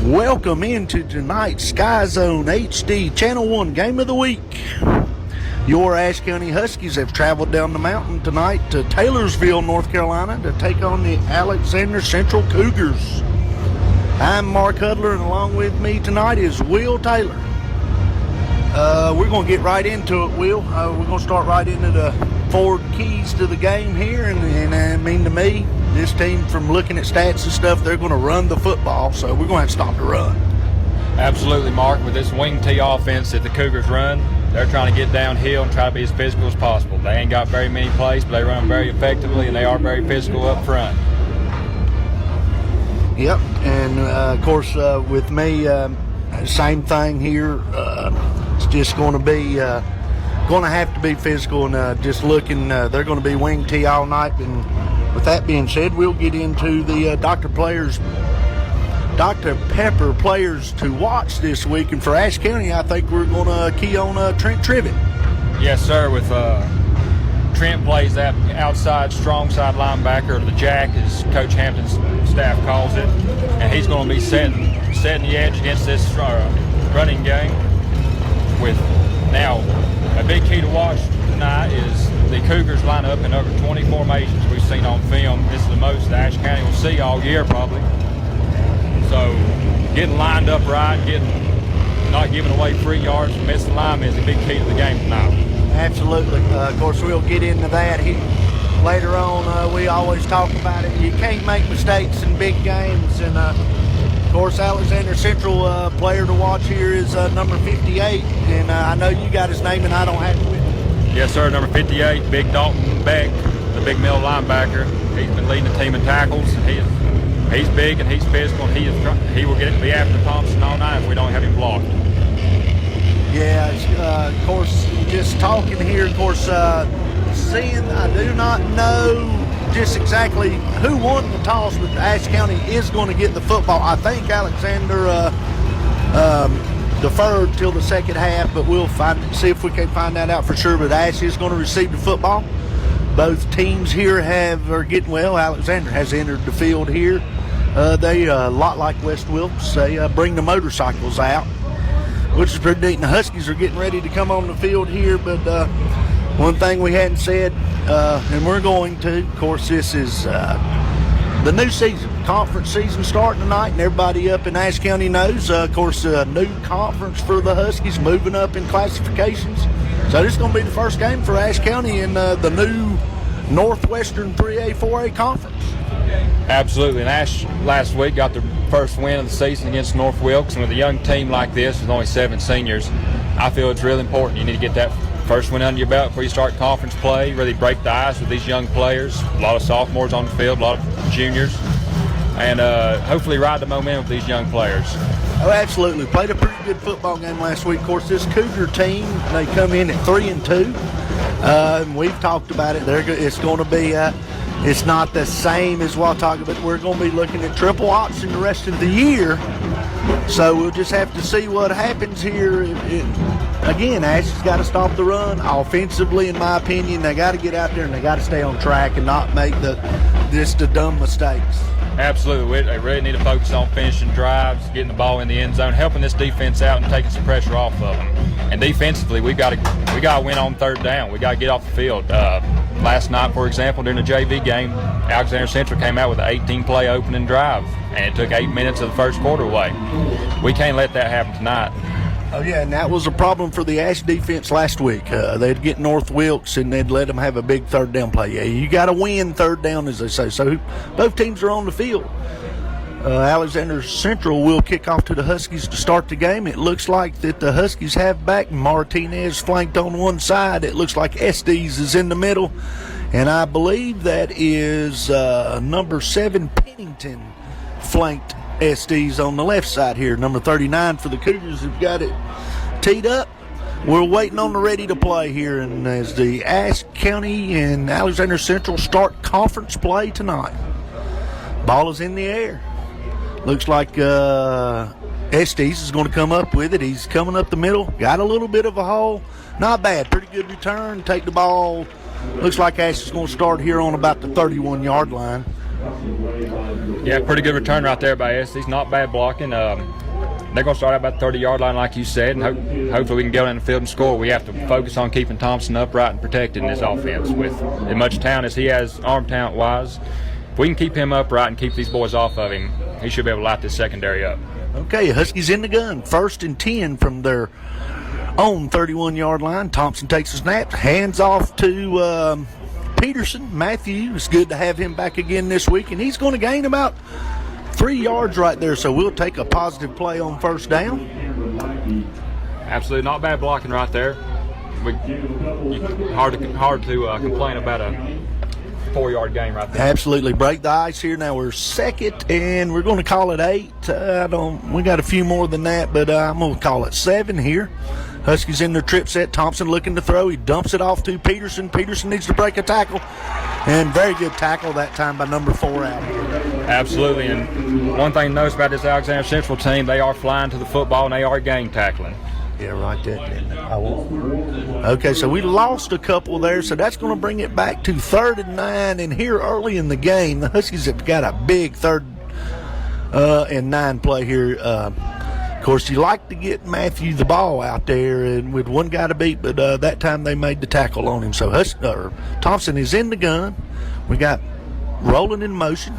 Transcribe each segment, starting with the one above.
Welcome into tonight's SkyZhone HD Channel 1 Game of the Week. Your Ashe County Huskies have traveled down the mountain tonight to Taylorsville, North Carolina to take on the Alexander Central Cougars. I'm Mark Hudler, and along with me tonight is Will Taylor. We're going to get right into it, Will. We're going to start right into the forward keys to the game here, and I mean, to me, this team, from looking at stats and stuff, they're going to run the football, so we're going to have to stop the run. Absolutely, Mark. With this wing tee offense that the Cougars run, they're trying to get downhill and try to be as physical as possible. They ain't got very many plays, but they run them very effectively, and they are very physical up front. Yep, and of course, with me, same thing here. It's just going to be going to have to be physical, and just looking, they're going to be wing tee all night. And with that being said, we'll get into the Dr. Pepper players to watch this week. And for Ashe County, I think we're going to key on Trent Trivet. Yes, sir. With Trent plays that outside, strong side linebacker, or the jack, as Coach Hampton's staff calls it. And he's going to be setting the edge against this running game. With now, a big key to watch tonight is the Cougars line up in over 20 formations we've seen on film. This is the most that Ashe County will see all year probably. So getting lined up right, not giving away free yards from missing linemen is a big key to the game tonight. Absolutely. Of course, we'll get into that later on. We always talk about it. You can't make mistakes in big games. And, of course, Alexander Central player to watch here is number 58. And I know you got his name, and I don't have it with me. Yes, sir. Number 58, Big Dalton Beck, the big middle linebacker. He's been leading the team in tackles. He's big and he's physical, and he will be after Thompson all night if we don't have him blocked. Yeah, of course, just talking here, of course, seeing, I do not know just exactly who won the toss, but Ashe County is going to get the football. I think Alexander deferred till the second half, but we'll see if we can find that out for sure. But Ashe is going to receive the football. Both teams here are getting well. Alexander has entered the field here. They a lot like West Wilkes. They bring the motorcycles out, which is pretty neat. And the Huskies are getting ready to come on the field here. But one thing we hadn't said, and we're going to, of course, this is the new season, conference season starting tonight, and everybody up in Ashe County knows. Of course, a new conference for the Huskies, moving up in classifications. So this is going to be the first game for Ashe County in the new Northwestern 3A, 4A conference. Absolutely, and Ashe last week got their first win of the season against North Wilkes, and with a young team like this with only 7 seniors, I feel it's really important. You need to get that first win under your belt before you start conference play, really break the ice with these young players. A lot of sophomores on the field, a lot of juniors, and hopefully ride the momentum with these young players. Oh, absolutely. Played a pretty good football game last week. Of course, this Cougar team, they come in at 3-2. And we've talked about it. It's going to be, it's not the same as Watauga, but we're going to be looking at triple option the rest of the year. So we'll just have to see what happens here. Again, Ashe's got to stop the run. Offensively, in my opinion, they got to get out there and they got to stay on track and not make the dumb mistakes. Absolutely. They really need to focus on finishing drives, getting the ball in the end zone, helping this defense out and taking some pressure off of them. And defensively, we got to win on third down. We got to get off the field. Last night, for example, during the JV game, Alexander Central came out with an 18-play opening drive, and it took 8 minutes of the first quarter away. We can't let that happen tonight. Oh, yeah, and that was a problem for the Ashe defense last week. They'd get North Wilkes, and they'd let them have a big third down play. Yeah, you got to win third down, as they say. So both teams are on the field. Alexander Central will kick off to the Huskies to start the game. It looks like that the Huskies have back Martinez flanked on one side. It looks like Estes is in the middle. And I believe that is number 7, Pennington, flanked Estes on the left side here. Number 39 for the Cougars have got it teed up. We're waiting on the ready to play here. And as the Ashe County and Alexander Central start conference play tonight. Ball is in the air. Looks like Estes is going to come up with it. He's coming up the middle. Got a little bit of a hole. Not bad. Pretty good return. Take the ball. Looks like Ashe is going to start here on about the 31-yard line. Yeah, pretty good return right there by SC's. Not bad blocking. They're going to start out about the 30-yard line, like you said, and hopefully we can go in the field and score. We have to focus on keeping Thompson upright and protected in this offense. With as much talent as he has, arm talent-wise, if we can keep him upright and keep these boys off of him, he should be able to light this secondary up. Okay, Huskies in the gun. 1st and 10 from their own 31-yard line. Thompson takes a snap, hands off to Peterson. Matthew, it's good to have him back again this week, and he's going to gain about 3 yards right there, so we'll take a positive play on 1st down. Absolutely, not bad blocking right there. Hard to complain about a 4-yard gain right there. Absolutely, break the ice here. Now we're 2nd, and we're going to call it 8. We got a few more than that, but I'm going to call it 7 here. Huskies in their trip set. Thompson looking to throw. He dumps it off to Peterson. Peterson needs to break a tackle, and very good tackle that time by number 4 out here. Absolutely, and one thing to notice about this Alexander Central team, they are flying to the football and they are gang tackling. Yeah, right there. Okay, so we lost a couple there, so that's going to bring it back to 3rd and 9. And here early in the game, the Huskies have got a big 3rd and 9 play here. Of course, you like to get Matthew the ball out there and with one guy to beat, but that time they made the tackle on him. So Thompson is in the gun. We got rolling in motion.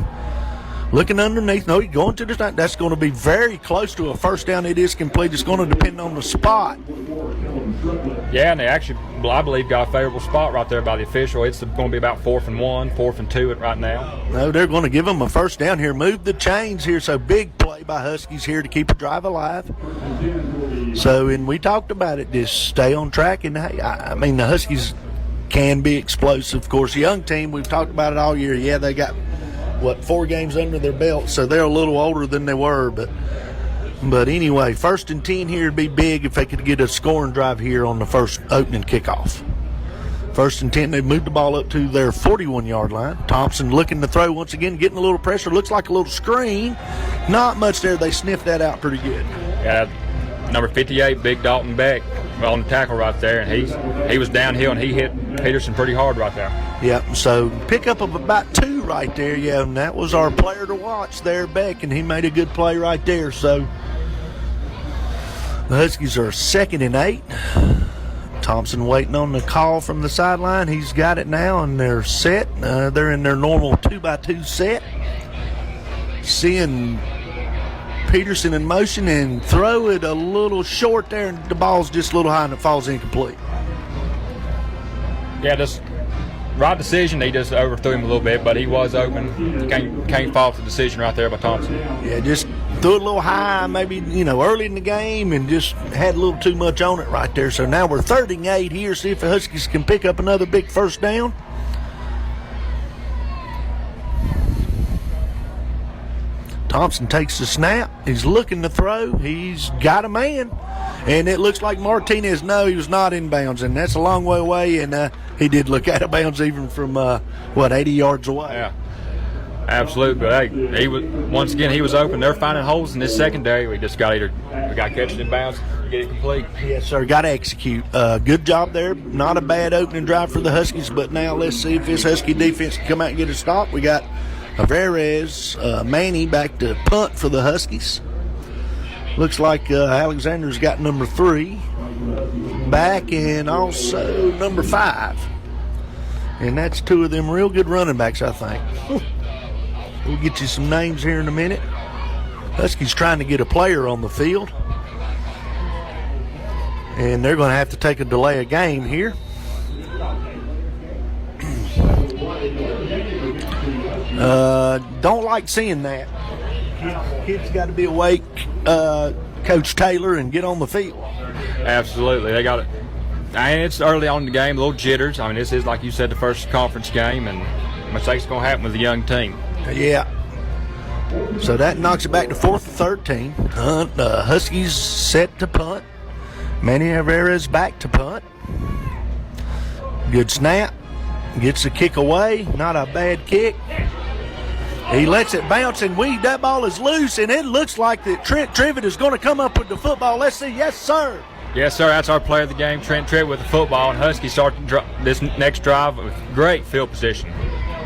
Looking underneath. No, he's going to the snap. That's going to be very close to a 1st down. It is complete. It's going to depend on the spot. Yeah, and they actually, I believe, got a favorable spot right there by the official. It's going to be about 4th and 1, 4th and 2 right now. No, they're going to give them a 1st down here. Move the chains here. So big play by Huskies here to keep a drive alive. So, and we talked about it. Just stay on track. And, hey, I mean, the Huskies can be explosive. Of course, young team, we've talked about it all year. Yeah, they got 4 games under their belt, so they're a little older than they were, but anyway, 1st and 10 here would be big if they could get a scoring drive here on the first opening kickoff. 1st and 10, they moved the ball up to their 41-yard line. Thompson looking to throw once again, getting a little pressure, looks like a little screen. Not much there. They sniffed that out pretty good. Yeah, number 58, Big Dalton Beck, on the tackle right there, and he was downhill and he hit Peterson pretty hard right there. Yeah, so pickup of about 2 right there. Yeah, and that was our player to watch there, Beck, and he made a good play right there. So the Huskies are 2nd and 8. Thompson waiting on the call from the sideline. He's got it now, and they're set. They're in their normal 2x2 set. Seeing Peterson in motion and throw it a little short there, and the ball's just a little high and it falls incomplete. Yeah, just right decision. He just overthrew him a little bit, but he was open. You can't fault the decision right there by Thompson. Yeah, just threw it a little high, maybe, early in the game, and just had a little too much on it right there. So now we're 3rd and 8 here. See if the Huskies can pick up another big 1st down. Thompson takes the snap. He's looking to throw. He's got a man. And it looks like Martinez, no, he was not in bounds. And that's a long way away. And he did look out of bounds even from, 80 yards away. Yeah, absolutely. But, hey, he was open. They're finding holes in this secondary. We just got to catch it in bounds and get it complete. Yes, sir. Got to execute. Good job there. Not a bad opening drive for the Huskies. But now let's see if this Husky defense can come out and get a stop. We got Alvarez, Manny back to punt for the Huskies. Looks like Alexander's got number 3 back and also number 5. And that's 2 of them real good running backs, I think. We'll get you some names here in a minute. Huskies trying to get a player on the field. And they're going to have to take a delay of game here. Don't like seeing that. Kids got to be awake, Coach Taylor, and get on the field. Absolutely. They got it. And it's early on in the game, a little jitters. I mean, this is, like you said, the first conference game, and mistakes going to happen with a young team. Yeah. So that knocks it back to 4th and 13. Huskies set to punt. Manny Alvarez back to punt. Good snap. Gets the kick away. Not a bad kick. He lets it bounce, and that ball is loose, and it looks like that Trent Trivet is going to come up with the football. Let's see. Yes, sir. Yes, sir. That's our player of the game, Trent Trivet, with the football, and Huskies start this next drive with great field position.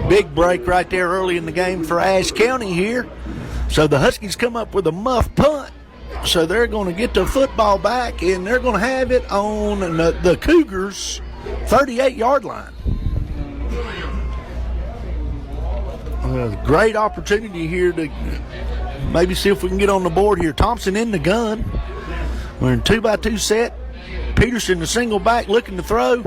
Big break right there early in the game for Ashe County here. So the Huskies come up with a muff punt. So they're going to get the football back, and they're going to have it on the Cougars' 38-yard line. Great opportunity here to maybe see if we can get on the board here. Thompson in the gun. We're in 2-by-2 set. Peterson, the single back, looking to throw.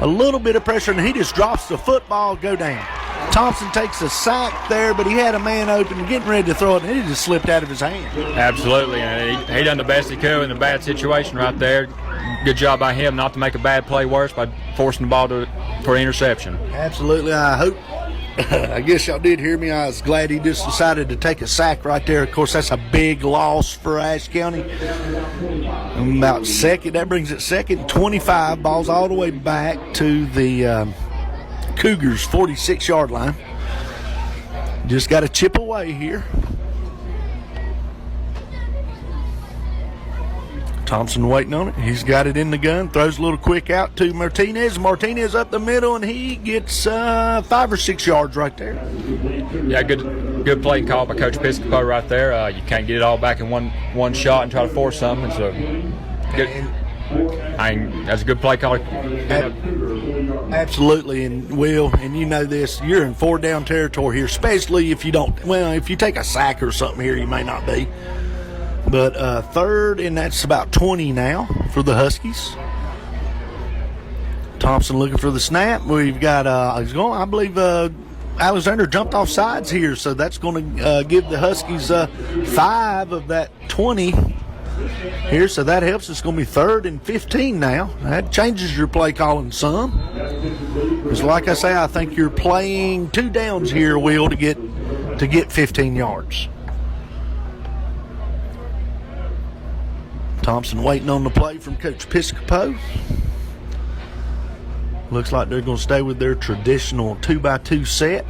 A little bit of pressure, and he just drops the football, go down. Thompson takes a sack there, but he had a man open, getting ready to throw it, and it just slipped out of his hand. Absolutely, and he done the best he could in a bad situation right there. Good job by him not to make a bad play worse by forcing the ball for an interception. Absolutely, I hope. I guess y'all did hear me. I was glad he just decided to take a sack right there. Of course, that's a big loss for Ashe County. About second, that brings it second and 25. Ball's all the way back to the Cougars' 46-yard line. Just got to chip away here. Thompson waiting on it. He's got it in the gun. Throws a little quick out to Martinez. Martinez up the middle, and he gets 5 or 6 yards right there. Yeah, good play call by Coach Piscopo right there. You can't get it all back in one shot and try to force something. So that's a good play call. Absolutely, and Will, and you know this, you're in 4-down territory here, especially if you if you take a sack or something here, you may not be. But third, and that's about 20 now for the Huskies. Thompson looking for the snap. We've got, I believe Alexander jumped off sides here, so that's going to give the Huskies 5 of that 20 here, so that helps. It's going to be 3rd and 15 now. That changes your play calling some. Because like I say, I think you're playing 2 downs here, Will, to get 15 yards. Thompson waiting on the play from Coach Piscopo. Looks like they're going to stay with their traditional 2-by-2 set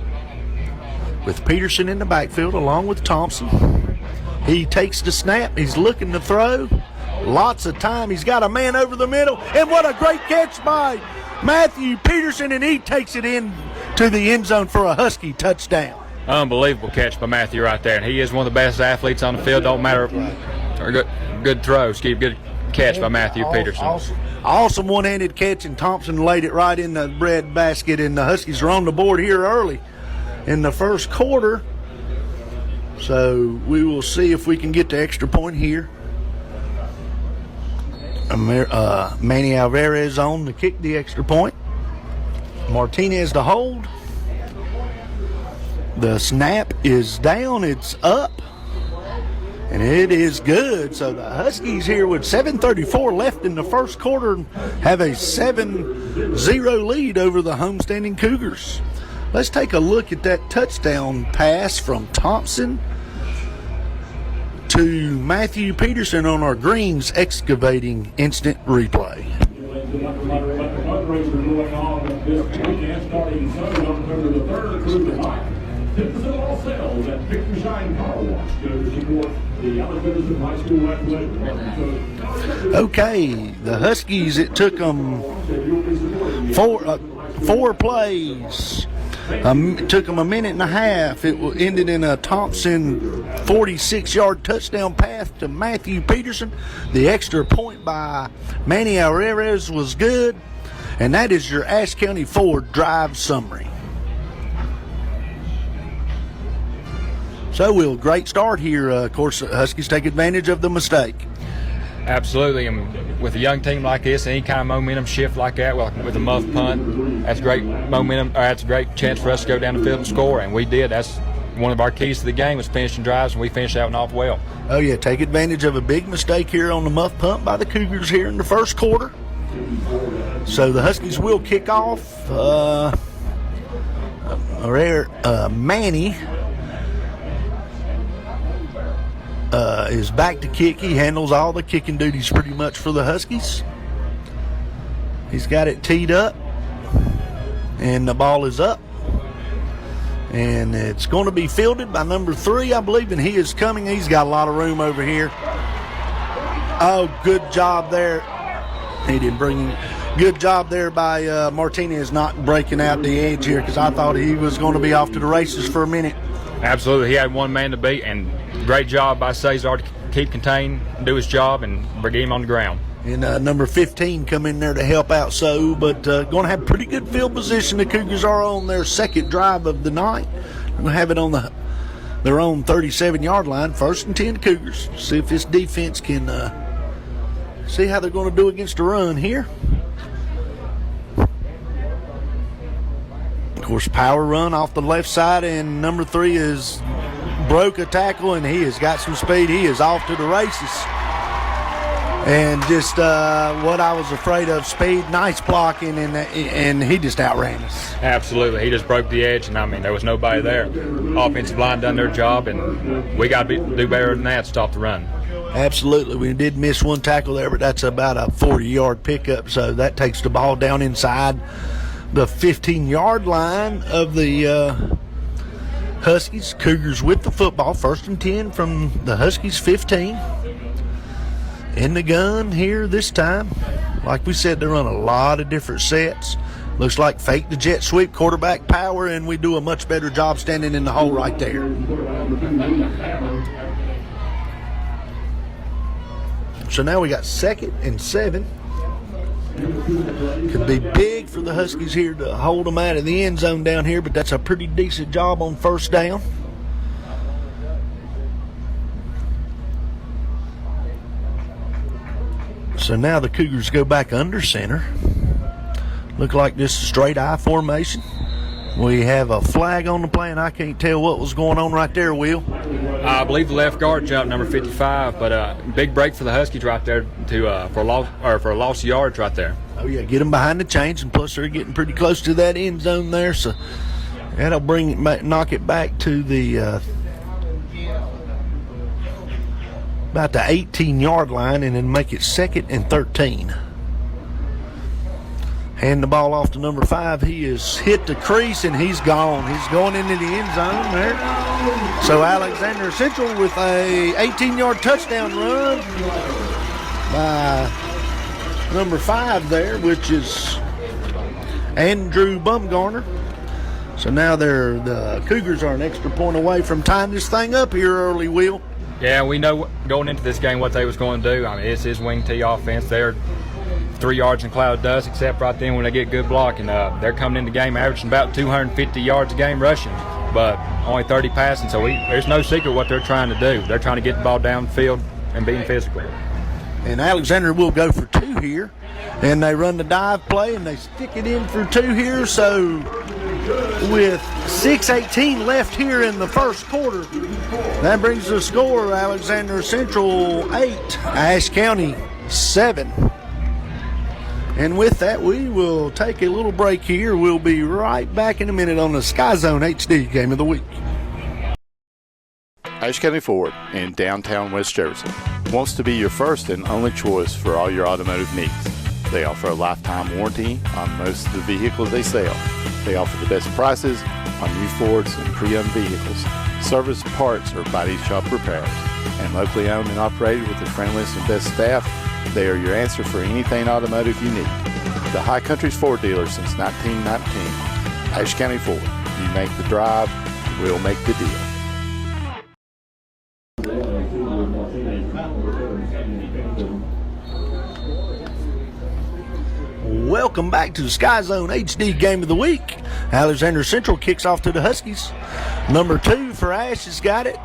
with Peterson in the backfield along with Thompson. He takes the snap. He's looking to throw. Lots of time. He's got a man over the middle. And what a great catch by Matthew Peterson, and he takes it in to the end zone for a Husky touchdown. Unbelievable catch by Matthew right there. And he is one of the best athletes on the field. Don't matter. Good throw. Good catch by Matthew Peterson. Awesome one-handed catch, and Thompson laid it right in the bread basket, and the Huskies are on the board here early in the first quarter. So we will see if we can get the extra point here. Manny Alvarez on to kick the extra point. Martinez to hold. The snap is down. It's up. And it is good. So the Huskies here with 7:34 left in the first quarter have a 7-0 lead over the homestanding Cougars. Let's take a look at that touchdown pass from Thompson to Matthew Peterson on our Greens Excavating instant replay. Okay, the Huskies, it took them four plays. It took them a minute and a half. It ended in a Thompson 46-yard touchdown pass to Matthew Peterson. The extra point by Manny Alvarez was good. And that is your Ashe County Ford drive summary. So, Will, great start here. Of course, Huskies take advantage of the mistake. Absolutely, and with a young team like this, any kind of momentum shift like that, with a muff punt, that's great momentum. That's a great chance for us to go down the field and score, and we did. That's one of our keys to the game was finishing drives, and we finished out and off well. Oh yeah, take advantage of a big mistake here on the muff punt by the Cougars here in the first quarter. So the Huskies will kick off. Manny is back to kick. He handles all the kicking duties pretty much for the Huskies. He's got it teed up, and the ball is up. And it's going to be fielded by number 3, I believe, and he is coming. He's got a lot of room over here. Oh, good job there. He didn't bring him. good job there by Martinez not breaking out the edge here, because I thought he was going to be off to the races for a minute. Absolutely. He had one man to beat, and great job by SkyZhone to keep contained, do his job, and get him on the ground. And number 15 come in there to help out but going to have pretty good field position. The Cougars are on their second drive of the night. They're going to have it on their own 37-yard line. 1st and 10 Cougars. See if this defense can see how they're going to do against the run here. Of course, power run off the left side, and number 3 is broke a tackle, and he has got some speed. He is off to the races. And just what I was afraid of, speed, nice blocking, and he just outran us. Absolutely. He just broke the edge, and, I mean, there was nobody there. Offensive line done their job, and we got to do better than that to stop the run. Absolutely. We did miss one tackle there, but that's about a 40-yard pickup, so that takes the ball down inside the 15-yard line of the Huskies. Cougars with the football. 1st and 10 from the Huskies 15. In the gun here this time. Like we said, they run a lot of different sets. Looks like fake the jet sweep, quarterback power, and we do a much better job standing in the hole right there. So now we got 2nd and 7. Could be big for the Huskies here to hold them out of the end zone down here, but that's a pretty decent job on 1st down. So now the Cougars go back under center. Look like just a straight I formation. We have a flag on the play, and I can't tell what was going on right there, Will. I believe the left guard jumped, number 55, but big break for the Huskies right there for a lost yards right there. Oh yeah, get them behind the chains, and plus they're getting pretty close to that end zone there, so that'll knock it back to the about the 18-yard line, and then make it 2nd and 13. Hand the ball off to number 5. He has hit the crease, and he's gone. He's going into the end zone there. So Alexander Central with a 18-yard touchdown run by number 5 there, which is Andrew Bumgarner. So now the Cougars are an extra point away from tying this thing up here early, Will. Yeah, we know going into this game what they was going to do. I mean, it's his wing tee offense. They're 3 yards in cloud of dust, except right then when they get good blocking. They're coming in the game averaging about 250 yards a game rushing, but only 30 passing. So there's no secret what they're trying to do. They're trying to get the ball downfield and being physical. And Alexander will go for 2 here, and they run the dive play, and they stick it in for 2 here. So with 6:18 left here in the first quarter, that brings the score: Alexander Central 8, Ashe County 7. And with that, we will take a little break here. We'll be right back in a minute on the SkyZone HD Game of the Week. Ashe County Ford in downtown West Jefferson wants to be your first and only choice for all your automotive needs. They offer a lifetime warranty on most of the vehicles they sell. They offer the best prices on new Fords and pre-owned vehicles, service, parts, or body shop repairs. And locally owned and operated with the friendliest and best staff, they are your answer for anything automotive you need. The High Country's Ford dealer since 1919. Ashe County Ford. You make the drive, we'll make the deal. Welcome back to the SkyZone HD Game of the Week. Alexander Central kicks off to the Huskies. Number 2 for Ashe has got it,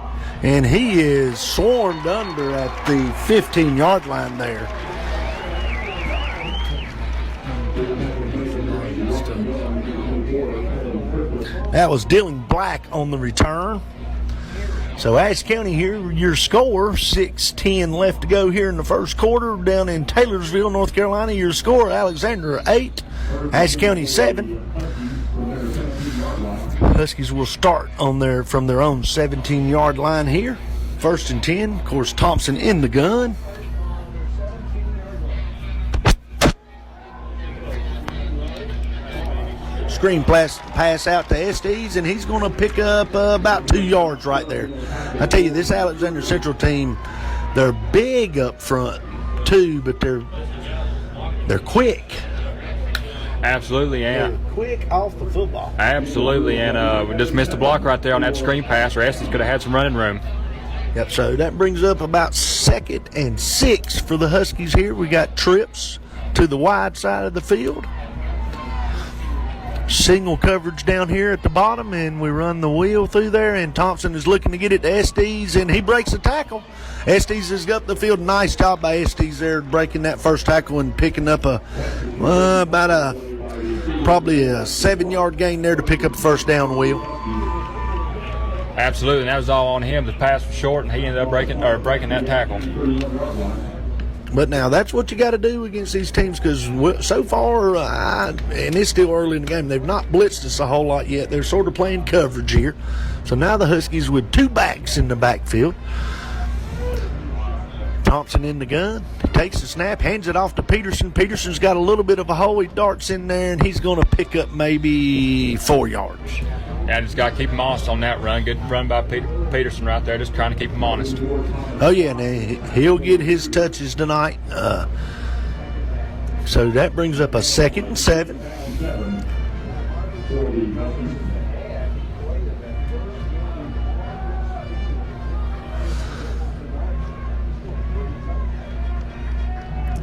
and he is swarmed under at the 15-yard line there. That was Dylan Black on the return. So Ashe County here, your score, 6:10 left to go here in the first quarter. Down in Taylorsville, North Carolina, your score, Alexander 8, Ashe County 7. Huskies will start from their own 17-yard line here. 1st and 10, of course, Thompson in the gun. Screen pass out to Estes, and he's going to pick up about 2 yards right there. I tell you, this Alexander Central team, they're big up front too, but they're quick. Absolutely, and quick off the football. Absolutely, and we just missed a block right there on that screen pass, or Estes could have had some running room. Yep, so that brings up about 2nd and 6 for the Huskies here. We got trips to the wide side of the field. Single coverage down here at the bottom, and we run the wheel through there, and Thompson is looking to get it to Estes, and he breaks a tackle. Estes is up the field. Nice job by Estes there, breaking that first tackle and picking up probably a 7-yard gain there to pick up the first down wheel. Absolutely, and that was all on him. The pass was short, and he ended up breaking that tackle. But now that's what you got to do against these teams, because so far, and it's still early in the game, they've not blitzed us a whole lot yet. They're sort of playing coverage here. So now the Huskies with 2 backs in the backfield. Thompson in the gun, takes the snap, hands it off to Peterson. Peterson's got a little bit of a hole. He darts in there, and he's going to pick up maybe 4 yards. Yeah, just got to keep him honest on that run. Good run by Peterson right there, just trying to keep him honest. Oh, yeah, and he'll get his touches tonight. So that brings up a 2nd and 7.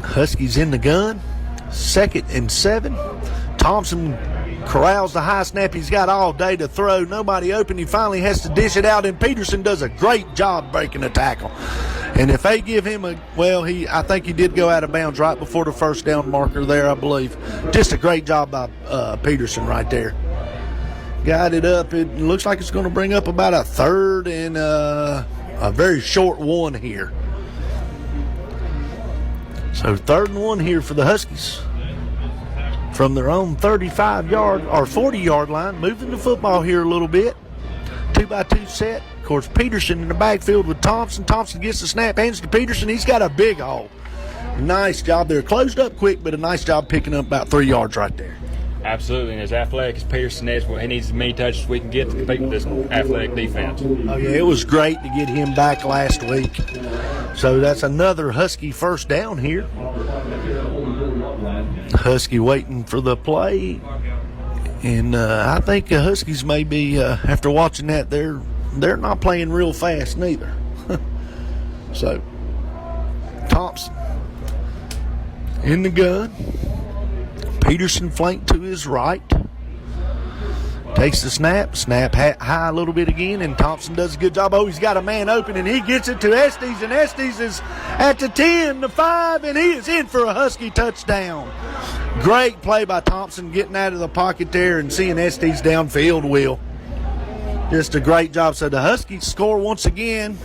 Huskies in the gun, 2nd and 7. Thompson corrals the high snap. He's got all day to throw. Nobody open. He finally has to dish it out, and Peterson does a great job breaking a tackle. And if they give him I think he did go out of bounds right before the first down marker there, I believe. Just a great job by Peterson right there. Got it up. It looks like it's going to bring up about a 3rd and a very short 1 here. So 3rd and 1 here for the Huskies. From their own 35-yard or 40-yard line, moving the football here a little bit. 2-by-2 set. Of course, Peterson in the backfield with Thompson. Thompson gets the snap, hands to Peterson. He's got a big hole. Nice job there. Closed up quick, but a nice job picking up about 3 yards right there. Absolutely, and as athletic as Peterson is, he needs as many touches as we can get to compete with this athletic defense. Oh, yeah, it was great to get him back last week. So that's another Husky first down here. Husky waiting for the play. And I think the Huskies may be, after watching that, they're not playing real fast neither. So, Thompson in the gun. Peterson flanked to his right. Takes the snap high a little bit again, and Thompson does a good job. Oh, he's got a man open, and he gets it to Estes, and Estes is at the 10, the 5, and he is in for a Husky touchdown. Great play by Thompson, getting out of the pocket there and seeing Estes downfield, Will. Just a great job. So the Huskies score once again.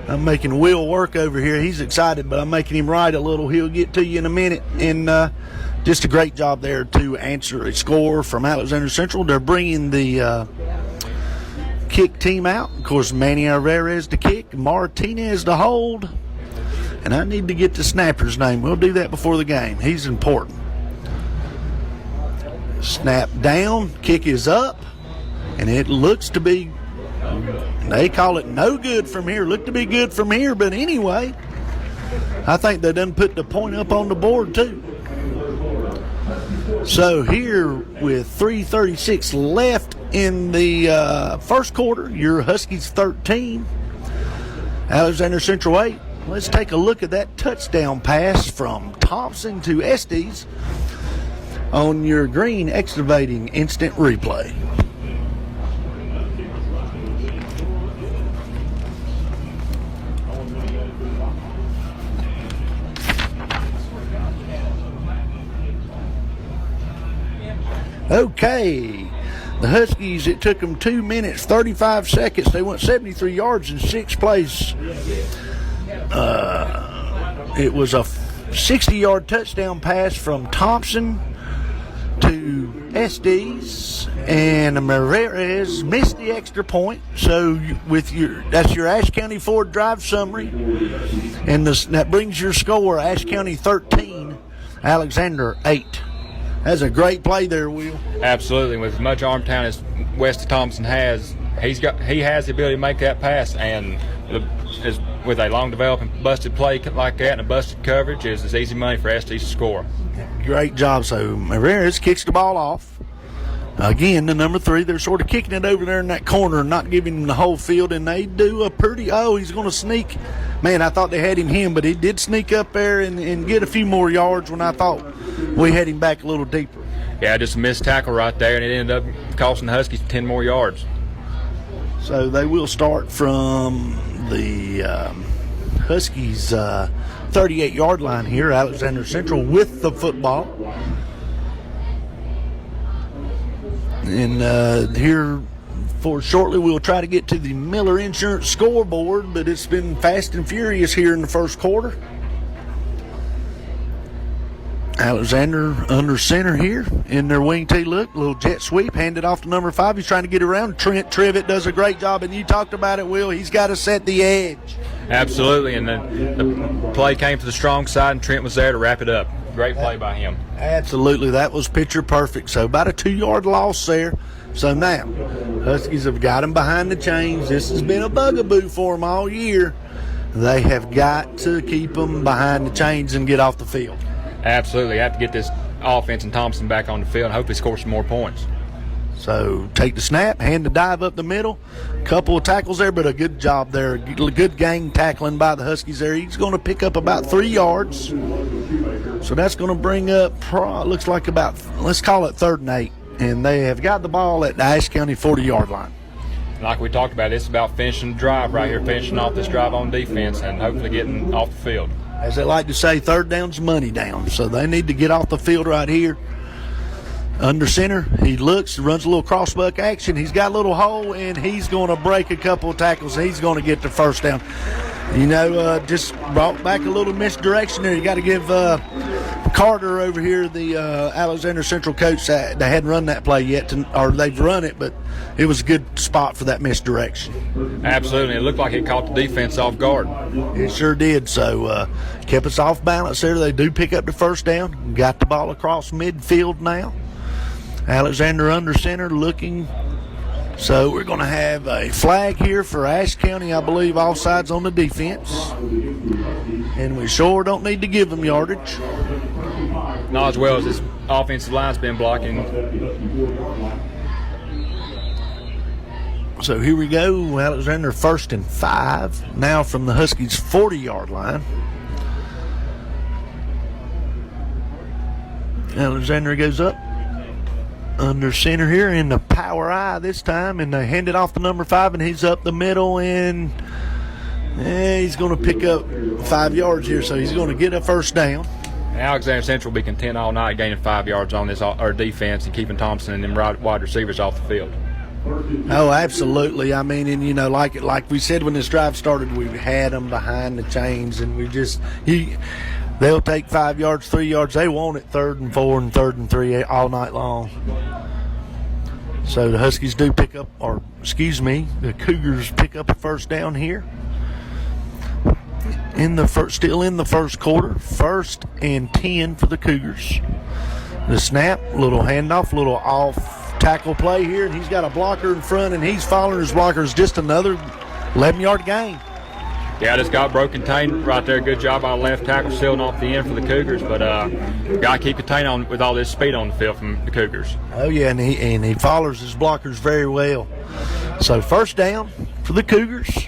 I'm making Will work over here. He's excited, but I'm making him right a little. He'll get to you in a minute. And just a great job there to answer a score from Alexander Central. They're bringing the kick team out. Of course, Manny Alvarez to kick, Martinez to hold. And I need to get the snapper's name. We'll do that before the game. He's important. Snap down, kick is up, and it looks to be, they call it no good from here. Looked to be good from here, but anyway, I think they done put the point up on the board too. So here with 3:36 left in the first quarter, your Huskies 13, Alexander Central 8. Let's take a look at that touchdown pass from Thompson to Estes on your green excavating instant replay. Okay, the Huskies, it took them 2 minutes, 35 seconds. They went 73 yards in 6 plays. It was a 60-yard touchdown pass from Thompson to Estes, and Marrez missed the extra point. So that's your Ashe County Ford Drive summary, and that brings your score: Ashe County 13, Alexander 8. That's a great play there, Will. Absolutely. With as much arm talent as Westy Thompson has, he has the ability to make that pass, and as with a long developing busted play like that and a busted coverage, it's easy money for SD to score. Great job. So Maveras kicks the ball off. Again, the number 3, they're sort of kicking it over there in that corner and not giving him the whole field, and they do a pretty, he's going to sneak. Man, I thought they had him, but he did sneak up there and get a few more yards when I thought we had him back a little deeper. Yeah, just a missed tackle right there, and it ended up costing the Huskies 10 more yards. So they will start from the Huskies' 38-yard line here, Alexander Central with the football. And here for shortly we'll try to get to the Miller Insurance scoreboard, but it's been fast and furious here in the first quarter. Alexander under center here in their wing T look, little jet sweep, handed off to number 5. He's trying to get around. Trent Trivet does a great job, and you talked about it, Will. He's got to set the edge. Absolutely, and the play came to the strong side, and Trent was there to wrap it up. Great play by him. Absolutely, that was picture perfect. So about a 2-yard loss there. So now, Huskies have got him behind the chains. This has been a bugaboo for them all year. They have got to keep them behind the chains and get off the field. Absolutely, have to get this offense and Thompson back on the field and hopefully score some more points. So take the snap, hand the dive up the middle. Couple of tackles there, but a good job there. Good gang tackling by the Huskies there. He's going to pick up about 3 yards. So that's going to bring up, looks like about, let's call it 3rd and 8. And they have got the ball at the Ashe County 40-yard line. Like we talked about, it's about finishing the drive right here, finishing off this drive on defense and hopefully getting off the field. As they like to say, 3rd down's money down. So they need to get off the field right here. Under center, he looks, runs a little crossbuck action. He's got a little hole, and he's going to break a couple of tackles. He's going to get the 1st down. You know, just brought back a little misdirection there. You got to give Carter over here, the Alexander Central coach, they hadn't run that play yet, or they've run it, but it was a good spot for that misdirection. Absolutely. It looked like it caught the defense off guard. It sure did. So kept us off balance there. They do pick up the 1st down. Got the ball across midfield now. Alexander under center looking. So we're going to have a flag here for Ashe County, I believe, offsides on the defense. And we sure don't need to give them yardage. Not as well as this offensive line's been blocking. So here we go. Alexander 1st and 5. Now from the Huskies 40-yard line. Alexander goes up. Under center here in the power eye this time, and they hand it off to number 5, and he's up the middle, and he's going to pick up 5 yards here, so he's going to get a 1st down. Alexander Central will be content all night gaining 5 yards on this our defense and keeping Thompson and them wide receivers off the field. Oh, absolutely. I mean, and you know, like we said when this drive started, we had them behind the chains, and we just they'll take 5 yards, 3 yards. They want it 3rd and 4 and 3rd and 3 all night long. So the Huskies do pick up, the Cougars pick up a 1st down here. Still in the 1st quarter, 1st and 10 for the Cougars. The snap, little handoff, little off tackle play here, and he's got a blocker in front, and he's following his blockers. Just another 11-yard gain. Yeah, just got broke contained right there. Good job by the left tackle sealing off the end for the Cougars, but got to keep contained on with all this speed on the field from the Cougars. Oh, yeah, and he follows his blockers very well. So 1st down for the Cougars.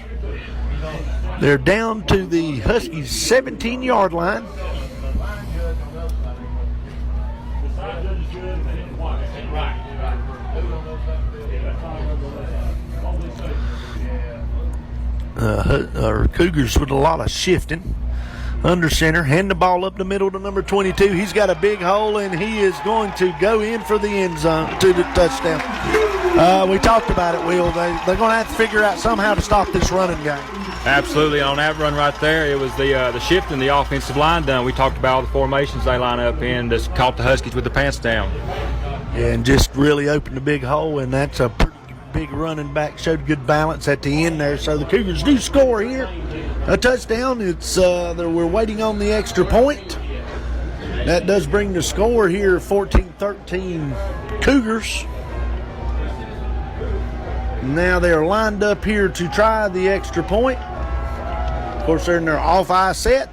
They're down to the Huskies' 17-yard line. Cougars with a lot of shifting. Under center, hand the ball up the middle to number 22. He's got a big hole, and he is going to go in for the end zone to the touchdown. We talked about it, Will. They're going to have to figure out somehow to stop this running game. Absolutely. On that run right there, it was the shift in the offensive line done. We talked about all the formations they line up in. Just caught the Huskies with the pants down. And just really opened a big hole, and that's a pretty big running back. Showed good balance at the end there. So the Cougars do score here. A touchdown. We're waiting on the extra point. That does bring the score here 14-13 Cougars. Now they're lined up here to try the extra point. course, they're in their off-eye set.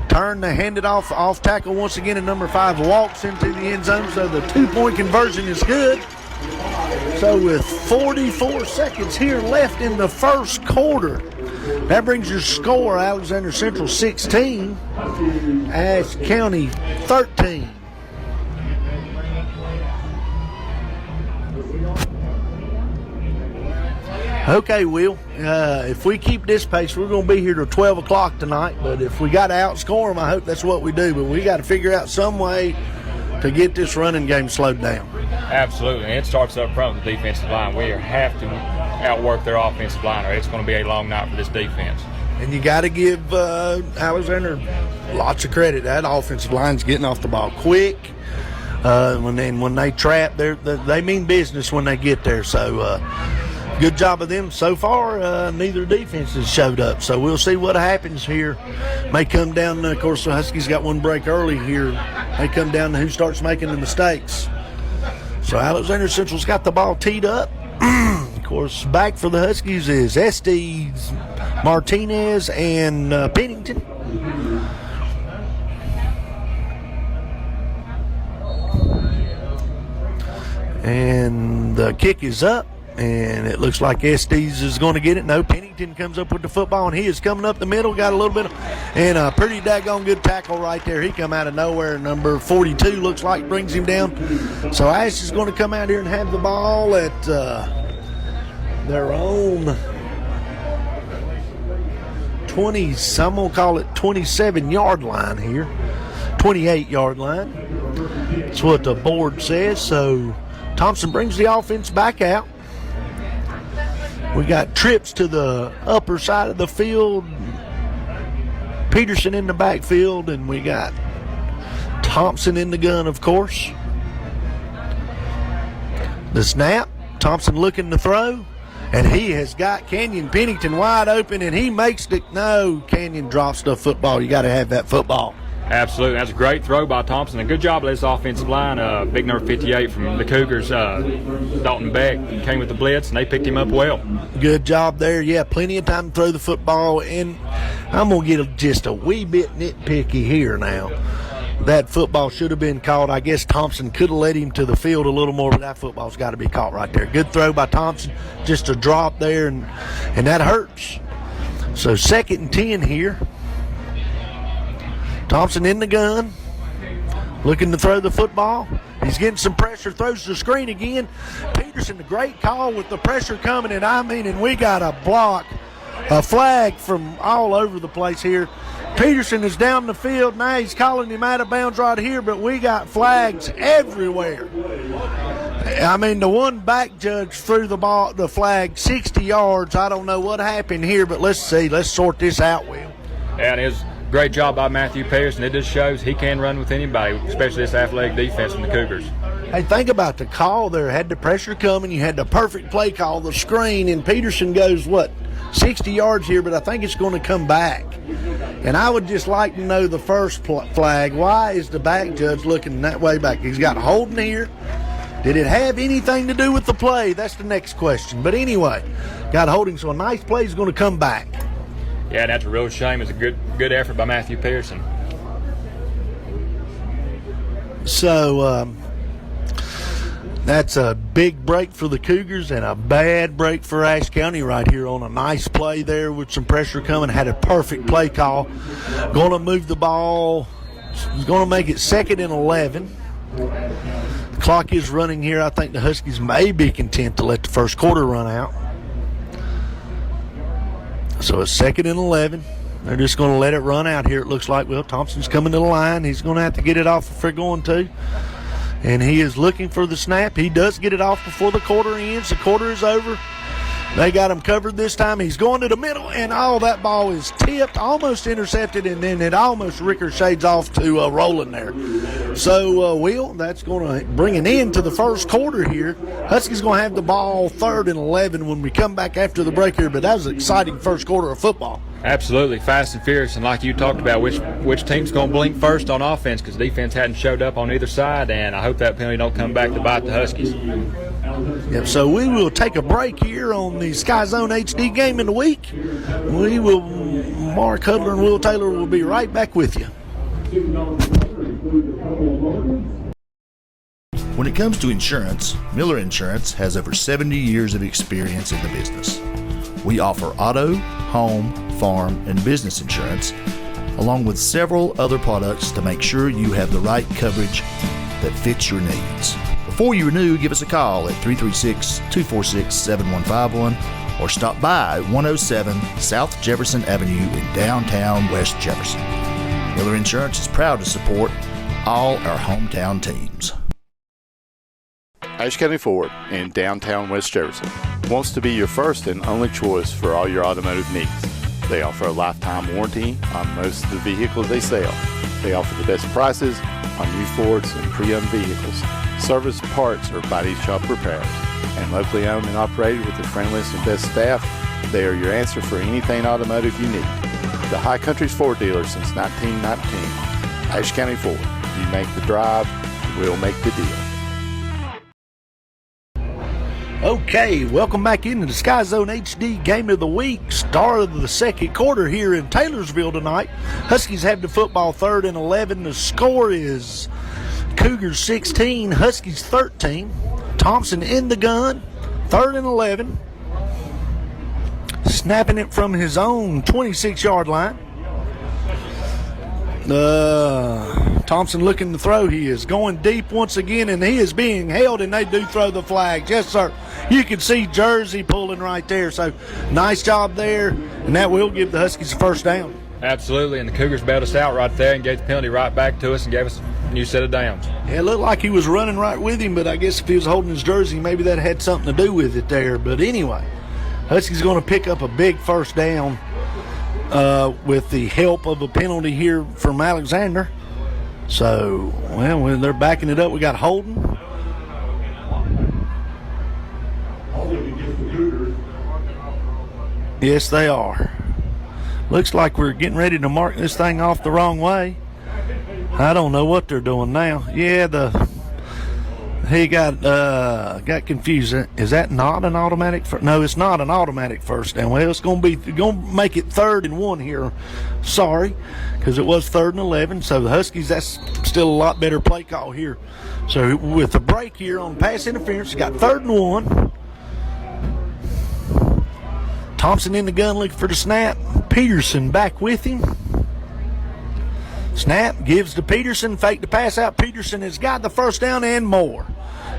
Turn, they hand it off tackle once again, and number 5 walks into the end zone, so the 2-point conversion is good. So with 44 seconds here left in the first quarter, that brings your score Alexander Central 16, Ashe County 13. Okay, Will, if we keep this pace, we're going to be here till 12 o'clock tonight. But if we got to outscore them, I hope that's what we do. But we got to figure out some way to get this running game slowed down. Absolutely. And it starts up front with the defensive line. We have to outwork their offensive line, or it's going to be a long night for this defense. And you got to give Alexander lots of credit. That offensive line's getting off the ball quick. When they trap, they mean business when they get there. So good job of them so far. Neither defense has showed up, so we'll see what happens here. May come down, of course, the Huskies got one break early here. May come down to who starts making the mistakes. So Alexander Central's got the ball teed up. Of course, back for the Huskies is Estes, Martinez, and Pennington. And the kick is up. And it looks like Estes is going to get it. No, Pennington comes up with the football, and he is coming up the middle. Got a little bit and a pretty daggone good tackle right there. He come out of nowhere. Number 42 looks like brings him down. So Ashe is going to come out here and have the ball at their own 20. I'm going to call it 27-yard line here. 28-yard line. That's what the board says. So Thompson brings the offense back out. We got trips to the upper side of the field, Peterson in the backfield, and we got Thompson in the gun, of course. The snap, Thompson looking to throw, and he has got Kenyon Pennington wide open, and he makes it. No, Kenyon drops the football. You got to have that football. Absolutely. That's a great throw by Thompson. A good job of this offensive line. Big number 58 from the Cougars, Dalton Beck, came with the blitz, and they picked him up well. Good job there. Yeah, plenty of time to throw the football. And I'm going to get just a wee bit nitpicky here now. That football should have been caught. I guess Thompson could have led him to the field a little more, but that football's got to be caught right there. Good throw by Thompson. Just a drop there, and that hurts. So 2nd and 10 here. Thompson in the gun, looking to throw the football. He's getting some pressure, throws the screen again. Peterson, a great call with the pressure coming, and we got a flag from all over the place here. Peterson is down the field. Now he's calling him out of bounds right here, but we got flags everywhere. I mean, the one back judge threw the flag 60 yards. I don't know what happened here, but let's see. Let's sort this out, Will. Yeah, it is. Great job by Matthew Pearson. It just shows he can run with anybody, especially this athletic defense from the Cougars. Hey, think about the call there. Had the pressure coming. You had the perfect play call, the screen, and Peterson goes, 60 yards here, but I think it's going to come back. And I would just like to know the first flag. Why is the back judge looking that way back? He's got holding here. Did it have anything to do with the play? That's the next question. But anyway, got holding, so a nice play is going to come back. Yeah, that's a real shame. It's a good effort by Matthew Pearson. So that's a big break for the Cougars and a bad break for Ashe County right here on a nice play there with some pressure coming. Had a perfect play call. Going to move the ball. He's going to make it 2nd and 11. The clock is running here. I think the Huskies may be content to let the first quarter run out. So it's 2nd and 11. They're just going to let it run out here. It looks like, Thompson's coming to the line. He's going to have to get it off if they're going to. And he is looking for the snap. He does get it off before the quarter ends. The quarter is over. They got him covered this time. He's going to the middle, and that ball is tipped, almost intercepted, and then it almost ricochets off to Roland there. So, Will, that's going to bring an end to the first quarter here. Huskies going to have the ball 3rd and 11 when we come back after the break here, but that was an exciting first quarter of football. Absolutely, fast and furious, and like you talked about, which team's going to blink first on offense because defense hadn't showed up on either side, and I hope that penalty don't come back to bite the Huskies. Yep, so we will take a break here on the SkyZone HD Game of the Week. Mark Hudler and Will Taylor will be right back with you. When it comes to insurance, Miller Insurance has over 70 years of experience in the business. We offer auto, home, farm, and business insurance, along with several other products to make sure you have the right coverage that fits your needs. Before you renew, give us a call at 336-246-7151 or stop by 107 South Jefferson Avenue in downtown West Jefferson. Miller Insurance is proud to support all our hometown teams. Ashe County Ford in downtown West Jefferson wants to be your first and only choice for all your automotive needs. They offer a lifetime warranty on most of the vehicles they sell. They offer the best prices on new Fords and pre-owned vehicles, service, parts, or body shop repairs. And locally owned and operated with the friendliest and best staff, they are your answer for anything automotive you need. The High Country's Ford dealer since 1919. Ashe County Ford. You make the drive, we'll make the deal. Okay, welcome back into the SkyZone HD Game of the Week. Start of the second quarter here in Taylorsville tonight. Huskies have the football 3rd and 11. The score is Cougars 16, Huskies 13. Thompson in the gun, 3rd and 11. Snapping it from his own 26-yard line. Thompson looking to throw. He is going deep once again, and he is being held, and they do throw the flag. Yes, sir. You can see Jersey pulling right there. So, nice job there, and that will give the Huskies a first down. Absolutely, and the Cougars bailed us out right there and gave the penalty right back to us and gave us a new set of downs. Yeah, it looked like he was running right with him, but I guess if he was holding his jersey, maybe that had something to do with it there. But anyway, Huskies going to pick up a big first down with the help of a penalty here from Alexander. So, well, when they're backing it up, we got Holden. Yes, they are. Looks like we're getting ready to mark this thing off the wrong way. I don't know what they're doing now. Yeah, he got confused. Is that not an automatic? No, it's not an automatic first down. Well, it's going to make it 3rd and 1 here. Sorry, because it was 3rd and 11. So the Huskies, that's still a lot better play call here. So with the break here on pass interference, got 3rd and 1. Thompson in the gun looking for the snap. Peterson back with him. Snap gives to Peterson. Fake the pass out. Peterson has got the first down and more.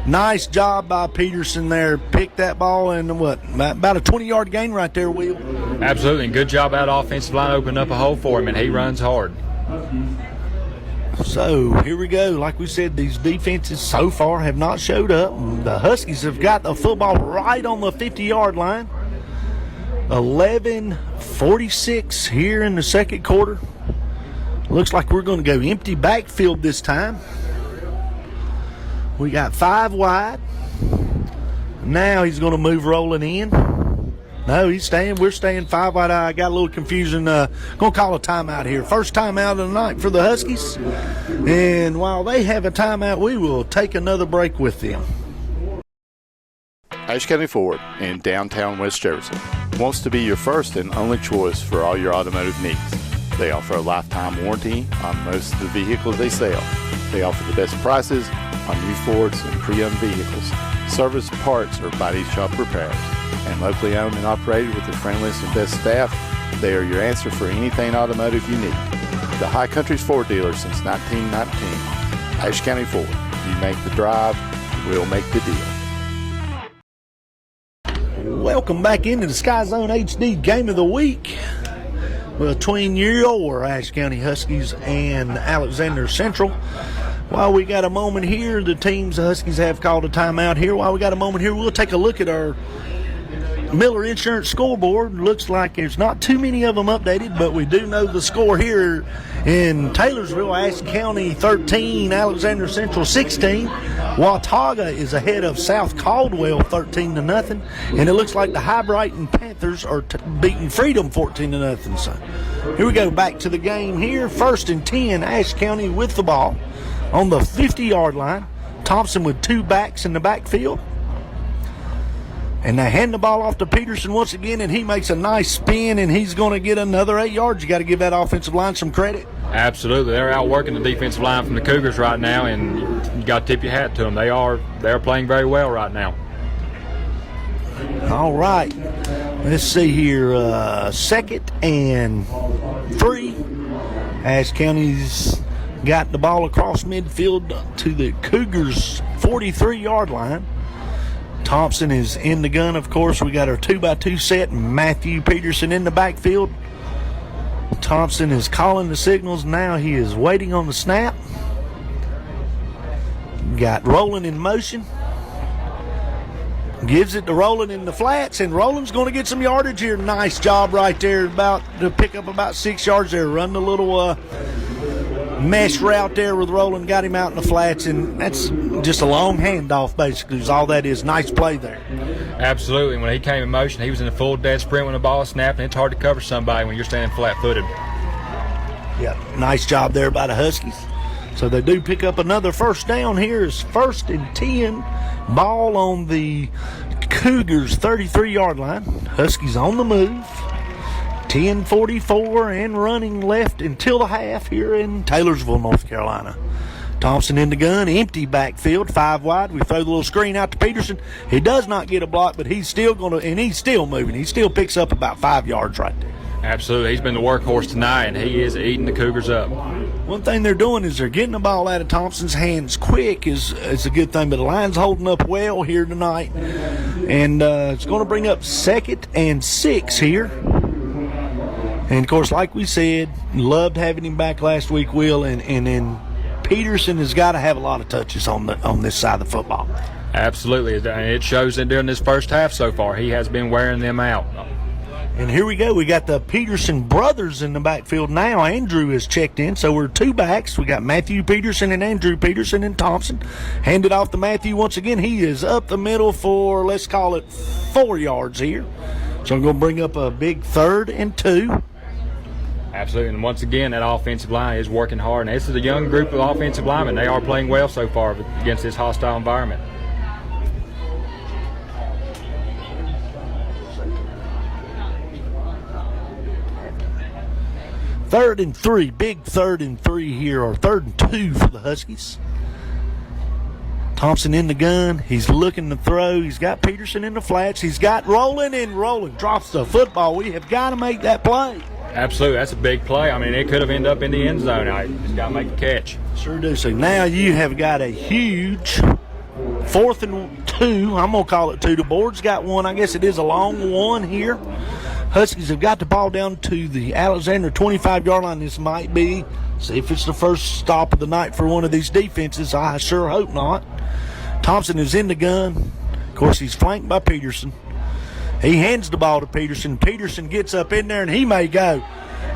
Nice job by Peterson there. Picked that ball and about a 20-yard gain right there, Will. Absolutely, and good job out offensive line opening up a hole for him, and he runs hard. So here we go. Like we said, these defenses so far have not showed up. The Huskies have got the football right on the 50-yard line. 11:46 here in the second quarter. Looks like we're going to go empty backfield this time. We got 5 wide. Now he's going to move rolling in. No, he's staying. We're staying 5 wide. I got a little confusion. Going to call a timeout here. First timeout of the night for the Huskies. And while they have a timeout, we will take another break with them. Ashe County Ford in downtown West Jefferson wants to be your first and only choice for all your automotive needs. They offer a lifetime warranty on most of the vehicles they sell. They offer the best prices on new Fords and pre-owned vehicles, service, parts, or body shop repairs. And locally owned and operated with the friendliest and best staff, they are your answer for anything automotive you need. The High Country's Ford dealer since 1919. Ashe County Ford. You make the drive, we'll make the deal. Welcome back into the SkyZone HD Game of the Week between your Ashe County Huskies and Alexander Central. While we got a moment here, the Huskies have called a timeout here. While we got a moment here, we'll take a look at our Miller Insurance scoreboard. Looks like there's not too many of them updated, but we do know the score here in Taylorsville. Ashe County 13, Alexander Central 16. Watauga is ahead of South Caldwell 13-0, and it looks like the High-Brighton Panthers are beating Freedom 14-0. So here we go, back to the game here. 1st and 10, Ashe County with the ball on the 50-yard line. Thompson with 2 backs in the backfield. And they hand the ball off to Peterson once again, and he makes a nice spin, and he's going to get another 8 yards. You got to give that offensive line some credit. Absolutely. They're outworking the defensive line from the Cougars right now, and you got to tip your hat to them. They're playing very well right now. All right. Let's see here. 2nd and 3. Ashe County's got the ball across midfield to the Cougars' 43-yard line. Thompson is in the gun, of course. We got our 2x2 set. Matthew Peterson in the backfield. Thompson is calling the signals. Now he is waiting on the snap. Got Roland in motion. Gives it to Roland in the flats, and Roland's going to get some yardage here. Nice job right there, about to pick up about 6 yards there. Run the little mesh route there with Roland, got him out in the flats, and that's just a long handoff basically is all that is. Nice play there. Absolutely. When he came in motion, he was in a full dead sprint when the ball snapped, and it's hard to cover somebody when you're standing flat-footed. Yeah, nice job there by the Huskies. So they do pick up another first down here. Is 1st and 10. Ball on the Cougars' 33-yard line. Huskies on the move. 10:44 and running left until the half here in Taylorsville, North Carolina. Thompson in the gun, empty backfield, 5 wide. We throw the little screen out to Peterson. He does not get a block, but he's still going to, and he's still moving. He still picks up about 5 yards right there. Absolutely. He's been the workhorse tonight, and he is eating the Cougars up. One thing they're doing is they're getting the ball out of Thompson's hands quick is a good thing, but the line's holding up well here tonight. And it's going to bring up 2nd and 6 here. And, of course, like we said, loved having him back last week, Will, and then Peterson has got to have a lot of touches on this side of the football. Absolutely. It shows that during this first half so far. He has been wearing them out. And here we go. We got the Peterson brothers in the backfield now. Andrew is checked in, so we're 2 backs. We got Matthew Peterson and Andrew Peterson and Thompson. Handed off to Matthew once again. He is up the middle for, let's call it, 4 yards here. So I'm going to bring up a big 3rd and 2. Absolutely, and once again, that offensive line is working hard. And this is a young group of offensive linemen. They are playing well so far against this hostile environment. Third and 3, big 3rd and 3 here, or 3rd and 2 for the Huskies. Thompson in the gun. He's looking to throw. He's got Peterson in the flats. He's got Roland, and Roland drops the football. We have got to make that play. Absolutely. That's a big play. I mean, it could have ended up in the end zone. I just got to make the catch. Sure do. So now you have got a huge 4th and 2. I'm going to call it 2. The board's got one. I guess it is a long one here. Huskies have got the ball down to the Alexander 25-yard line. This might be, see if it's the first stop of the night for one of these defenses. I sure hope not. Thompson is in the gun. Of course, he's flanked by Peterson. He hands the ball to Peterson. Peterson gets up in there, and he may go.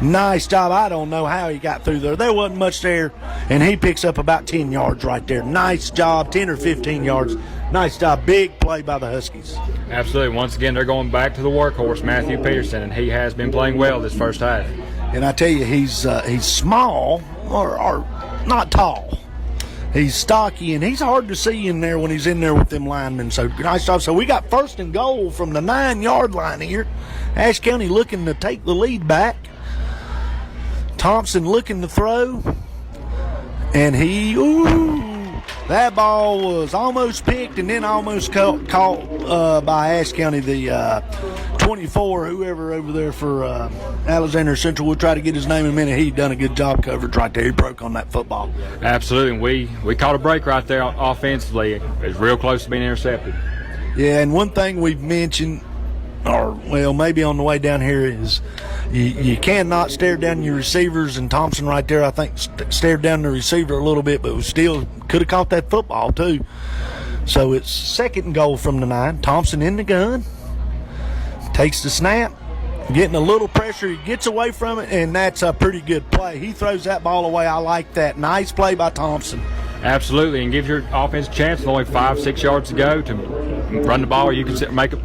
Nice job. I don't know how he got through there. There wasn't much there, and he picks up about 10 yards right there. Nice job, 10 or 15 yards. Nice job. Big play by the Huskies. Absolutely. Once again, they're going back to the workhorse, Matthew Peterson, and he has been playing well this first half. And I tell you, he's small or not tall. He's stocky, and he's hard to see in there when he's in there with them linemen. So nice job. So we got 1st and goal from the 9-yard line here. Ashe County looking to take the lead back. Thompson looking to throw. And that ball was almost picked and then almost caught by Ashe County, the 24, whoever over there for Alexander Central. We'll try to get his name in a minute. He done a good job coverage right there. He broke on that football. Absolutely. We caught a break right there offensively. It was real close to being intercepted. Yeah, and one thing we've mentioned, or, well, maybe on the way down here, is you cannot stare down your receivers, and Thompson right there, I think, stared down the receiver a little bit, but was still could have caught that football too. So it's 2nd and goal from the 9. Thompson in the gun. Takes the snap. Getting a little pressure. He gets away from it, and that's a pretty good play. He throws that ball away. I like that. Nice play by Thompson. Absolutely, and gives your offense a chance with only 5-6 yards to go to run the ball, or you can make a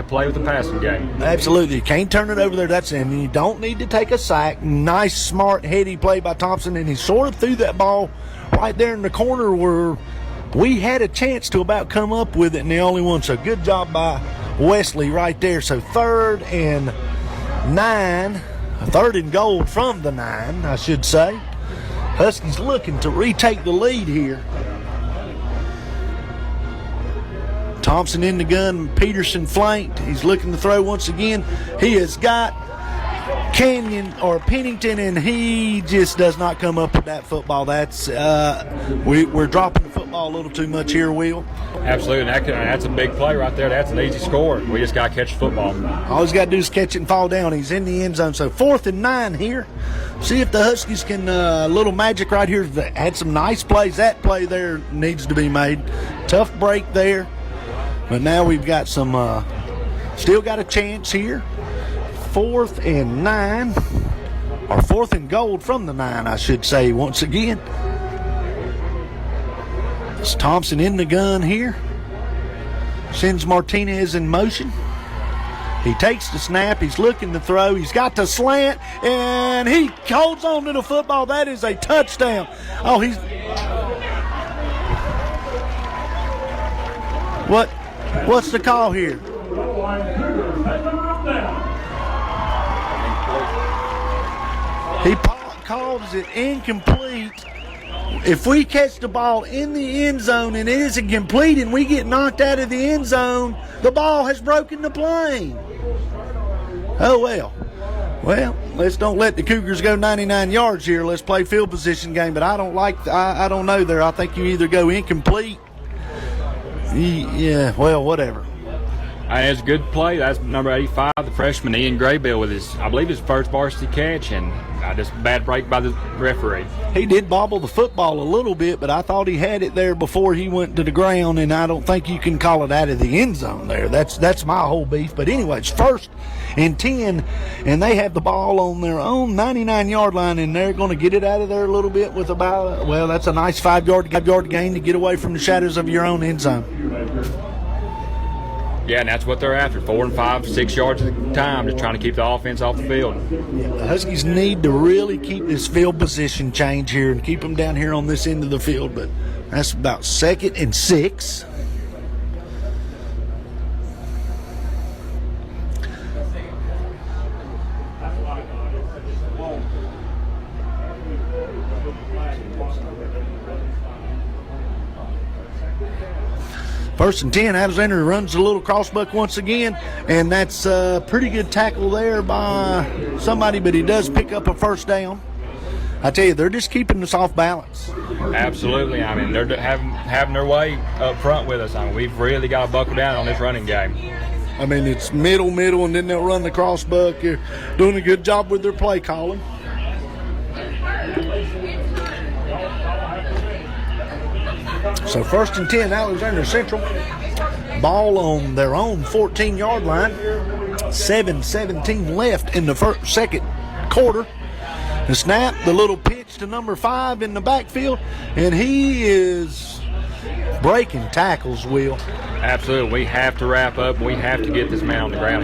play with the passing game. Absolutely. You can't turn it over there. That's it. And you don't need to take a sack. Nice, smart, heady play by Thompson, and he sort of threw that ball right there in the corner where We had a chance to about come up with it, and the only one. So good job by Wesley right there. So 3rd and 9, 3rd and goal from the 9, I should say. Huskies looking to retake the lead here. Thompson in the gun, Peterson flanked. He's looking to throw once again. He has got Pennington, and he just does not come up with that football. That's we're dropping the football a little too much here, Will. Absolutely, that's a big play right there. That's an easy score. We just got to catch the football. All he's got to do is catch it and fall down. He's in the end zone. So 4th and 9 here. See if the Huskies can, little magic right here. They had some nice plays. That play there needs to be made. Tough break there. But now we've got some, still got a chance here. 4th and 9, or 4th and goal from the 9, I should say, once again. It's Thompson in the gun here. Sends Martinez in motion. He takes the snap. He's looking to throw. He's got the slant, and he holds on to the football. That is a touchdown. Oh, what's the call here? He calls it incomplete. If we catch the ball in the end zone and it isn't complete and we get knocked out of the end zone, the ball has broken the plane. Oh, well. Well, let's don't let the Cougars go 99 yards here. Let's play field position game. But I don't know there. I think you either go incomplete. Yeah, well, whatever. It's a good play. That's number 85, the freshman Ian Graybill, with I believe his first varsity catch, and just a bad break by the referee. He did bobble the football a little bit, but I thought he had it there before he went to the ground, and I don't think you can call it out of the end zone there. That's my whole beef. But anyway, it's 1st and 10, and they have the ball on their own 99-yard line, and they're going to get it out of there a little bit with about, well, that's a nice 5-yard gain to get away from the shadows of your own end zone. Yeah, and that's what they're after, 4 and 5, 6 yards at a time, just trying to keep the offense off the field. Yeah, the Huskies need to really keep this field position change here and keep them down here on this end of the field, but that's about 2nd and 6. First and 10, Alexander runs a little crossbuck once again, and that's a pretty good tackle there by somebody, but he does pick up a first down. I tell you, they're just keeping us off balance. Absolutely. I mean, they're having their way up front with us. I mean, we've really got to buckle down on this running game. I mean, it's middle, and then they'll run the crossbuck. They're doing a good job with their play calling. So 1st and 10, Alexander Central. Ball on their own 14-yard line. 7:17 left in the second quarter. The snap, the little pitch to number 5 in the backfield, and he is breaking tackles, Will. Absolutely. We have to wrap up. We have to get this man on the ground.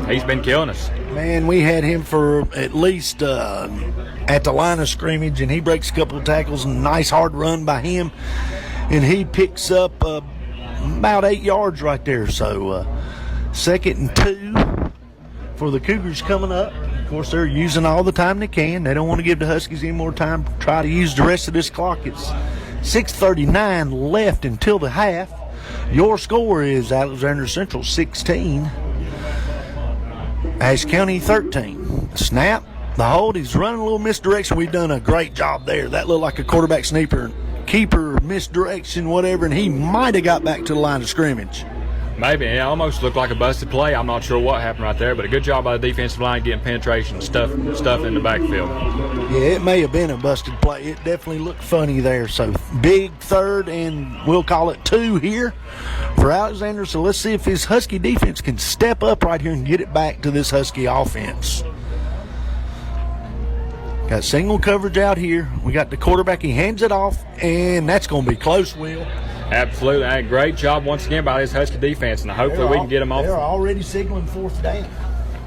He's been killing us. Man, we had him for at least at the line of scrimmage, and he breaks a couple of tackles. Nice hard run by him, and he picks up about 8 yards right there. So 2nd and 2 for the Cougars coming up. Of course, they're using all the time they can. They don't want to give the Huskies any more time. Try to use the rest of this clock. It's 6:39 left until the half. Your score is Alexander Central 16, Ashe County 13. Snap, the hold, he's running a little misdirection. We've done a great job there. That looked like a quarterback sneaker, keeper, misdirection, whatever, and he might have got back to the line of scrimmage. Maybe. It almost looked like a busted play. I'm not sure what happened right there, but a good job by the defensive line getting penetration, stuff in the backfield. Yeah, it may have been a busted play. It definitely looked funny there. So big 3rd, and we'll call it 2 here for Alexander. So let's see if his Husky defense can step up right here and get it back to this Husky offense. Got single coverage out here. We got the quarterback. He hands it off, and that's going to be close, Will. Absolutely. A great job once again by this Husky defense, and hopefully we can get them off. They're already signaling 4th down.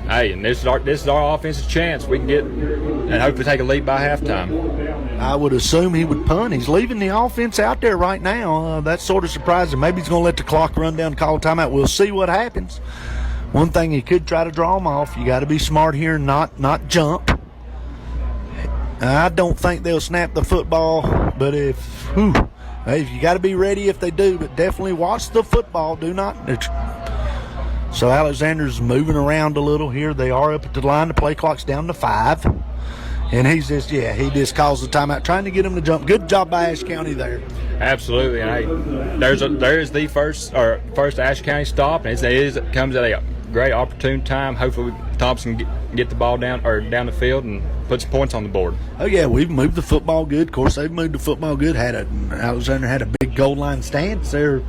Hey, and this is our offensive chance. We can get and hopefully take a lead by halftime. I would assume he would punt. He's leaving the offense out there right now. That's sort of surprising. Maybe he's going to let the clock run down, call a timeout. We'll see what happens. One thing, he could try to draw him off. You got to be smart here and not jump. I don't think they'll snap the football, but if you got to be ready if they do, but definitely watch the football. Do not. So Alexander's moving around a little here. They are up at the line. The play clock's down to 5. And he just calls the timeout, trying to get him to jump. Good job by Ashe County there. Absolutely. And there's the first Ashe County stop, and it comes at a great opportune time. Hopefully Thompson get the ball down the field and put some points on the board. Oh yeah, we've moved the football good. Of course, they've moved the football good. Alexander had a big goal line stance there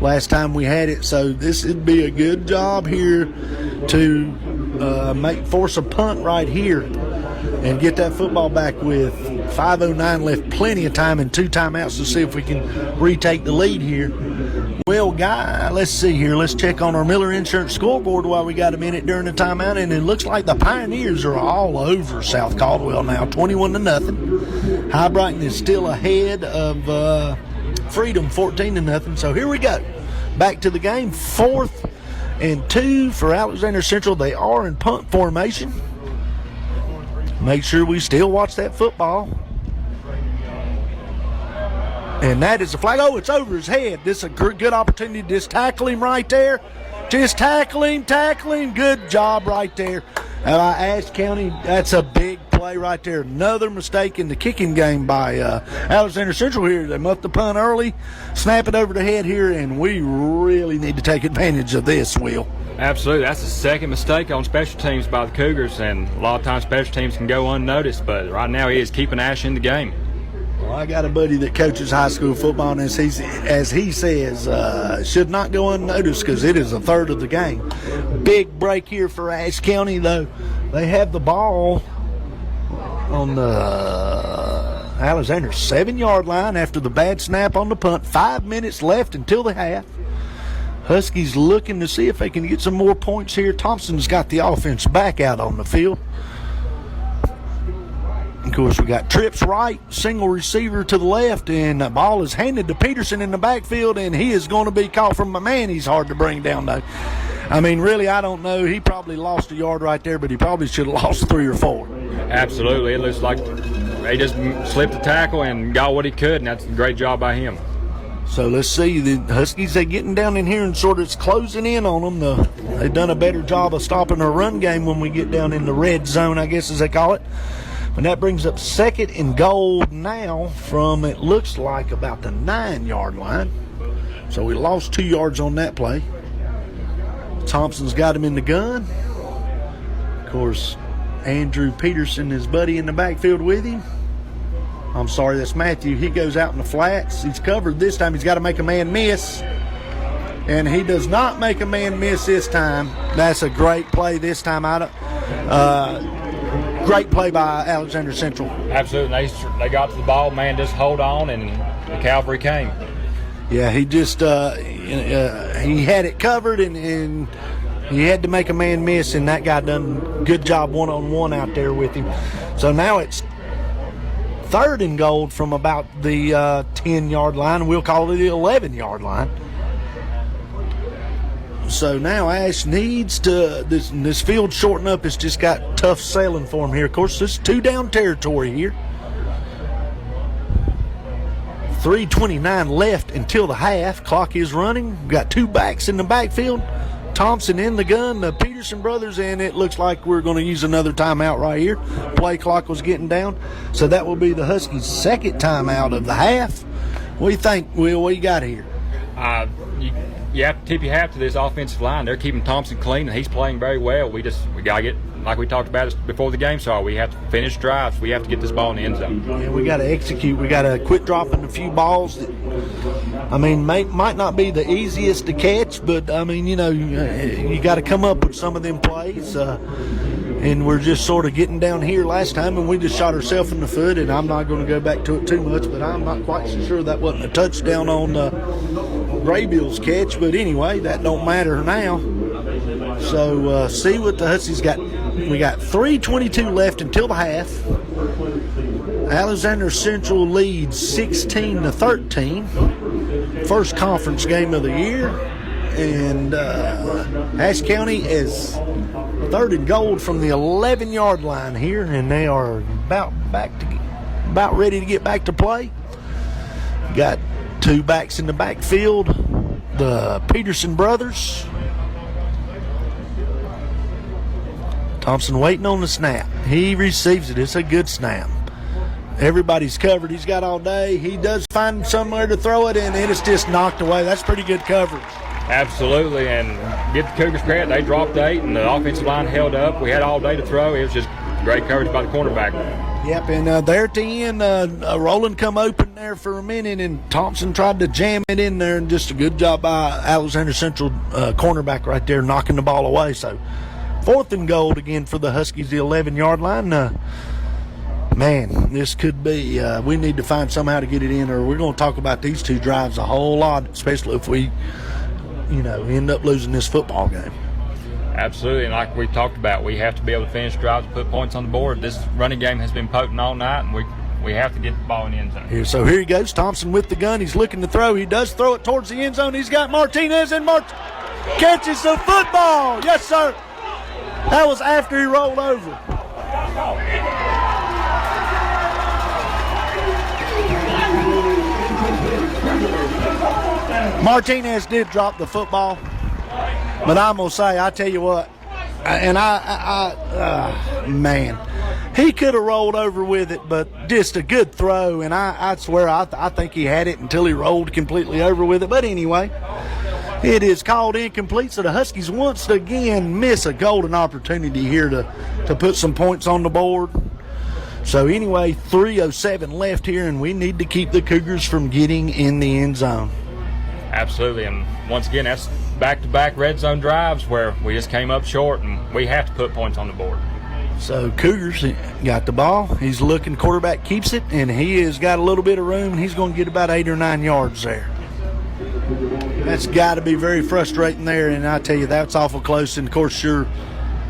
last time we had it, so this would be a good job here to force a punt right here and get that football back with 5:09 left. Plenty of time and 2 timeouts to see if we can retake the lead here. Well, let's see here. Let's check on our Miller Insurance scoreboard while we got a minute during the timeout, and it looks like the Pioneers are all over South Caldwell now, 21-0. High Brighton is still ahead of Freedom, 14-0. So here we go. Back to the game. 4th and 2 for Alexander Central. They are in punt formation. Make sure we still watch that football. And that is a flag. Oh, it's over his head. This is a good opportunity to just tackle him right there. Just tackle him. Good job right there. Ashe County, that's a big play right there. Another mistake in the kicking game by Alexander Central here. They muffed the punt early, snap it over the head here, and we really need to take advantage of this, Will. Absolutely. That's the second mistake on special teams by the Cougars, and a lot of times special teams can go unnoticed, but right now he is keeping Ashe in the game. Well, I got a buddy that coaches high school football, and as he says, should not go unnoticed because it is a third of the game. Big break here for Ashe County, though. They have the ball on the Alexander 7-yard line after the bad snap on the punt. 5 minutes left until the half. Huskies looking to see if they can get some more points here. Thompson's got the offense back out on the field. Of course, we got trips right, single receiver to the left, and the ball is handed to Peterson in the backfield, and he is going to be caught from a man. He's hard to bring down, though. I mean, really, I don't know. He probably lost a yard right there, but he probably should have lost 3 or 4. Absolutely. It looks like he just slipped the tackle and got what he could, and that's a great job by him. So let's see. The Huskies, they're getting down in here and sort of closing in on them. They've done a better job of stopping our run game when we get down in the red zone, I guess as they call it. And that brings up 2nd and goal now from, it looks like, about the 9-yard line. So we lost 2 yards on that play. Thompson's got him in the gun. Of course, Andrew Peterson, his buddy in the backfield with him. I'm sorry, that's Matthew. He goes out in the flats. He's covered this time. He's got to make a man miss. And he does not make a man miss this time. That's a great play this time out of great play by Alexander Central. Absolutely. They got to the ball, man, just hold on, and the cavalry came. Yeah, he just he had it covered, and he had to make a man miss, and that guy done good job one-on-one out there with him. So now it's 3rd and goal from about the 10-yard line. We'll call it the 11-yard line. So now Ashe needs to, this field shorten up. It's just got tough sailing for him here. Of course, this is 2-down territory here. 3:29 left until the half. Clock is running. We've got 2 backs in the backfield. Thompson in the gun, the Peterson brothers, and it looks like we're going to use another timeout right here. Play clock was getting down. So that will be the Huskies' 2nd timeout of the half. What do you think, Will? What you got here? You have to tip your hat to this offensive line. They're keeping Thompson clean, and he's playing very well. We got to get, like we talked about before the game started, we have to finish drives. We have to get this ball in the end zone. Yeah, we got to execute. We got to quit dropping a few balls that, I mean, might not be the easiest to catch, but, I mean, you got to come up with some of them plays. And we're just sort of getting down here last time, and we just shot ourselves in the foot, and I'm not going to go back to it too much, but I'm not quite so sure that wasn't a touchdown on Graybill's catch. But anyway, that don't matter now. So see what the Huskies got. We got 3:22 left until the half. Alexander Central leads 16-13. First conference game of the year. And Ashe County is 3rd and goal from the 11-yard line here, and they are about ready to get back to play. Got two backs in the backfield, the Peterson brothers. Thompson waiting on the snap. He receives it. It's a good snap. Everybody's covered. He's got all day. He does find somewhere to throw it, and it's just knocked away. That's pretty good coverage. Absolutely, and give the Cougars credit. They dropped 8, and the offensive line held up. We had all day to throw. It was just great coverage by the cornerback. Yep, and there at the end, Roland come open there for a minute, and Thompson tried to jam it in there, and just a good job by Alexander Central cornerback right there knocking the ball away. So 4th and goal again for the Huskies, the 11-yard line. Man, this could be, we need to find somehow to get it in, or we're going to talk about these two drives a whole lot, especially if we, end up losing this football game. Absolutely, and like we talked about, we have to be able to finish drives and put points on the board. This running game has been potent all night, and we have to get the ball in the end zone. So here he goes, Thompson with the gun. He's looking to throw. He does throw it towards the end zone. He's got Martinez, and catches the football. Yes, sir. That was after he rolled over. Martinez did drop the football, but I'm going to say, I tell you what, and man, he could have rolled over with it, but just a good throw, and I swear I think he had it until he rolled completely over with it. But anyway, it is called incomplete, so the Huskies once again miss a golden opportunity here to put some points on the board. So anyway, 3:07 left here, and we need to keep the Cougars from getting in the end zone. Absolutely, and once again, that's back-to-back red zone drives where we just came up short, and we have to put points on the board. So Cougars got the ball. He's looking, quarterback keeps it, and he has got a little bit of room, and he's going to get about 8 or 9 yards there. That's got to be very frustrating there, and I tell you, that's awful close. And, of course,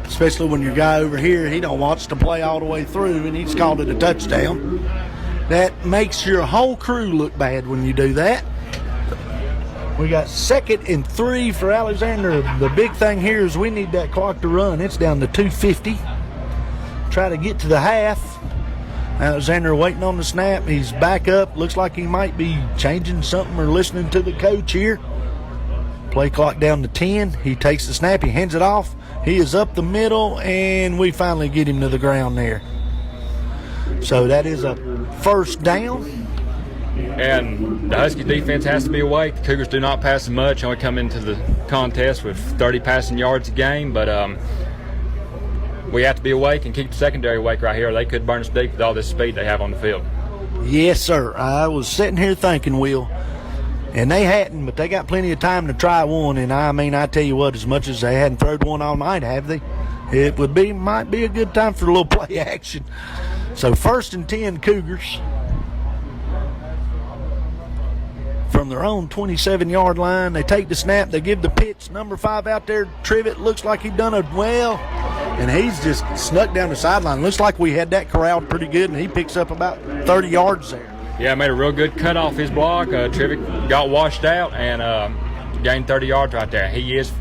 especially when your guy over here, he don't wants to play all the way through, and he's called it a touchdown. That makes your whole crew look bad when you do that. We got 2nd and 3 for Alexander. The big thing here is we need that clock to run. It's down to 2:50. Try to get to the half. Alexander waiting on the snap. He's back up. Looks like he might be changing something or listening to the coach here. Play clock down to 10. He takes the snap. He hands it off. He is up the middle, and we finally get him to the ground there. So that is a 1st down. And the Husky defense has to be awake. The Cougars do not pass much. Only come into the contest with 30 passing yards a game, but we have to be awake and keep the secondary awake right here. They could burn us deep with all this speed they have on the field. Yes, sir. I was sitting here thinking, Will, and they hadn't, but they got plenty of time to try one. And I tell you what, as much as they hadn't thrown one all night, have they? It might be a good time for a little play action. So 1st and 10 Cougars. From their own 27-yard line. They take the snap. They give the pitch. Number 5 out there, Trivet, looks like he done it well. And he's just snuck down the sideline. Looks like we had that corralled pretty good, and he picks up about 30 yards there. Yeah, made a real good cut off his block. Trivet got washed out and gained 30 yards right there.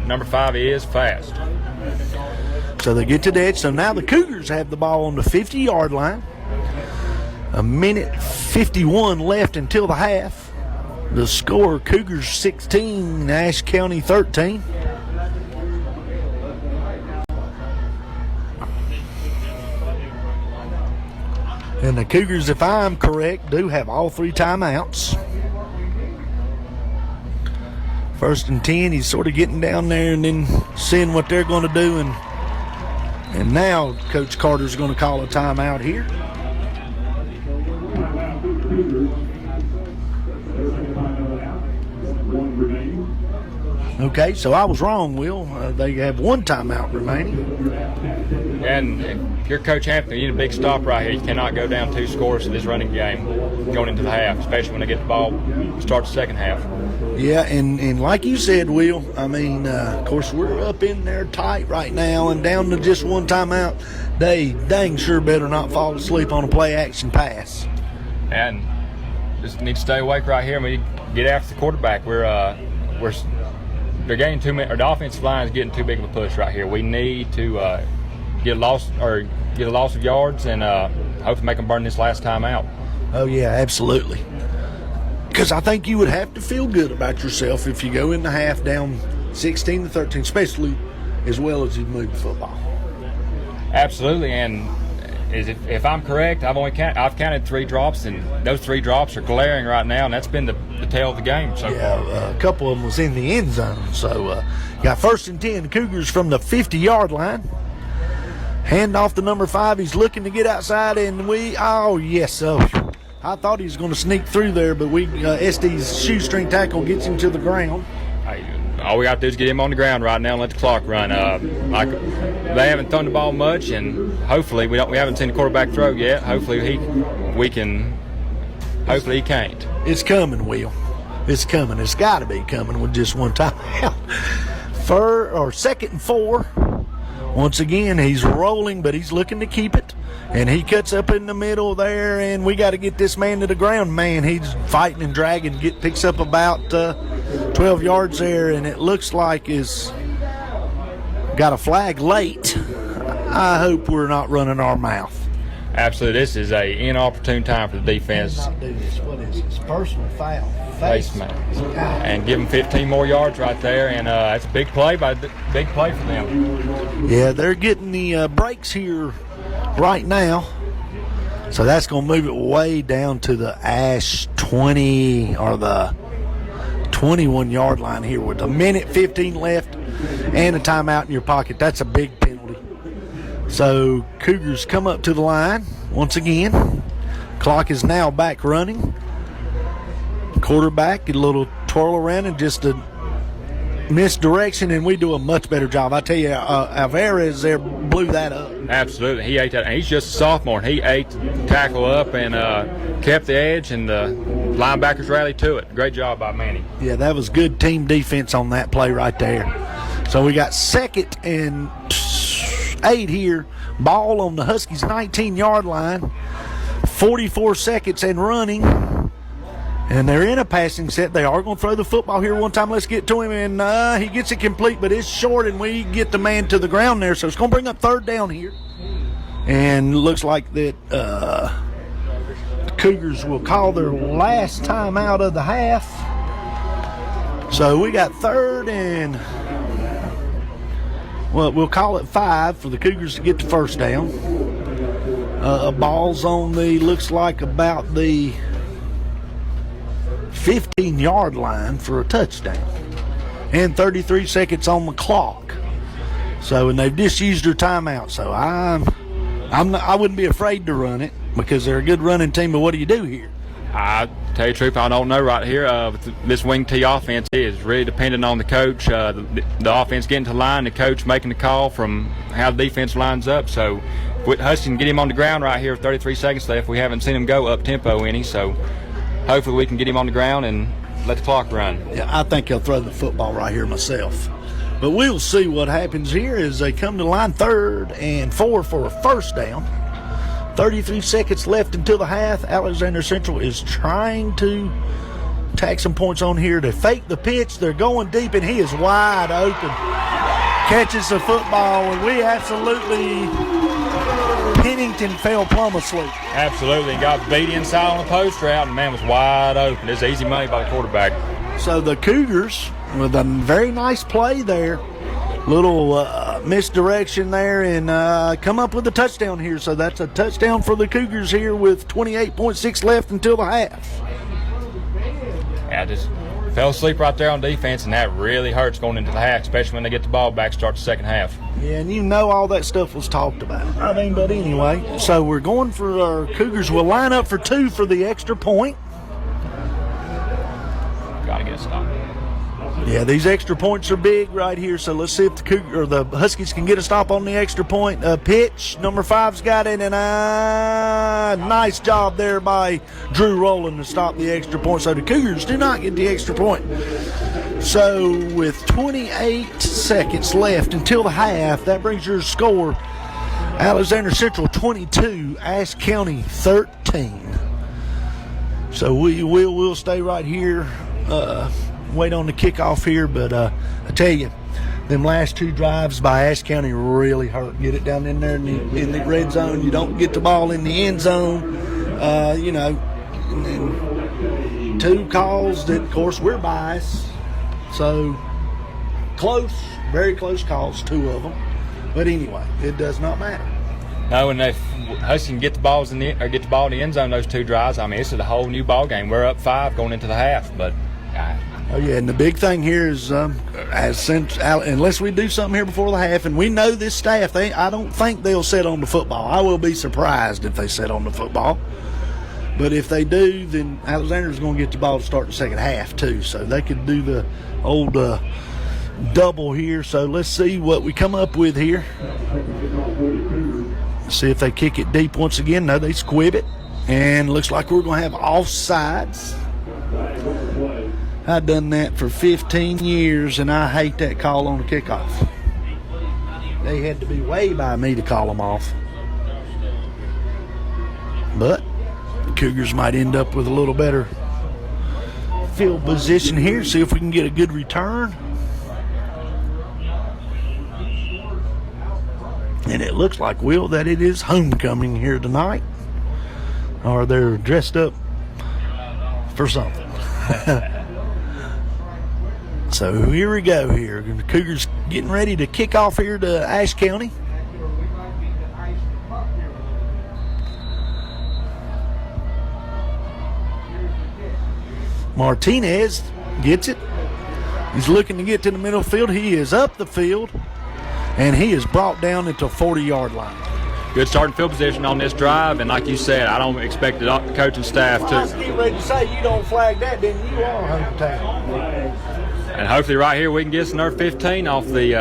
Number 5 is fast. So they get to the edge. So now the Cougars have the ball on the 50-yard line. 1:51 left until the half. The score, Cougars 16, Ashe County 13. And the Cougars, if I'm correct, do have all 3 timeouts. 1st and 10, he's sort of getting down there and then seeing what they're going to do. And now Coach Carter's going to call a timeout here. Okay, so I was wrong, Will. They have 1 timeout remaining. Yeah, And if you're Coach Hampton, you need a big stop right here. You cannot go down 2 scores to this running game going into the half, especially when they get the ball, start the second half. Yeah, and like you said, Will, I mean, of course, we're up in there tight right now and down to just one timeout. They dang sure better not fall asleep on a play-action pass. And just need to stay awake right here and we get after the quarterback. They're getting too many, or the offensive line is getting too big of a push right here. We need to get a loss of yards and hopefully make them burn this last time out. Oh, yeah, absolutely. Because I think you would have to feel good about yourself if you go in the half down 16-13, especially as well as you move the football. Absolutely, and if I'm correct, I've counted 3 drops, and those 3 drops are glaring right now, and that's been the tail of the game so far. A couple of them was in the end zone. So, got 1st and 10, Cougars from the 50-yard line. Hand off to number 5. He's looking to get outside, and I thought he was going to sneak through there, but SD's shoestring tackle gets him to the ground. All we got to do is get him on the ground right now and let the clock run. They haven't thrown the ball much, and hopefully we haven't seen the quarterback throw yet. Hopefully he can't. It's coming, Will. It's coming. It's got to be coming with just one time out. 2nd and 4. Once again, he's rolling, but he's looking to keep it. And he cuts up in the middle there, and we got to get this man to the ground. Man, he's fighting and dragging, picks up about 12 yards there, and it looks like is got a flag late. I hope we're not running our mouth. Absolutely. This is an inopportune time for the defense. What is this? Personal foul. Face mask. And give them 15 more yards right there, and that's a big play for them. Yeah, they're getting the breaks here right now. So that's going to move it way down to the Ashe 20 or the 21-yard line here with a minute 15 left and a timeout in your pocket. That's a big penalty. So Cougars come up to the line once again. Clock is now back running. Quarterback, a little twirl around and just a misdirection, and we do a much better job. I tell you, Alvarez there blew that up. Absolutely. He ate that. He's just a sophomore, and he ate the tackle up and kept the edge, and the linebackers rallied to it. Great job by Manny. Yeah, that was good team defense on that play right there. So we got 2nd and 8 here. Ball on the Huskies' 19-yard line. 44 seconds and running. And they're in a passing set. They are going to throw the football here one time. Let's get to him. And he gets it complete, but it's short, and we get the man to the ground there. So it's going to bring up 3rd down here. And looks like that the Cougars will call their last time out of the half. So we got 3rd and, we'll call it 5 for the Cougars to get the 1st down. Ball's on looks like about the 15-yard line for a touchdown, and 33 seconds on the clock. So, and they've just used their timeout. So I wouldn't be afraid to run it because they're a good running team. But what do you do here? I tell you the truth, I don't know right here. This wing T offense is really dependent on the coach. The offense getting to line, the coach making the call from how the defense lines up. So, Husky can get him on the ground right here with 33 seconds left. We haven't seen him go up tempo any. So. Hopefully we can get him on the ground and let the clock run. Yeah, I think he'll throw the football right here myself. But we'll see what happens here as they come to the line. 3rd and 4 for a 1st down. 33 seconds left until the half. Alexander Central is trying to tack some points on here to fake the pitch. They're going deep, and he is wide open. Catches the football, and we absolutely... Pennington fell plumb asleep. Absolutely. Got beat inside on the post route, and the man was wide open. It's easy money by the quarterback. So the Cougars, with a very nice play there, little misdirection there, and come up with a touchdown here. So that's a touchdown for the Cougars here with 28.6 left until the half. Yeah, just fell asleep right there on defense, and that really hurts going into the half, especially when they get the ball back, start the second half. Yeah, and you know all that stuff was talked about. But anyway, so we're going for our Cougars. We'll line up for 2 for the extra point. Got to get a stop. Yeah, these extra points are big right here. So let's see if the Huskies can get a stop on the extra point. Pitch, number 5's got it, and nice job there by Drew Rowland to stop the extra point. So the Cougars do not get the extra point. So with 28 seconds left until the half, that brings your score: Alexander Central 22, Ashe County 13. So we'll stay right here. Wait on the kickoff here, but I tell you, them last 2 drives by Ashe County really hurt. Get it down in there in the red zone. You don't get the ball in the end zone. And then 2 calls that, of course, we're biased. So close, very close calls, 2 of them. But anyway, it does not matter. No, and if Huskies can get the ball in the end zone those 2 drives, I mean, it's a whole new ball game. We're up 5 going into the half, but. Oh yeah, and the big thing here is, unless we do something here before the half, and we know this staff, I don't think they'll sit on the football. I will be surprised if they sit on the football. But if they do, then Alexander's going to get the ball to start the second half too, so they could do the old double here. So let's see what we come up with here. See if they kick it deep once again. No, they squib it, and looks like we're going to have offsides. I've done that for 15 years, and I hate that call on the kickoff. They had to be way by me to call them off. But the Cougars might end up with a little better field position here. See if we can get a good return. And it looks like, Will, that it is homecoming here tonight. Or they're dressed up for something. So here we go here. The Cougars getting ready to kick off here to Ashe County. Martinez gets it. He's looking to get to the middle field. He is up the field, and he is brought down at the 40-yard line. Good starting field position on this drive, and like you said, I don't expect the coaching staff to. I was getting ready to say, you don't flag that, then you are hometown. And hopefully right here we can get another 15 off the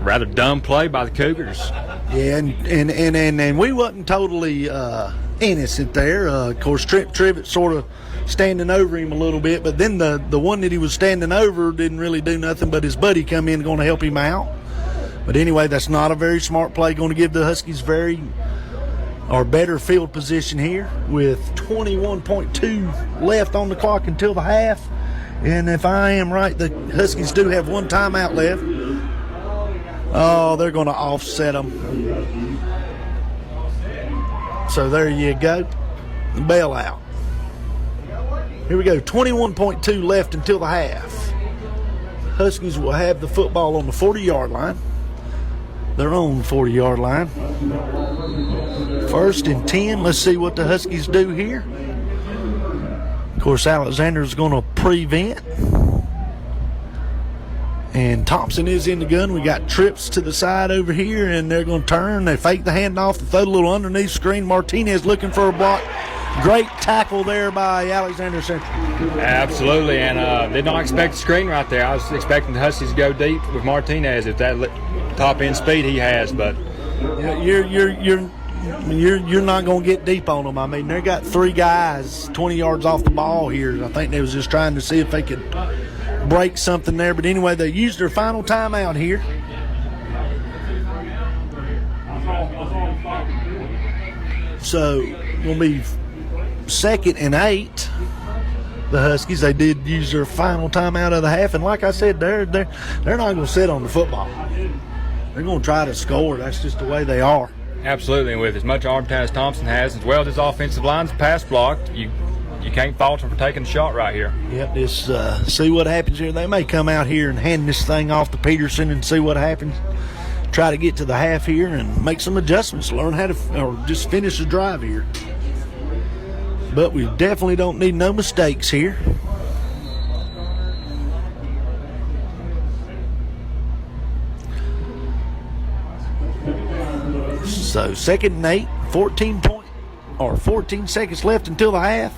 rather dumb play by the Cougars. Yeah, and we wasn't totally innocent there. Of course, Trent Trivett sort of standing over him a little bit, but then the one that he was standing over didn't really do nothing, but his buddy come in going to help him out. But anyway, that's not a very smart play. Going to give the Huskies better field position here with 21.2 left on the clock until the half. And if I am right, the Huskies do have 1 timeout left. Oh, they're going to offset them. So there you go. Bailout. Here we go. 21.2 left until the half. Huskies will have the football on the 40-yard line. Their own 40-yard line. 1st and 10. Let's see what the Huskies do here. Of course, Alexander's going to prevent. And Thompson is in the gun. We got trips to the side over here, and they're going to turn. They fake the handoff. They throw the little underneath screen. Martinez looking for a block. Great tackle there by Alexander Central. Absolutely, and did not expect the screen right there. I was expecting the Huskies to go deep with Martinez at that top end speed he has, but you're not going to get deep on them. I mean, they got 3 guys 20 yards off the ball here. I think they was just trying to see if they could break something there. But anyway, they used their final timeout here. So, going to be 2nd and 8. The Huskies, they did use their final timeout of the half. And like I said, they're not going to sit on the football. They're going to try to score. That's just the way they are. Absolutely, and with as much arm talent as Thompson has, as well as his offensive line's pass blocked, you can't fault him for taking the shot right here. Yep, just see what happens here. They may come out here and hand this thing off to Peterson and see what happens. Try to get to the half here and make some adjustments, learn how to, or just finish the drive here. But we definitely don't need no mistakes here. So 2nd and 8, 14 seconds left until the half.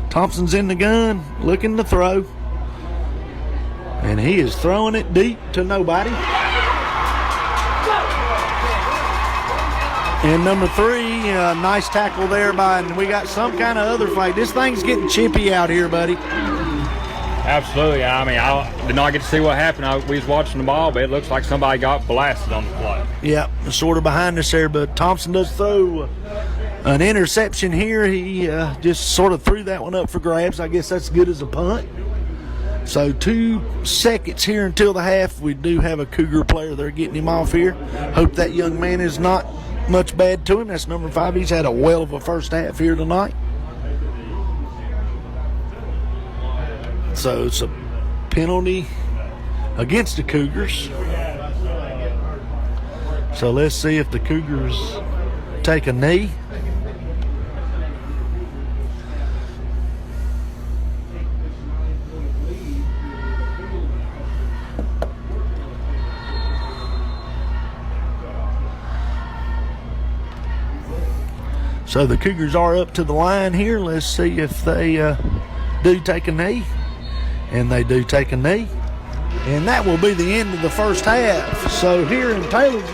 Thompson's in the gun, looking to throw. And he is throwing it deep to nobody. And number 3, nice tackle there and we got some kind of other fight. This thing's getting chippy out here, buddy. Absolutely. I mean, I did not get to see what happened. We was watching the ball, but it looks like somebody got blasted on the play. Yeah, sort of behind us there, but Thompson does throw an interception here. He just sort of threw that one up for grabs. I guess that's good as a punt. So 2 seconds here until the half. We do have a Cougar player there getting him off here. Hope that young man is not much bad to him. That's number 5. He's had a well of a first half here tonight. So it's a penalty against the Cougars. So let's see if the Cougars take a knee. So the Cougars are up to the line here. Let's see if they do take a knee. And they do take a knee. And that will be the end of the first half. So here in Taylorsville,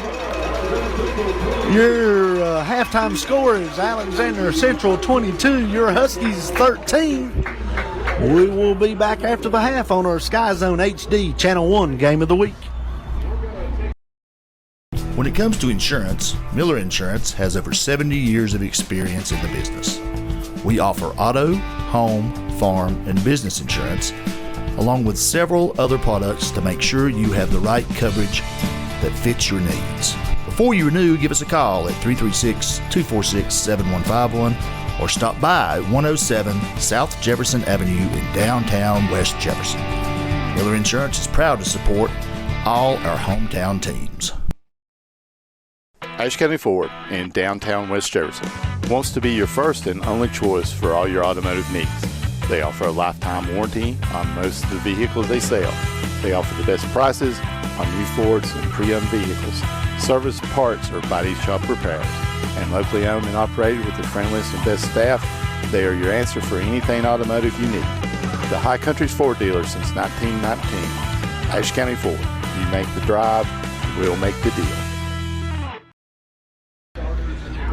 your halftime score is Alexander Central 22, your Huskies 13. We will be back after the half on our SkyZone HD Channel 1 Game of the Week. When it comes to insurance, Miller Insurance has over 70 years of experience in the business. We offer auto, home, farm, and business insurance, along with several other products to make sure you have the right coverage that fits your needs. Before you renew, give us a call at 336-246-7151 or stop by 107 South Jefferson Avenue in downtown West Jefferson. Miller Insurance is proud to support all our hometown teams. Ashe County Ford in downtown West Jefferson wants to be your first and only choice for all your automotive needs. They offer a lifetime warranty on most of the vehicles they sell. They offer the best prices on new Fords and pre-owned vehicles, service, parts, or body shop repairs. And locally owned and operated with the friendliest and best staff, they are your answer for anything automotive you need. The High Country's Ford dealer since 1919. Ashe County Ford. You make the drive, we'll make the deal.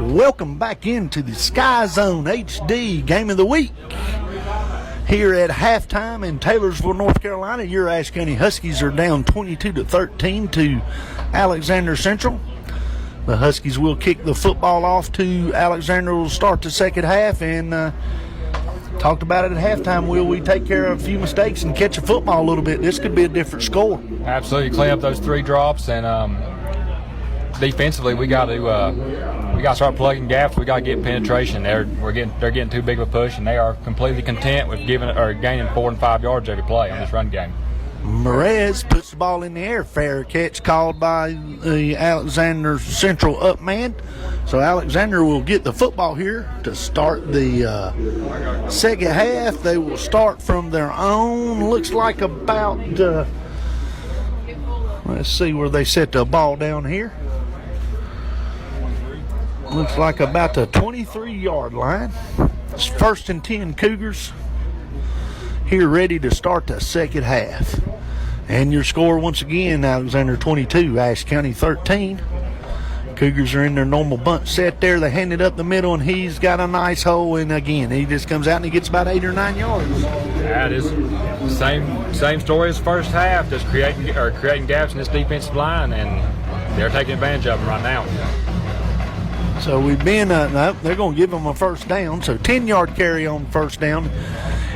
Welcome back into the SkyZone HD Game of the Week. Here at halftime in Taylorsville, North Carolina, your Ashe County Huskies are down 22-13 to Alexander Central. The Huskies will kick the football off to Alexander. Will start the second half, and talked about it at halftime. Will we take care of a few mistakes and catch a football a little bit? This could be a different score. Absolutely, clean up those 3 drops, and defensively we got to start plugging gaps. We got to get penetration. They're getting too big of a push, and they are completely content with gaining 4 and 5 yards every play on this run game. Merez puts the ball in the air. Fair catch called by the Alexander Central up man. So Alexander will get the football here to start the second half. They will start from their own. Looks like about, let's see where they set the ball down here. Looks like about the 23-yard line. It's 1st and 10 Cougars here ready to start the second half. And your score once again, Alexander 22, Ashe County 13. Cougars are in their normal bunch set there. They hand it up the middle, and he's got a nice hole. And again, he just comes out and he gets about 8 or 9 yards. That is same story as first half, just creating gaps in this defensive line, and they're taking advantage of them right now. So we've been, no, they're going to give them a first down. So 10-yard carry on first down.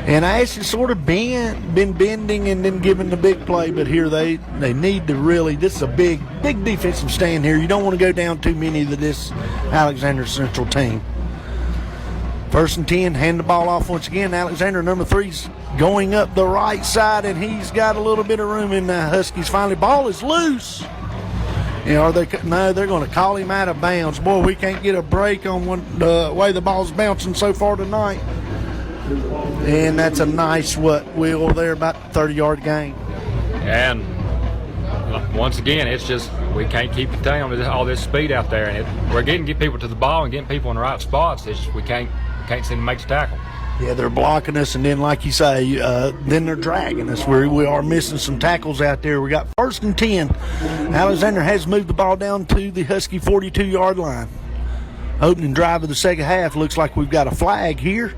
And Ashe has sort of been bending and then giving the big play, but here they need to really, this is a big defensive stand here. You don't want to go down too many to this Alexander Central team. 1st and 10, hand the ball off once again. Alexander, number 3's going up the right side, and he's got a little bit of room in the Huskies. Finally, ball is loose. No, they're going to call him out of bounds. Boy, we can't get a break on the way the ball's bouncing so far tonight. And that's a nice, Will, there, about 30-yard gain. And once again, it's just we can't keep it down with all this speed out there. And we're getting people to the ball and getting people in the right spots. It's just we can't seem to make the tackle. Yeah, they're blocking us, and then, like you say, then they're dragging us. We are missing some tackles out there. We got 1st and 10. Alexander has moved the ball down to the Husky 42-yard line. Opening drive of the second half. Looks like we've got a flag here.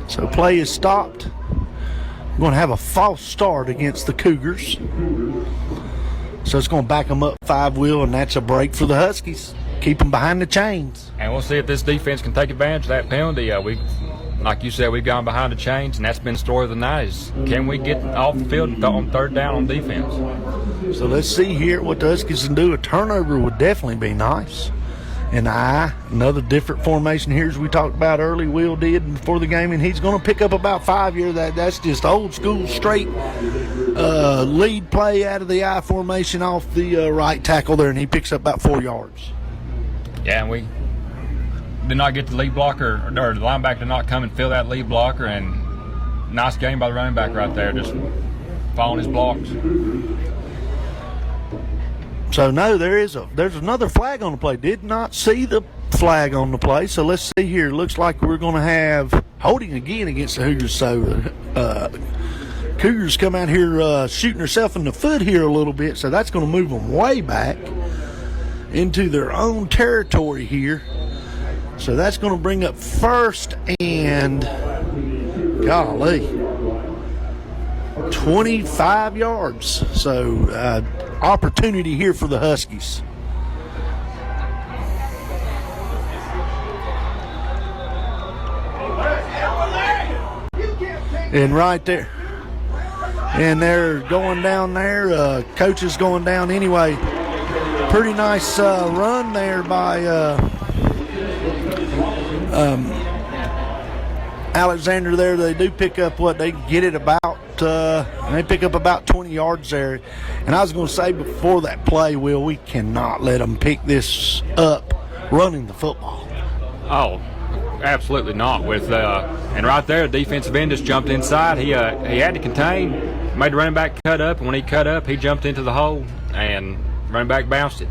So play is stopped. We're going to have a false start against the Cougars. So it's going to back them up 5-wheel, and that's a break for the Huskies. Keep them behind the chains. And we'll see if this defense can take advantage of that penalty. Like you said, we've gone behind the chains, and that's been the story of the night is can we get off the field on 3rd down on defense? So let's see here what the Huskies can do. A turnover would definitely be nice. And another different formation here as we talked about early, Will did before the game, and he's going to pick up about 5 here. That's just old school straight lead play out of the I formation off the right tackle there, and he picks up about 4 yards. Yeah, and we did not get the lead blocker, or the linebacker did not come and fill that lead blocker, and nice game by the running back right there, just following his blocks. So, no, there's another flag on the play. Did not see the flag on the play. So, let's see here. Looks like we're going to have holding again against the Hoosiers. So, Cougars come out here shooting herself in the foot here a little bit. So, that's going to move them way back into their own territory here. So, that's going to bring up 1st and, golly, 25 yards. So, opportunity here for the Huskies. And right there. And they're going down there. Coach is going down anyway. Pretty nice run there by Alexander there. They do pick up they get it about they pick up about 20 yards there. And I was going to say before that play, Will, we cannot let them pick this up running the football. Oh, absolutely not. And right there, the defensive end just jumped inside. He had to contain, made the running back cut up, and when he cut up, he jumped into the hole, and running back bounced it.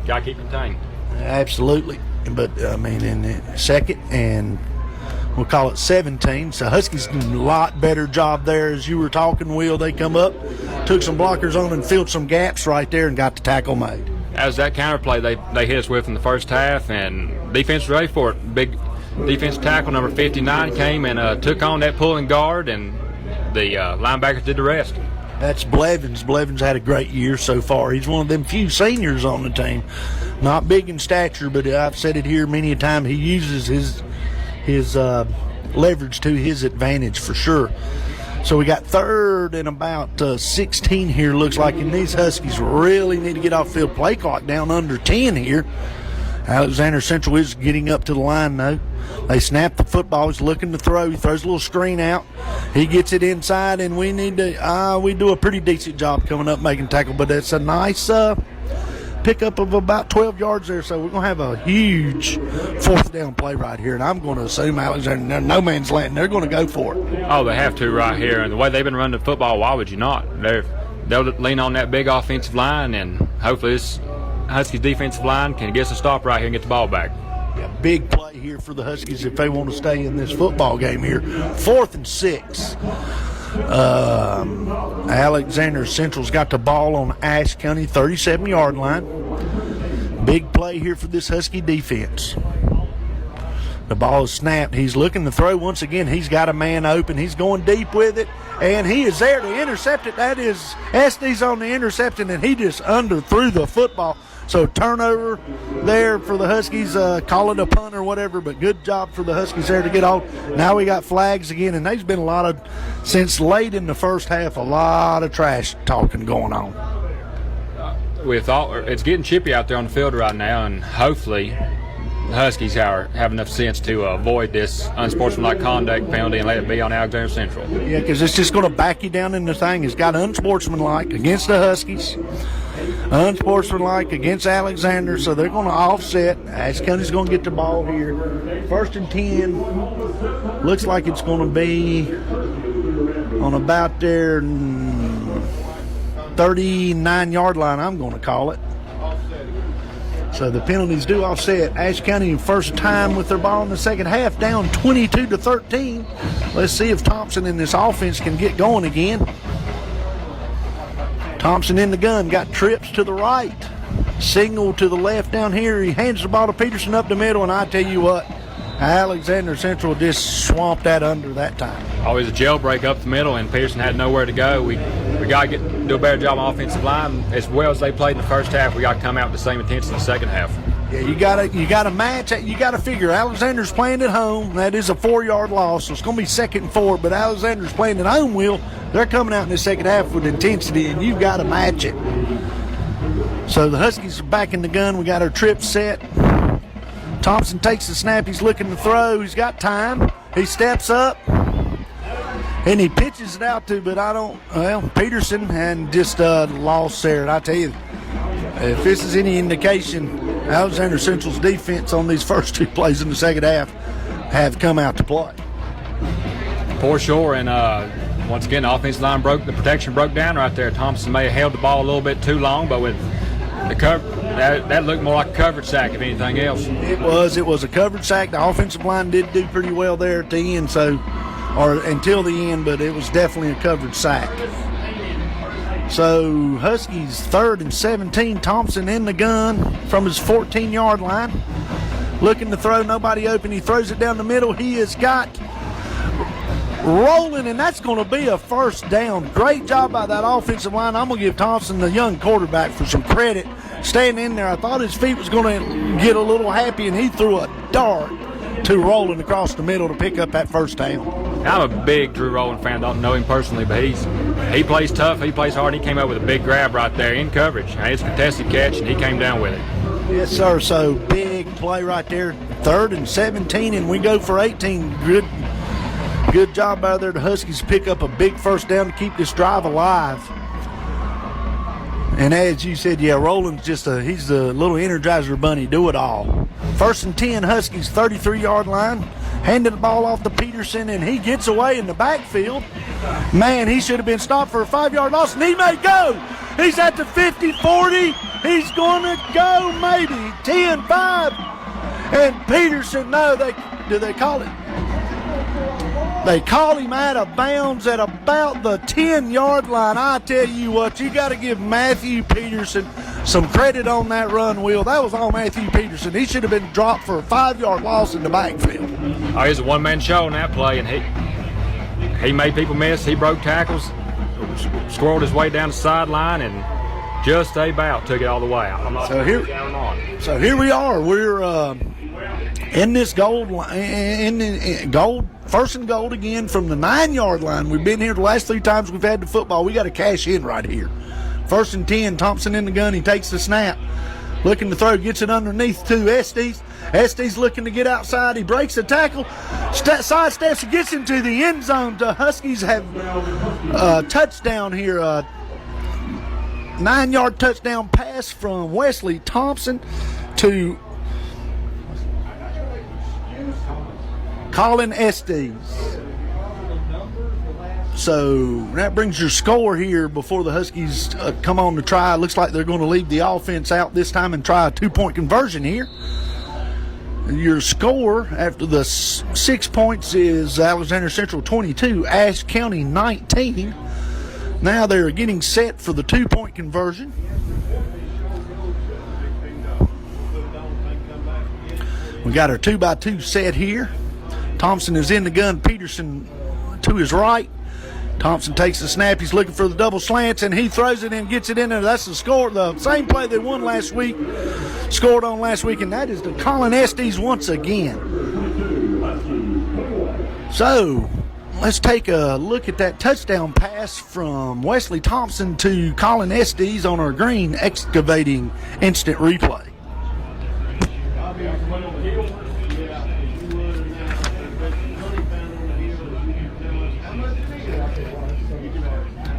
Got to keep contained. Absolutely. But, in the 2nd and we'll call it 17. So Huskies did a lot better job there as you were talking, Will. They come up, took some blockers on and filled some gaps right there and got the tackle made. As that counter play they hit us with in the first half, and defense was ready for it. Big defensive tackle number 59 came and took on that pulling guard, and the linebackers did the rest. That's Blevins. Blevins had a great year so far. He's one of them few seniors on the team. Not big in stature, but I've said it here many a time. He uses his leverage to his advantage for sure. So we got 3rd and about 16 here, looks like, and these Huskies really need to get off field. Play clock down under 10 here. Alexander Central is getting up to the line, though. They snap the football. He's looking to throw. He throws a little screen out. He gets it inside, and we need to we do a pretty decent job coming up making tackle, but it's a nice pickup of about 12 yards there. So we're going to have a huge 4th down play right here, and I'm going to assume Alexander, no man's land. They're going to go for it. Oh, they have to right here. And the way they've been running the football, why would you not? They'll lean on that big offensive line, and hopefully this Huskies defensive line can get us a stop right here and get the ball back. Yeah, big play here for the Huskies if they want to stay in this football game here. 4th and 6. Alexander Central's got the ball on Ashe County 37-yard line. Big play here for this Husky defense. The ball is snapped. He's looking to throw once again. He's got a man open. He's going deep with it, and he is there to intercept it. That is SD's on the interception, and he just underthrew the football. So turnover there for the Huskies. Call it a punt or whatever, but good job for the Huskies there to get off. Now we got flags again, and there's been since late in the first half, a lot of trash talking going on. It's getting chippy out there on the field right now, and hopefully the Huskies have enough sense to avoid this unsportsmanlike conduct penalty and let it be on Alexander Central. Yeah, because it's just going to back you down in the thing. It's got unsportsmanlike against the Huskies, unsportsmanlike against Alexander, so they're going to offset. Ashe County's going to get the ball here. 1st and 10. Looks like it's going to be on about their 39-yard line, I'm going to call it. So the penalties do offset. Ashe County first time with their ball in the second half, down 22-13. Let's see if Thompson and this offense can get going again. Thompson in the gun, got trips to the right, signal to the left down here. He hands the ball to Peterson up the middle, and I tell you what, Alexander Central just swamped that under that time. Always a jailbreak up the middle, and Peterson had nowhere to go. We got to do a better job on offensive line. As well as they played in the first half, we got to come out with the same intensity in the second half. Yeah, you gotta match. You gotta figure Alexander's playing at home. That is a 4-yard loss, so it's gonna be 2nd and 4. But Alexander's playing at home. Will they're coming out in the second half with intensity, and you got to match it. So the Huskies are back in the gun. We got our trip set. Thompson takes the snap. He's looking to throw. He's got time. He steps up. And he pitches it out to, but Peterson and just lost there. And I tell you, if this is any indication, Alexander Central's defense on these first 2 plays in the second half have come out to play. For sure, and once again, the offensive line the protection broke down right there. Thompson may have held the ball a little bit too long, but with the cover, that looked more like a coverage sack if anything else. It was a coverage sack. The offensive line did do pretty well there at the end, or until the end, but it was definitely a coverage sack. So Huskies 3rd and 17. Thompson in the gun from his 14-yard line, looking to throw. Nobody open. He throws it down the middle. He has got rolling, and that's going to be a first down. Great job by that offensive line. I'm going to give Thompson, the young quarterback, for some credit. Staying in there, I thought his feet was going to get a little happy, and he threw a dart to Rowland across the middle to pick up that first down. I'm a big Drew Rowland fan. Don't know him personally, but he plays tough. He plays hard. He came up with a big grab right there in coverage. And it's a contested catch, and he came down with it. Yes, sir. So big play right there. 3rd and 17, and we go for 18. Good job out there. The Huskies pick up a big first down to keep this drive alive. And as you said, yeah, Rowland's he's the little Energizer Bunny, do it all. 1st and 10, Huskies 33-yard line. Handed the ball off to Peterson, and he gets away in the backfield. Man, he should have been stopped for a 5-yard loss, and he may go. He's at the 50, 40. He's going to go maybe 10, 5. And Peterson, do they call it? They call him out of bounds at about the 10-yard line. I tell you what, you got to give Matthew Peterson some credit on that run, Will. That was all Matthew Peterson. He should have been dropped for a 5-yard loss in the backfield. Oh, he's a one-man show on that play, and he made people miss. He broke tackles, squirreled his way down the sideline, and just about took it all the way out. So here we are. We're in this gold line, in gold. 1st and goal again from the 9-yard line. We've been here the last 3 times we've had the football. We got to cash in right here. 1st and 10. Thompson in the gun. He takes the snap. Looking to throw. Gets it underneath to Estes. Estes looking to get outside. He breaks the tackle. Sidesteps and gets into the end zone. The Huskies have a touchdown here. 9-yard touchdown pass from Wesley Thompson to Colin Estes. So that brings your score here before the Huskies come on to try. Looks like they're going to leave the offense out this time and try a 2-point conversion here. Your score after the 6 points is Alexander Central 22, Ashe County 19. Now they're getting set for the 2-point conversion. We got our 2x2 set here. Thompson is in the gun. Peterson to his right. Thompson takes the snap. He's looking for the double slants, and he throws it and gets it in there. That's the score. The same play they won last week, scored on last week, and that is to Colin Estes once again. So let's take a look at that touchdown pass from Wesley Thompson to Colin Estes on our green excavating instant replay.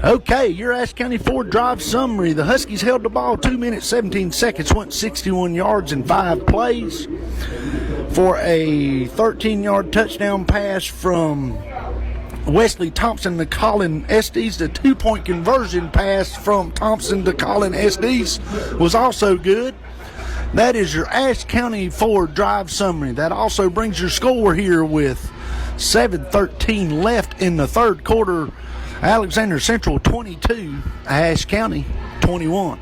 Okay, your Ashe County Ford drive summary. The Huskies held the ball 2 minutes, 17 seconds, went 61 yards in 5 plays for a 13-yard touchdown pass from Wesley Thompson to Colin Estes. The 2-point conversion pass from Thompson to Colin Estes was also good. That is your Ashe County Ford Drive summary. That also brings your score here with 7:13 left in the third quarter. Alexander Central 22, Ashe County 21.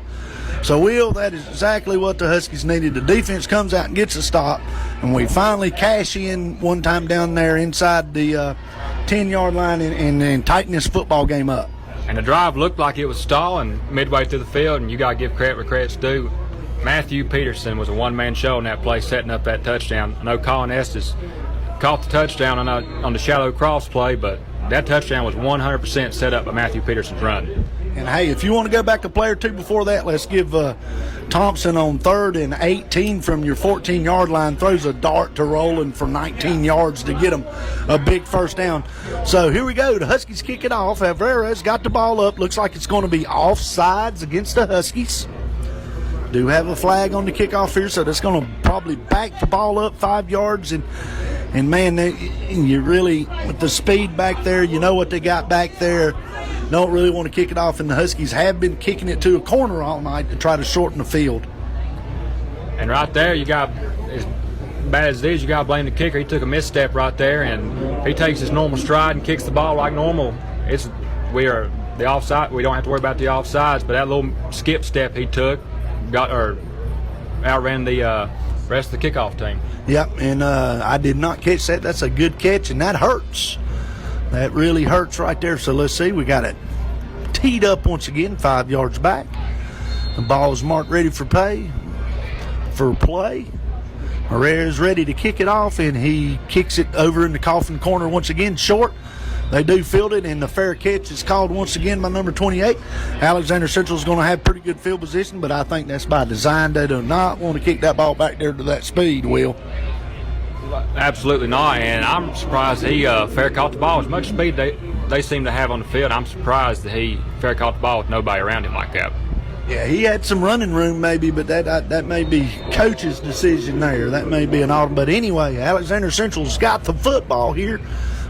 So, Will, that is exactly what the Huskies needed. The defense comes out and gets a stop, and we finally cash in one time down there inside the 10-yard line and tighten this football game up. And the drive looked like it was stalling midway through the field, and you got to give credit where credit's due. Matthew Peterson was a one-man show in that play, setting up that touchdown. I know Colin Estes caught the touchdown on the shallow cross play, but that touchdown was 100% set up by Matthew Peterson's run. And, hey, if you want to go back a play or two before that, let's give Thompson on 3rd and 18 from your 14-yard line, throws a dart to Roland for 19 yards to get him a big first down. So here we go. The Huskies kick it off. Alvarez got the ball up. Looks like it's going to be offsides against the Huskies. Do have a flag on the kickoff here, so that's going to probably back the ball up 5 yards. And man, you really, with the speed back there, you know what they got back there. Don't really want to kick it off, and the Huskies have been kicking it to a corner all night to try to shorten the field. And right there, you got, as bad as it is, you got to blame the kicker. He took a misstep right there, and he takes his normal stride and kicks the ball like normal. We are the offside. We don't have to worry about the offsides, but that little skip step he took outran the rest of the kickoff team. Yep, and I did not catch that. That's a good catch, and that hurts. That really hurts right there. So let's see. We got it teed up once again, 5 yards back. The ball is marked ready for play. Herrera is ready to kick it off, and he kicks it over in the coffin corner once again, short. They do field it, and the fair catch is called once again by number 28. Alexander Central is going to have pretty good field position, but I think that's by design. They do not want to kick that ball back there to that speed, Will. Absolutely not, and I'm surprised he fair caught the ball. As much speed they seem to have on the field, I'm surprised that he fair caught the ball with nobody around him like that. Yeah, he had some running room maybe, but that may be coach's decision there. That may be an autumn. But anyway, Alexander Central's got the football here.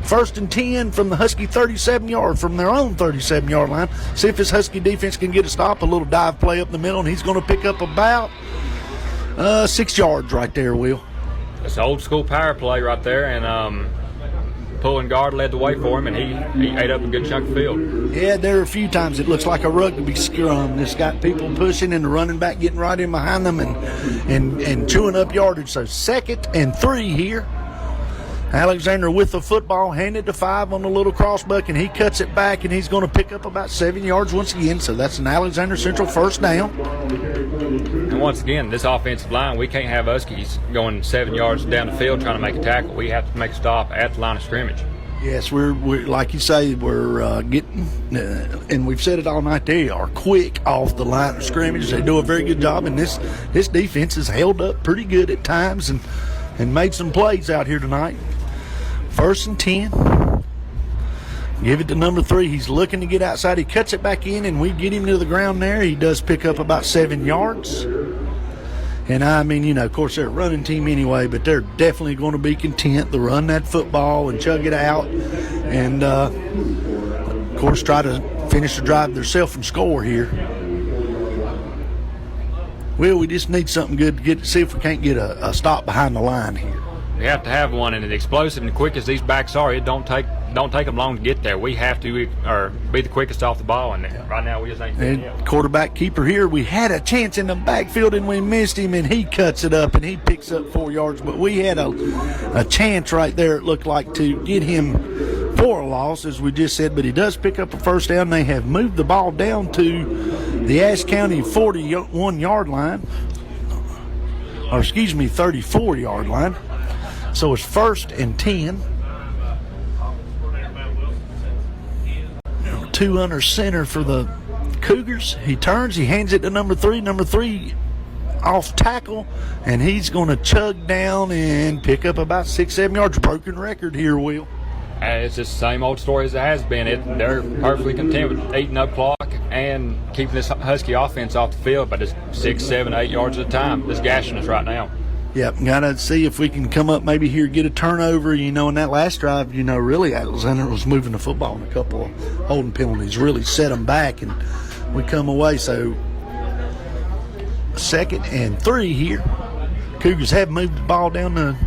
1st and 10 from the Husky 37-yard, from their own 37-yard line. See if this Husky defense can get a stop. A little dive play up the middle, and he's going to pick up about 6 yards right there, Will. It's an old-school power play right there, and pulling guard led the way for him, and he ate up a good chunk of field. Yeah, there are a few times it looks like a rugby scrum. It's got people pushing and the running back getting right in behind them and chewing up yardage. So 2nd and 3 here. Alexander with the football, handed to 5 on the little crossbuck, and he cuts it back, and he's going to pick up about 7 yards once again. So that's an Alexander Central first down. And once again, this offensive line, we can't have Huskies going 7 yards down the field trying to make a tackle. We have to make a stop at the line of scrimmage. Yes, we're like you say, we're getting, and we've said it all night, they are quick off the line of scrimmage. They do a very good job, and this defense has held up pretty good at times and made some plays out here tonight. 1st and 10. Give it to number 3. He's looking to get outside. He cuts it back in, and we get him to the ground there. He does pick up about 7 yards. And, I mean, of course, they're a running team anyway, but they're definitely going to be content to run that football and chug it out. And, of course, try to finish the drive themselves and score here. Well, we just need something good to see if we can't get a stop behind the line here. We have to have one, and as explosive and quick as these backs are, it don't take them long to get there. We have to be the quickest off the ball, and right now we just ain't doing it. Quarterback keeper here. We had a chance in the backfield, and we missed him, and he cuts it up, and he picks up 4 yards. But we had a chance right there, it looked like, to get him for a loss, as we just said. But he does pick up a first down. They have moved the ball down to the Ashe County 41-yard line, or excuse me, 34-yard line. So it's 1st and 10. 2 under center for the Cougars. He turns, he hands it to number 3. Number 3 off tackle, and he's going to chug down and pick up about 6-7 yards. Broken record here, Will. It's just the same old story as it has been. They're perfectly content with eating up clock and keeping this Husky offense off the field by just 6, 7, 8 yards at a time. Just gashing us right now. Yep, got to see if we can come up maybe here, get a turnover. In that last drive, really Alexander was moving the football, and a couple of holding penalties really set them back, and we come away. So 2nd and 3 here. Cougars have moved the ball down to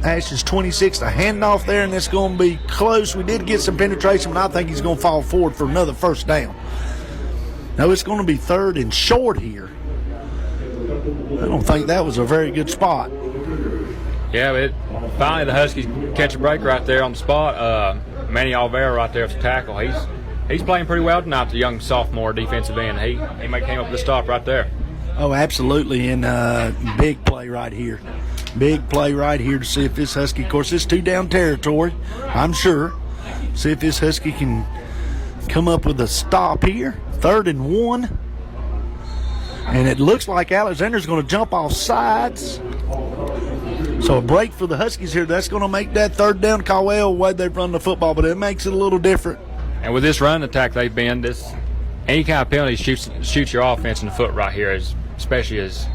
Ashe's 26. A handoff there, and it's going to be close. We did get some penetration, but I think he's going to fall forward for another first down. Now it's going to be 3rd and short here. I don't think that was a very good spot. Yeah, finally the Huskies catch a break right there on the spot. Manny Alvera right there at the tackle. He's playing pretty well tonight, the young sophomore defensive end. He came up with the stop right there. Oh, absolutely, and big play right here. Big play right here to see if this Husky, of course, it's 2-down territory, I'm sure. See if this Husky can come up with a stop here. 3rd and 1. And it looks like Alexander's going to jump off sides. So a break for the Huskies here. That's going to make that 3rd down Caldwell way they've run the football, but it makes it a little different. And with this run attack they've been, any kind of penalty shoots your offense in the foot right here, especially as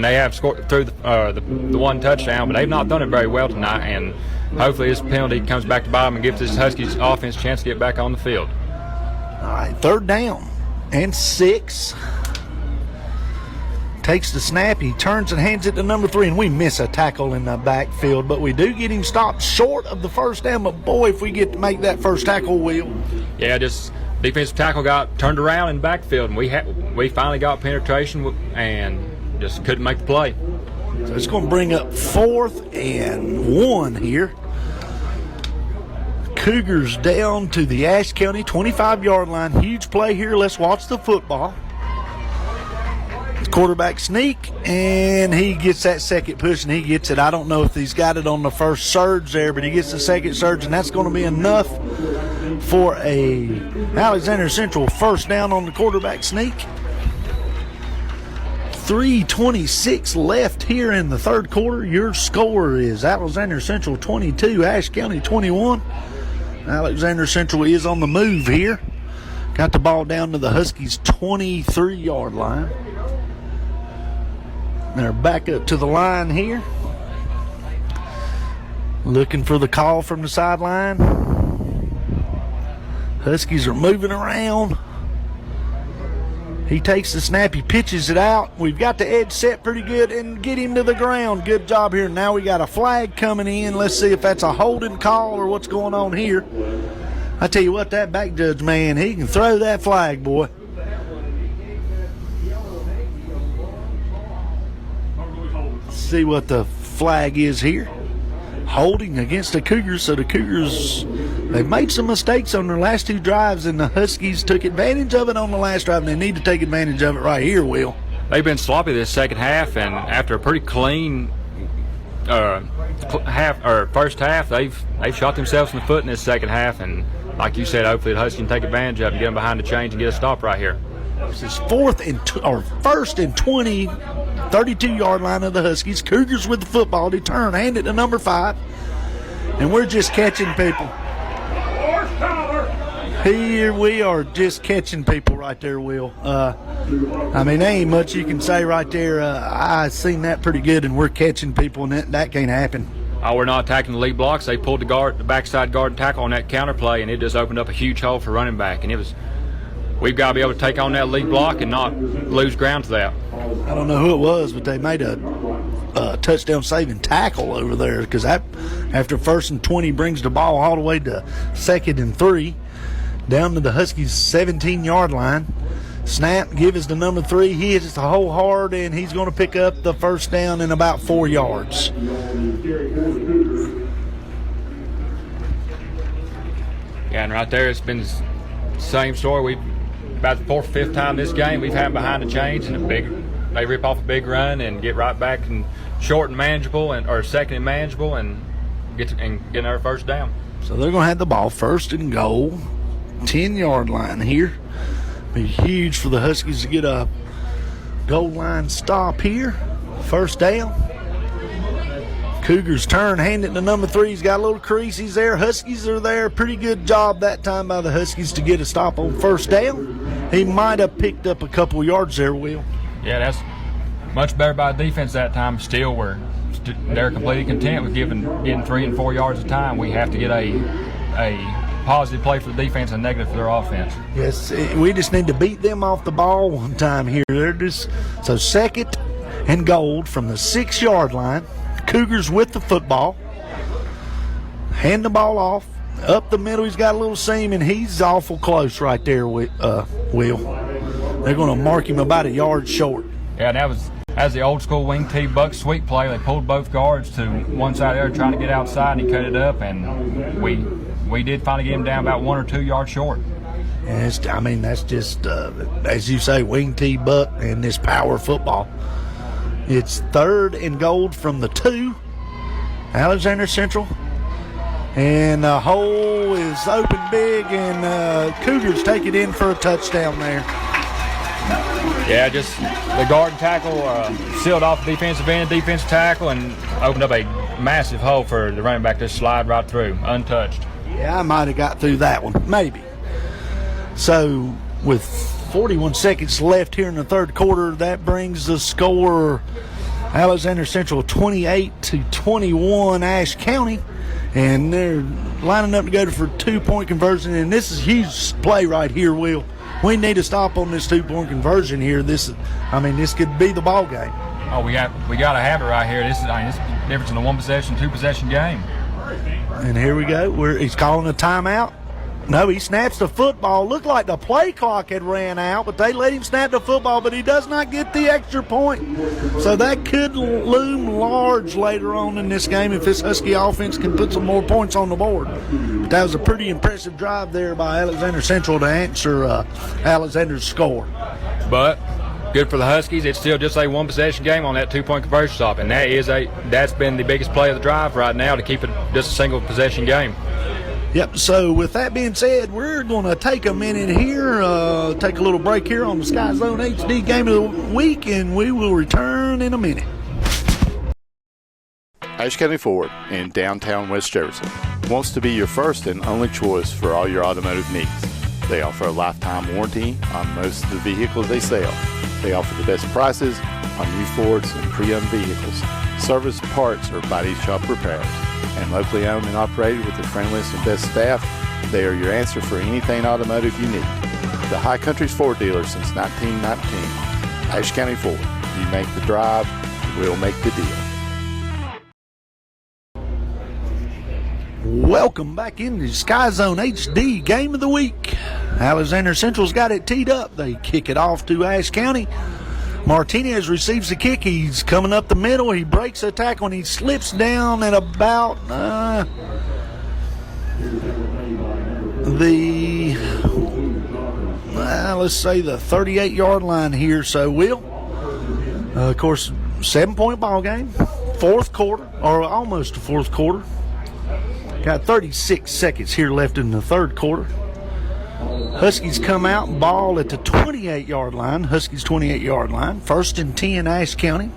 they have scored through the one touchdown, but they've not done it very well tonight. And hopefully this penalty comes back to bottom and gives this Huskies offense a chance to get back on the field. All right, 3rd down and 6. Takes the snap, he turns and hands it to number 3, and we miss a tackle in the backfield, but we do get him stopped short of the first down. But boy, if we get to make that first tackle, Will. Yeah, just defensive tackle got turned around in the backfield, and we finally got penetration and just couldn't make the play. So it's going to bring up 4th and 1 here. Cougars down to the Ashe County 25-yard line. Huge play here. Let's watch the football. Quarterback sneak, and he gets that second push, and he gets it. I don't know if he's got it on the first surge there, but he gets the second surge, and that's going to be enough for a Alexander Central first down on the quarterback sneak. 3:26 left here in the 3rd quarter. Your score is Alexander Central 22, Ashe County 21. Alexander Central is on the move here. Got the ball down to the Huskies' 23-yard line. They're back up to the line here. Looking for the call from the sideline. Huskies are moving around. He takes the snap, he pitches it out. We've got the edge set pretty good and get him to the ground. Good job here. Now we got a flag coming in. Let's see if that's a holding call or what's going on here. I tell you what, that back judge, man, he can throw that flag, boy. See what the flag is here. Holding against the Cougars. So the Cougars, they've made some mistakes on their last 2 drives, and the Huskies took advantage of it on the last drive, and they need to take advantage of it right here, Will. They've been sloppy this second half, and after a pretty clean first half, they've shot themselves in the foot in this second half, and like you said, hopefully the Huskies can take advantage of it and get them behind the chains and get a stop right here. This is 1st and 20, 32-yard line of the Huskies. Cougars with the football. They turn, hand it to number 5, and we're just catching people. Here we are just catching people right there, Will. There ain't much you can say right there. I seen that pretty good, and we're catching people, and that can't happen. Oh, we're not attacking the lead blocks. They pulled the backside guard and tackle on that counter play, and it just opened up a huge hole for running back. And we've got to be able to take on that lead block and not lose ground to that. I don't know who it was, but they made a touchdown saving tackle over there, because that, after 1st and 20, brings the ball all the way to 2nd and 3, down to the Huskies' 17-yard line. Snap, give us the number 3. He hits the hole hard, and he's going to pick up the first down in about 4 yards. Yeah, and right there, it's been the same story. About the 4th or 5th time this game, we've had them behind the chains, and they rip off a big run and get right back and short and manageable, or 2nd and manageable, and get another first down. So they're going to have the ball 1st and goal, 10-yard line here. Be huge for the Huskies to get a goal line stop here. First down. Cougars turn, hand it to number 3. He's got a little creases there. Huskies are there. Pretty good job that time by the Huskies to get a stop on first down. He might have picked up a couple yards there, Will. Yeah, that's much better by defense that time. Still, they're completely content with getting 3 and 4 yards a time. We have to get a positive play for the defense and negative for their offense. Yes, we just need to beat them off the ball one time here. They're just so 2nd and goal from the 6-yard line. Cougars with the football. Hand the ball off. Up the middle, he's got a little seam, and he's awful close right there, Will. They're going to mark him about a yard short. Yeah, that was the old school wing T buck sweep play. They pulled both guards to one side there trying to get outside, and he cut it up, and we did finally get him down about 1 or 2 yards short. And that's just, as you say, wing T buck and this power football. It's 3rd and goal from the 2. Alexander Central. And the hole is open big, and Cougars take it in for a touchdown there. Yeah, just the guard and tackle sealed off the defensive end, defensive tackle, and opened up a massive hole for the running back to slide right through, untouched. Yeah, I might have got through that one, maybe. So with 41 seconds left here in the 3rd quarter, that brings the score Alexander Central 28-21 Ashe County. And they're lining up to go for a 2-point conversion, and this is a huge play right here, Will. We need to stop on this 2-point conversion here. This could be the ball game. Oh, we got to have it right here. This is the difference in a 1-possession, 2-possession game. And here we go. He's calling a timeout. No, he snaps the football. Looked like the play clock had ran out, but they let him snap the football, but he does not get the extra point. So that could loom large later on in this game if this Husky offense can put some more points on the board. But that was a pretty impressive drive there by Alexander Central to answer Alexander's score. But good for the Huskies. It's still just a 1-possession game on that 2-point conversion stop, and that's been the biggest play of the drive right now to keep it just a single-possession game. Yep, so with that being said, we're going to take a minute here, take a little break here on the SkyZone HD Game of the Week, and we will return in a minute. Ashe County Ford in downtown West Jefferson wants to be your first and only choice for all your automotive needs. They offer a lifetime warranty on most of the vehicles they sell. They offer the best prices on new Fords and pre-owned vehicles, service, parts, or body shop repairs. And locally owned and operated with the friendliest and best staff, they are your answer for anything automotive you need. The High Country's Ford dealer since 1919. Ashe County Ford. You make the drive, we'll make the deal. Welcome back into SkyZone HD Game of the Week. Alexander Central's got it teed up. They kick it off to Ashe County. Martinez receives the kick. He's coming up the middle. He breaks a tackle and he slips down at about let's say the 38-yard line here. So, Will, of course, 7-point ball game, 4th quarter, or almost a 4th quarter. Got 36 seconds here left in the 3rd quarter. Huskies come out and ball at the 28-yard line. Huskies 28-yard line. 1st and 10 Ashe County.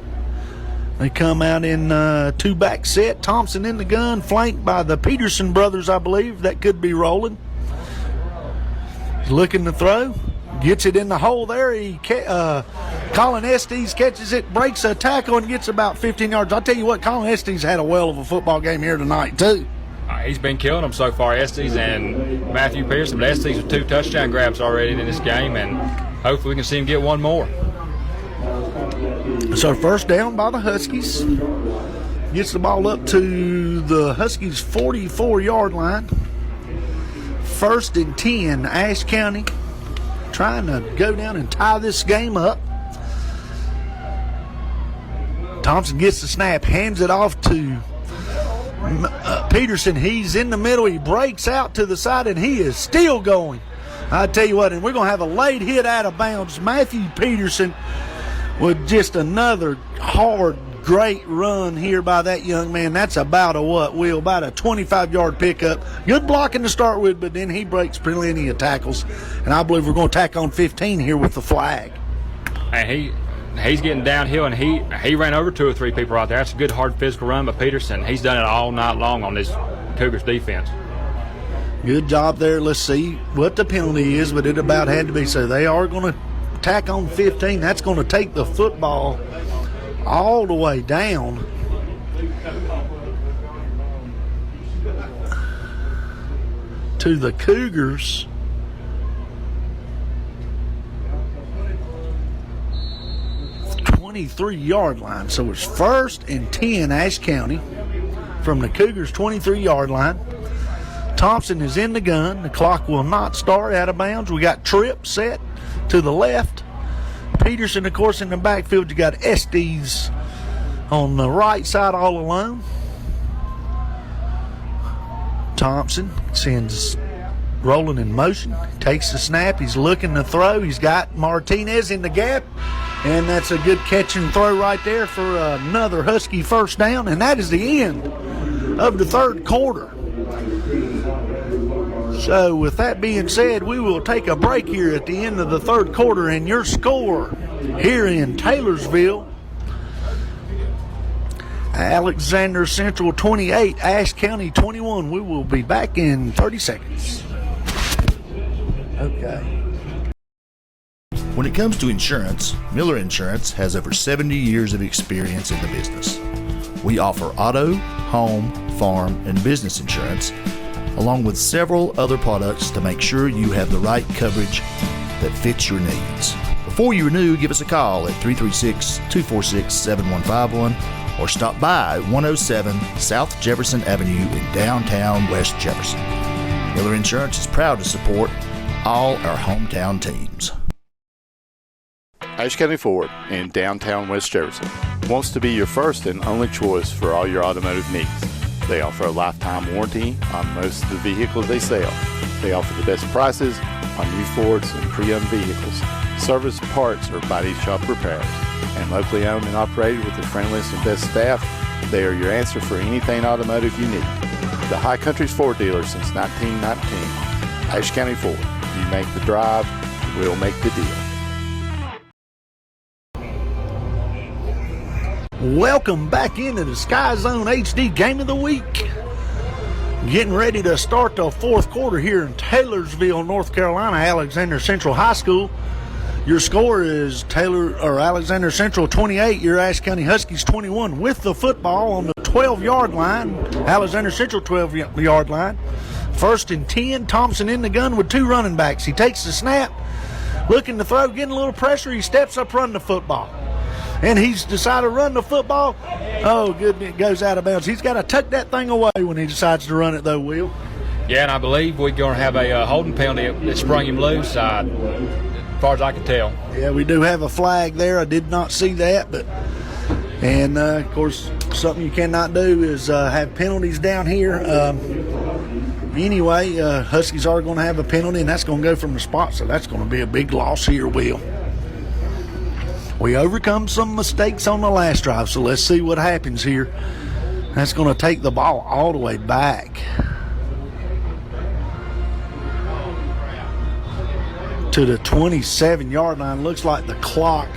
They come out in 2-back set. Thompson in the gun, flanked by the Peterson brothers, I believe. That could be rolling. He's looking to throw. Gets it in the hole there. Colin Estes catches it, breaks a tackle, and gets about 15 yards. I'll tell you what, Colin Estes had a well of a football game here tonight, too. He's been killing them so far, Estes and Matthew Pearson. But Estes with 2 touchdown grabs already in this game, and hopefully we can see him get one more. So 1st down by the Huskies. Gets the ball up to the Huskies' 44-yard line. 1st and 10, Ashe County. Trying to go down and tie this game up. Thompson gets the snap, hands it off to Peterson. He's in the middle. He breaks out to the side, and he is still going. I tell you what, and we're going to have a late hit out of bounds. Matthew Peterson with just another hard, great run here by that young man. That's about about a 25-yard pickup. Good blocking to start with, but then he breaks plenty of tackles. And I believe we're going to tack on 15 here with the flag. And he's getting downhill, and he ran over 2 or 3 people right there. That's a good, hard physical run by Peterson. He's done it all night long on this Cougars defense. Good job there. Let's see what the penalty is, but it about had to be. So they are going to tack on 15. That's going to take the football all the way down to the Cougars. .23-yard line. So it's 1st and 10, Ashe County, from the Cougars' 23-yard line. Thompson is in the gun. The clock will not start. Out of bounds. We got Tripp set to the left. Peterson, of course, in the backfield. You got Estes on the right side all alone. Thompson sends rolling in motion. Takes the snap. He's looking to throw. He's got Martinez in the gap. And that's a good catch and throw right there for another Husky first down. And that is the end of the third quarter. So with that being said, we will take a break here at the end of the third quarter. And your score here in Taylorsville, Alexander Central 28, Ashe County 21. We will be back in 30 seconds. Okay. When it comes to insurance, Miller Insurance has over 70 years of experience in the business. We offer auto, home, farm, and business insurance, along with several other products to make sure you have the right coverage that fits your needs. Before you renew, give us a call at 336-246-7151 or stop by 107 South Jefferson Avenue in downtown West Jefferson. Miller Insurance is proud to support all our hometown teams. Ashe County Ford in downtown West Jefferson wants to be your first and only choice for all your automotive needs. They offer a lifetime warranty on most of the vehicles they sell. They offer the best prices on new Fords and pre-owned vehicles, service, parts, or body shop repairs. And locally owned and operated with the friendliest and best staff, they are your answer for anything automotive you need. The High Country's Ford dealer since 1919. Ashe County Ford. You make the drive, we'll make the deal. Welcome back into the SkyZone HD Game of the Week. Getting ready to start the fourth quarter here in Taylorsville, North Carolina, Alexander Central High School. Your score is Alexander Central 28, your Ashe County Huskies 21, with the football on the 12-yard line, Alexander Central 12-yard line. 1st and 10, Thompson in the gun with 2 running backs. He takes the snap, looking to throw, getting a little pressure. He steps up, running the football. And he's decided to run the football. Oh, good, it goes out of bounds. He's got to tuck that thing away when he decides to run it, though, Will. Yeah, and I believe we're going to have a holding penalty that sprung him loose, as far as I can tell. Yeah, we do have a flag there. I did not see that, and of course, something you cannot do is have penalties down here. Anyway, Huskies are going to have a penalty, and that's going to go from the spot, so that's going to be a big loss here, Will. We overcome some mistakes on the last drive, so let's see what happens here. That's going to take the ball all the way back to the 27-yard line. Looks like the clock,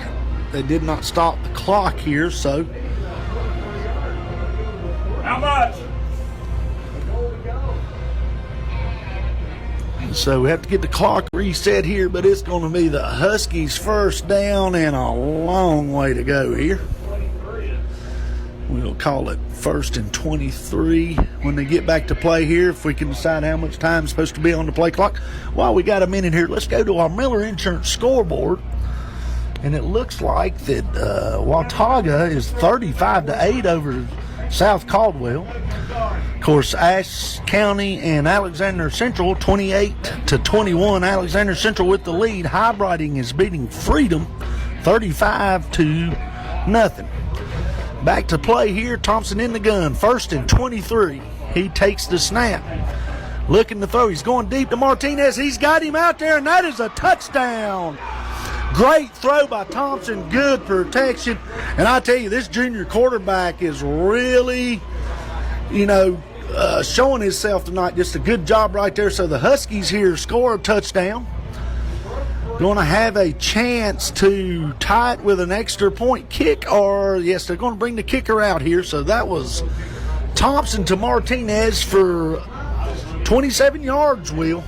they did not stop the clock here, so. How much? So we have to get the clock reset here, but it's going to be the Huskies' first down and a long way to go here. We'll call it 1st and 23 when they get back to play here, if we can decide how much time is supposed to be on the play clock. While we got a minute here, let's go to our Miller Insurance scoreboard. And it looks like that Watauga is 35-8 over South Caldwell. Of course, Ashe County and Alexander Central 28-21. Alexander Central with the lead. Highbrighting is beating Freedom 35-0. Back to play here. Thompson in the gun. 1st and 23. He takes the snap. Looking to throw. He's going deep to Martinez. He's got him out there, and that is a touchdown. Great throw by Thompson. Good protection. And I tell you, this junior quarterback is really, showing himself tonight. Just a good job right there. So the Huskies here score a touchdown. Going to have a chance to tie it with an extra point kick, or yes, they're going to bring the kicker out here. So that was Thompson to Martinez for 27 yards, Will.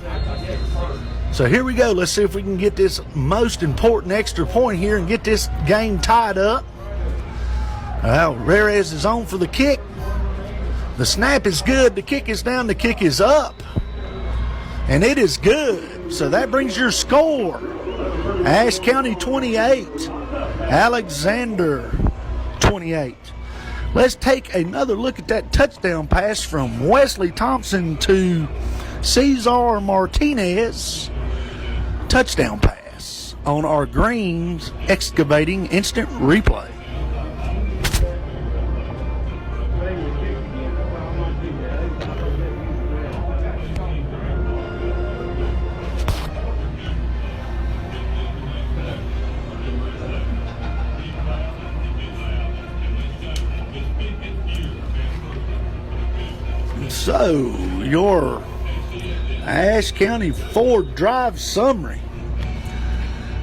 So here we go. Let's see if we can get this most important extra point here and get this game tied up. Reyes is on for the kick. The snap is good. The kick is down. The kick is up. and it is good. So that brings your score: Ashe County 28, Alexander 28. Let's take another look at that touchdown pass from Wesley Thompson to Cesar Martinez. Touchdown pass on our Greens Excavating Instant Replay. So, your Ashe County Ford Drive summary.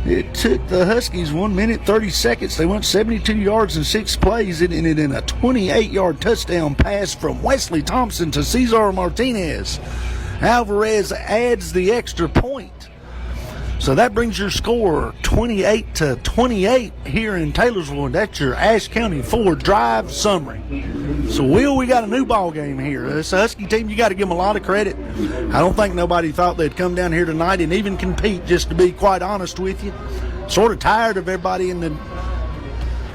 It took the Huskies 1 minute 30 seconds. They went 72 yards in 6 plays, and ended in a 28-yard touchdown pass from Wesley Thompson to Cesar Martinez. Alvarez adds the extra point. So that brings your score 28-28 here in Taylorsville. That's your Ashe County Ford Drive summary. So, Will, we got a new ball game here. This Husky team, you got to give them a lot of credit. I don't think nobody thought they'd come down here tonight and even compete, just to be quite honest with you. Sort of tired of everybody in the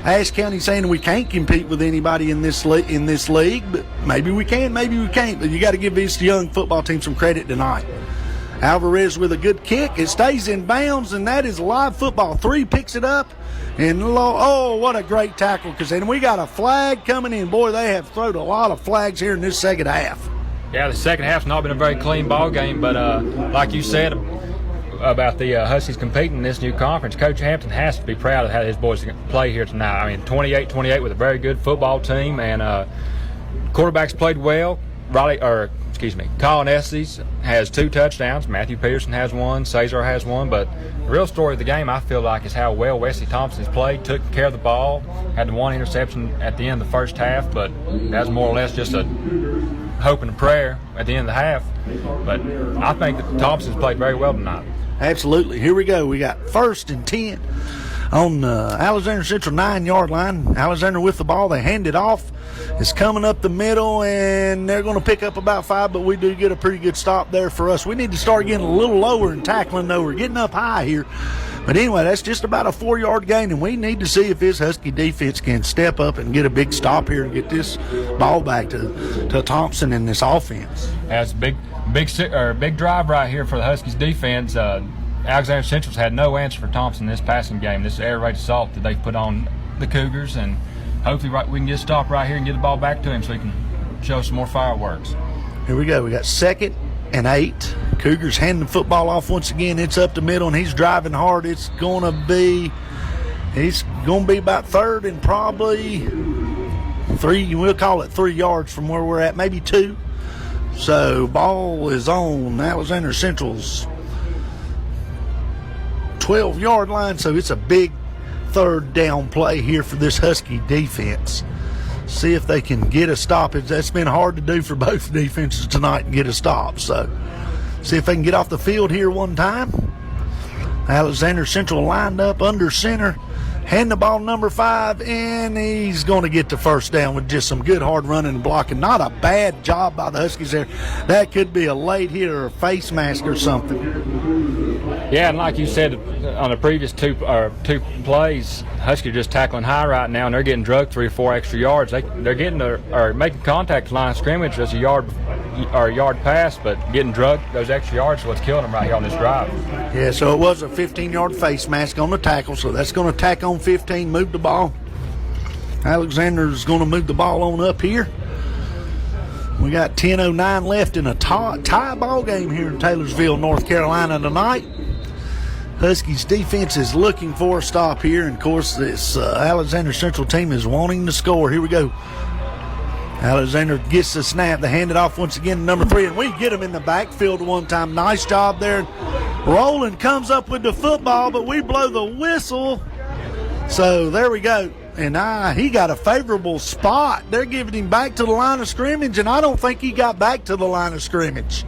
Ashe County saying we can't compete with anybody in this league, but maybe we can, maybe we can't. But you got to give this young football team some credit tonight. Alvarez with a good kick. It stays in bounds, and that is live football. 3 picks it up, and oh, what a great tackle. Because then we got a flag coming in. Boy, they have thrown a lot of flags here in this second half. Yeah, the second half's not been a very clean ball game, but like you said about the Huskies competing in this new conference, Coach Hampton has to be proud of how his boys play here tonight. I mean, 28-28 with a very good football team, and quarterbacks played well. Colin Estes has 2 touchdowns. Matthew Peterson has 1. Cesar has 1. But the real story of the game, I feel like, is how well Wesley Thompson has played. Took care of the ball. Had the 1 interception at the end of the first half, but that was more or less just a hope and a prayer at the end of the half. But I think that Thompson's played very well tonight. Absolutely. Here we go. We got 1st and 10 on the Alexander Central 9-yard line. Alexander with the ball. They hand it off. It's coming up the middle, and they're going to pick up about 5, but we do get a pretty good stop there for us. We need to start getting a little lower and tackling, though. We're getting up high here. But anyway, that's just about a 4-yard gain, and we need to see if this Husky defense can step up and get a big stop here and get this ball back to Thompson in this offense. That's a big drive right here for the Huskies defense. Alexander Central's had no answer for Thompson in this passing game. This air raid assault that they've put on the Cougars, and hopefully we can get a stop right here and get the ball back to him so he can show some more fireworks. Here we go. We got 2nd and 8. Cougars handing the football off once again. It's up the middle, and he's driving hard. He's going to be about 3rd and probably 3. We'll call it 3 yards from where we're at, maybe 2. So ball is on Alexander Central's 12-yard line. So it's a big 3rd down play here for this Husky defense. See if they can get a stop. That's been hard to do for both defenses tonight and get a stop. So see if they can get off the field here one time. Alexander Central lined up under center. Hand the ball number 5, and he's going to get the 1st down with just some good hard running and blocking. Not a bad job by the Huskies there. That could be a late hit or a face mask or something. Yeah, and like you said on the previous two plays, Huskies are just tackling high right now, and they're getting drugged 3 or 4 extra yards. They're getting or making contact line of scrimmage just a yard pass, but getting drugged those extra yards is what's killing them right here on this drive. Yeah, so it was a 15-yard face mask on the tackle, so that's going to tack on 15, move the ball. Alexander's going to move the ball on up here. We got 10:09 left in a tie ball game here in Taylorsville, North Carolina tonight. Huskies defense is looking for a stop here, and of course this Alexander Central team is wanting to score. Here we go. Alexander gets the snap. They hand it off once again to number 3, and we get him in the backfield one time. Nice job there. Roland comes up with the football, but we blow the whistle. So there we go. And he got a favorable spot. They're giving him back to the line of scrimmage, and I don't think he got back to the line of scrimmage.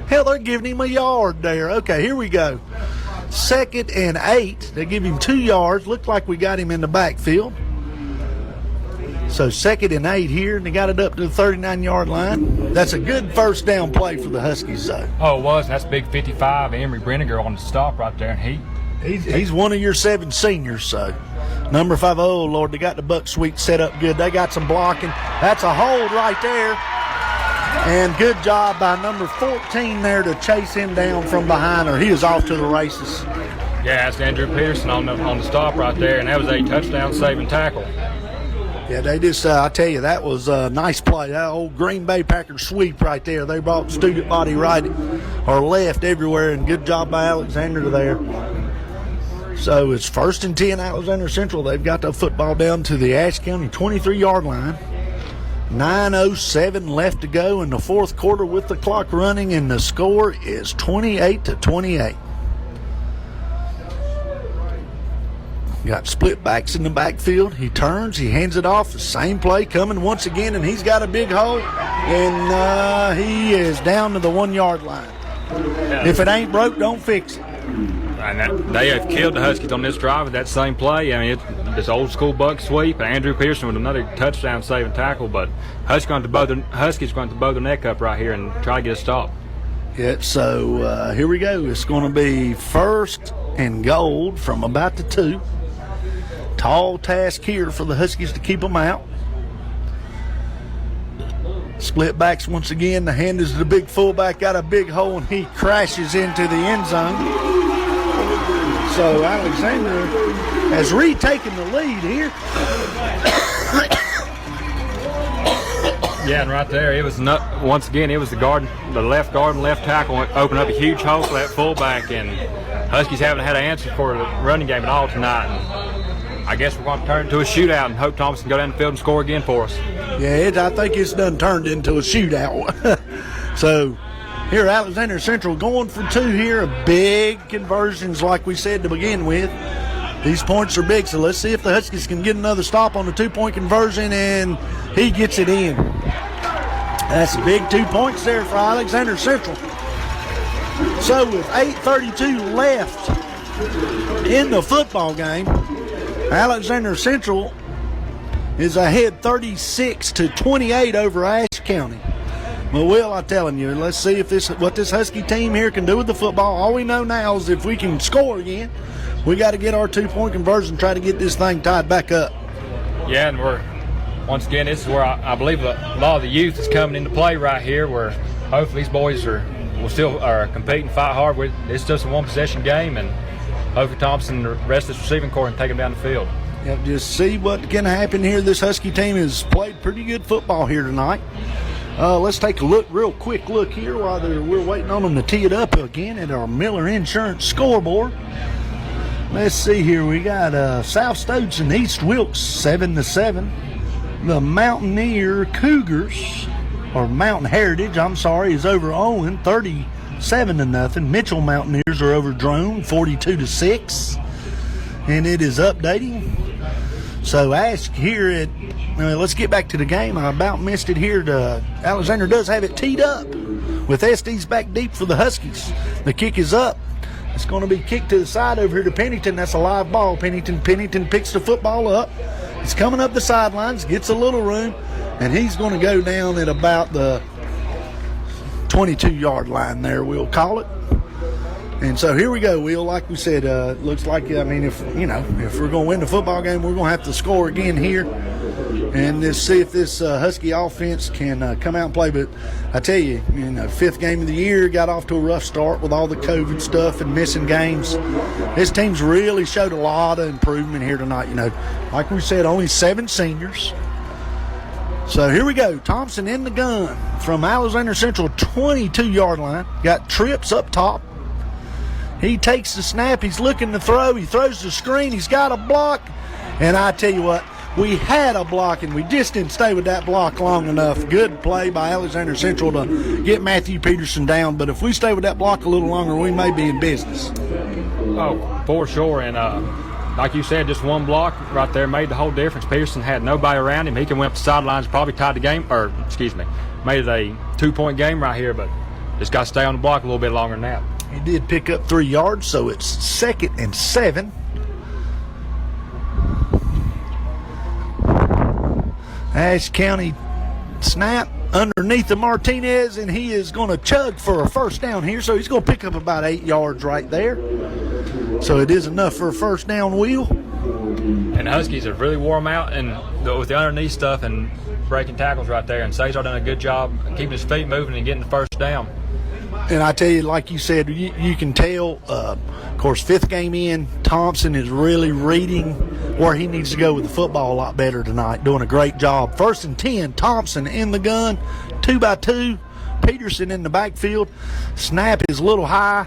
Hell, they're giving him a yard there. Okay, here we go. 2nd and 8. They give him 2 yards. Looked like we got him in the backfield. So 2nd and 8 here, and they got it up to the 39-yard line. That's a good first down play for the Huskies, though. Oh, it was. That's big 55, Emery Brenniger on the stop right there, and He's one of your 7 seniors, so number 5. Oh, Lord, they got the buck sweep set up good. They got some blocking. That's a hold right there. And good job by number 14 there to chase him down from behind, or he is off to the races. Yeah, that's Andrew Pearson on the stop right there, and that was a touchdown saving tackle. Yeah, they just, I tell you, that was a nice play. That old Green Bay Packers sweep right there. They brought the student body right or left everywhere, and good job by Alexander there. So it's 1st and 10, Alexander Central. They've got the football down to the Ashe County 23-yard line. 9:07 left to go in the 4th quarter with the clock running, and the score is 28-28. Got split backs in the backfield. He turns, he hands it off. The same play coming once again, and he's got a big hole, and he is down to the 1-yard line. If it ain't broke, don't fix it. And they have killed the Huskies on this drive with that same play. I mean, it's this old school buck sweep, and Andrew Pearson with another touchdown saving tackle. But Huskies going to bow their neck up right here and try to get a stop. Yeah, so here we go. It's going to be 1st and goal from about the 2. Tall task here for the Huskies to keep them out. Split backs once again. The hand is to the big fullback. Got a big hole, and he crashes into the end zone. So Alexander has retaken the lead here. Yeah, and right there, it was once again, it was the left guard and left tackle opened up a huge hole for that fullback, and Huskies haven't had an answer for the running game at all tonight. And I guess we're going to turn it into a shootout and hope Thomas can go down the field and score again for us. Yeah, I think it's done turned into a shootout. So here, Alexander Central going for 2 here. Big conversions, like we said to begin with. These points are big, so let's see if the Huskies can get another stop on the 2-point conversion, and he gets it in. That's a big 2 points there for Alexander Central. So with 8:32 left in the football game, Alexander Central is ahead 36-28 over Ashe County. Well, Will, I'm telling you, let's see if what this Husky team here can do with the football. All we know now is if we can score again, we got to get our 2-point conversion, try to get this thing tied back up. Yeah, and once again, this is where I believe a lot of the youth is coming into play right here, where hopefully these boys will still compete and fight hard. It's just a 1-possession game, and hopefully Thompson and the rest of this receiving corps can take them down the field. Yep, just see what can happen here. This Husky team has played pretty good football here tonight. Let's take a real quick look here while we're waiting on them to tee it up again at our Miller Insurance scoreboard. Let's see here. We got South Stokes and East Wilkes 7-7. The Mountaineer Cougars, or Mountain Heritage, is over Owen 37-0. Mitchell Mountaineers are over Drone 42-6. And it is updating. So Ashe here at, let's get back to the game. I about missed it here. Alexander does have it teed up with SD's back deep for the Huskies. The kick is up. It's going to be kicked to the side over here to Pennington. That's a live ball. Pennington picks the football up. He's coming up the sidelines, gets a little room, and he's going to go down at about the 22-yard line there, we'll call it. And so here we go, Will. Like we said, looks like, if we're going to win the football game, we're going to have to score again here. And let's see if this Husky offense can come out and play. But I tell you, 5th game of the year, got off to a rough start with all the COVID stuff and missing games. This team's really showed a lot of improvement here tonight. Like we said, only 7 seniors. So here we go. Thompson in the gun from Alexander Central 22-yard line. Got trips up top. He takes the snap. He's looking to throw. He throws the screen. He's got a block. And I tell you what, we had a block, and we just didn't stay with that block long enough. Good play by Alexander Central to get Matthew Peterson down. But if we stay with that block a little longer, we may be in business. Oh, for sure. And like you said, just one block right there made the whole difference. Peterson had nobody around him. He can went up the sidelines, probably tied the game, made it a 2-point game right here, but just got to stay on the block a little bit longer than that. He did pick up 3 yards, so it's 2nd and 7. Ashe County snap underneath the Martinez, and he is going to chug for a first down here. So he's going to pick up about 8 yards right there. So it is enough for a first down, Will. And the Huskies have really wore them out with the underneath stuff and breaking tackles right there. And SkyZhone done a good job keeping his feet moving and getting the first down. And I tell you, like you said, you can tell, of course, 5th game in, Thompson is really reading where he needs to go with the football a lot better tonight, doing a great job. 1st and 10, Thompson in the gun, 2x2, Peterson in the backfield. Snap is a little high.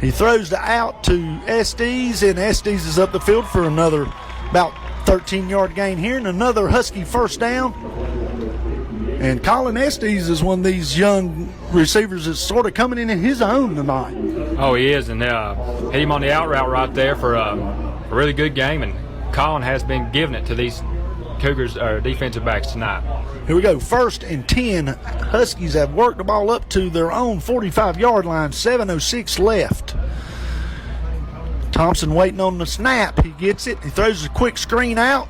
He throws the out to Estes, and Estes is up the field for another about 13-yard gain here, and another Husky first down. And Colin Estes is one of these young receivers that's sort of coming in his own tonight. Oh, he is, and hit him on the out route right there for a really good game, and Colin has been giving it to these Cougars defensive backs tonight. Here we go, 1st and 10. Huskies have worked the ball up to their own 45-yard line, 7:06 left. Thompson waiting on the snap. He gets it. He throws a quick screen out.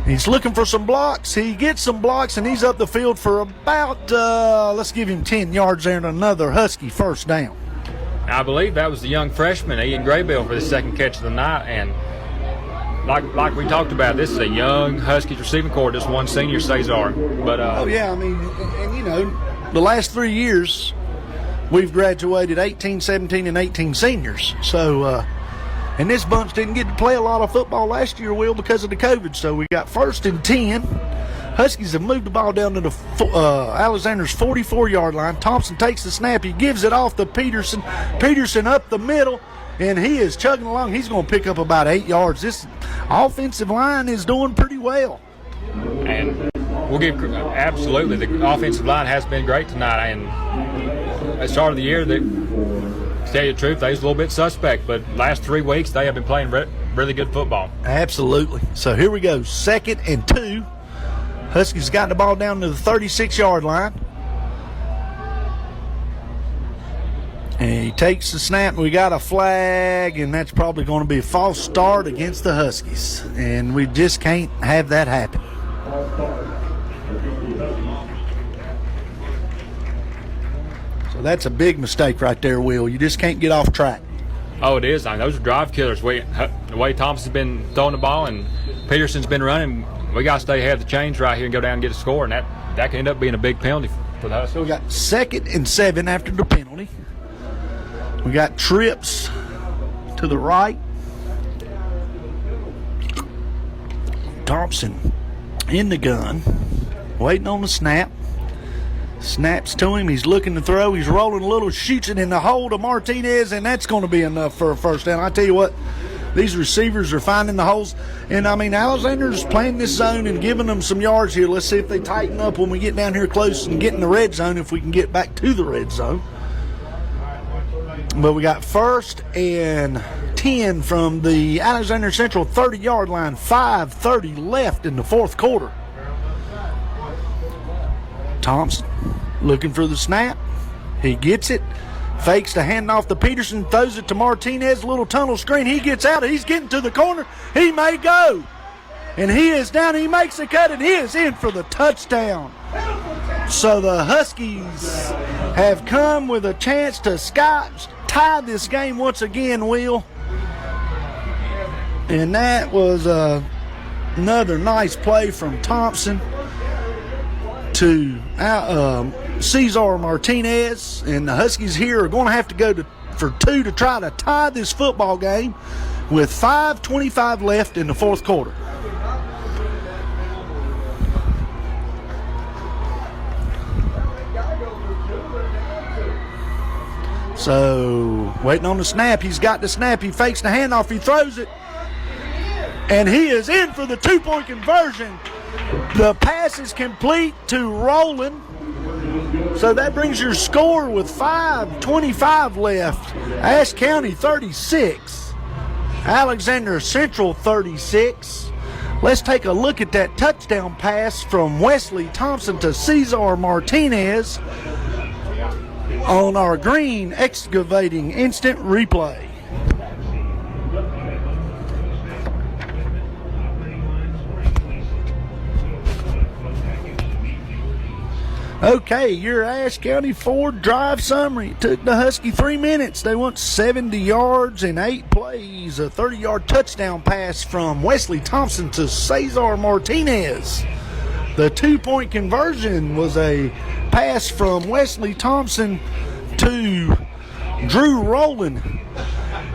He's looking for some blocks. He gets some blocks, and he's up the field for about, let's give him 10 yards there, and another Husky first down. I believe that was the young freshman, Ian Graybill, for the second catch of the night. And like we talked about, this is a young Huskies receiving corps, just one senior, Cesar. But oh, yeah, I mean, and you know, the last 3 years, we've graduated 18, 17, and 18 seniors. So, and this bunch didn't get to play a lot of football last year, Will, because of the COVID. So we got 1st and 10. Huskies have moved the ball down to the Alexander's 44-yard line. Thompson takes the snap. He gives it off to Peterson. Peterson up the middle, and he is chugging along. He's going to pick up about 8 yards. This offensive line is doing pretty well. And we'll give absolutely, the offensive line has been great tonight. And at the start of the year, to tell you the truth, they was a little bit suspect, but last 3 weeks they have been playing really good football. Absolutely. So here we go, 2nd and 2. Huskies got the ball down to the 36-yard line. And he takes the snap. We got a flag, and that's probably going to be a false start against the Huskies. And we just can't have that happen. So that's a big mistake right there, Will. You just can't get off track. Oh, it is. I mean, those are drive killers. The way Thompson's been throwing the ball and Peterson's been running, we got to stay ahead of the chains right here and go down and get a score, and that could end up being a big penalty for the Huskies. So we got 2nd and 7 after the penalty. We got trips to the right. Thompson in the gun, waiting on the snap. Snaps to him. He's looking to throw. He's rolling a little, shoots it in the hole to Martinez, and that's going to be enough for a first down. I tell you what, these receivers are finding the holes. And, I mean, Alexander's playing this zone and giving them some yards here. Let's see if they tighten up when we get down here close and get in the red zone, if we can get back to the red zone. But we got 1st and 10 from the Alexander Central 30-yard line, 5:30 left in the 4th quarter. Thompson looking for the snap. He gets it. Fakes the handoff to Peterson. Throws it to Martinez. Little tunnel screen. He gets out. He's getting to the corner. He may go. And he is down. He makes the cut, and he is in for the touchdown. So the Huskies have come with a chance to tie this game once again, Will. And that was another nice play from Thompson to Cesar Martinez, and the Huskies here are going to have to go for 2 to try to tie this football game with 5:25 left in the 4th quarter. So, waiting on the snap. He's got the snap. He fakes the handoff. He throws it, and he is in for the 2-point conversion. The pass is complete to Rowland. So that brings your score with 5:25 left. Ashe County 36, Alexander Central 36. Let's take a look at that touchdown pass from Wesley Thompson to Cesar Martinez on our green excavating instant replay. Okay, your Ashe County Ford drive summary. It took the Husky 3 minutes. They went 70 yards in 8 plays. A 30-yard touchdown pass from Wesley Thompson to Cesar Martinez. The 2-point conversion was a pass from Wesley Thompson to Drew Rowland.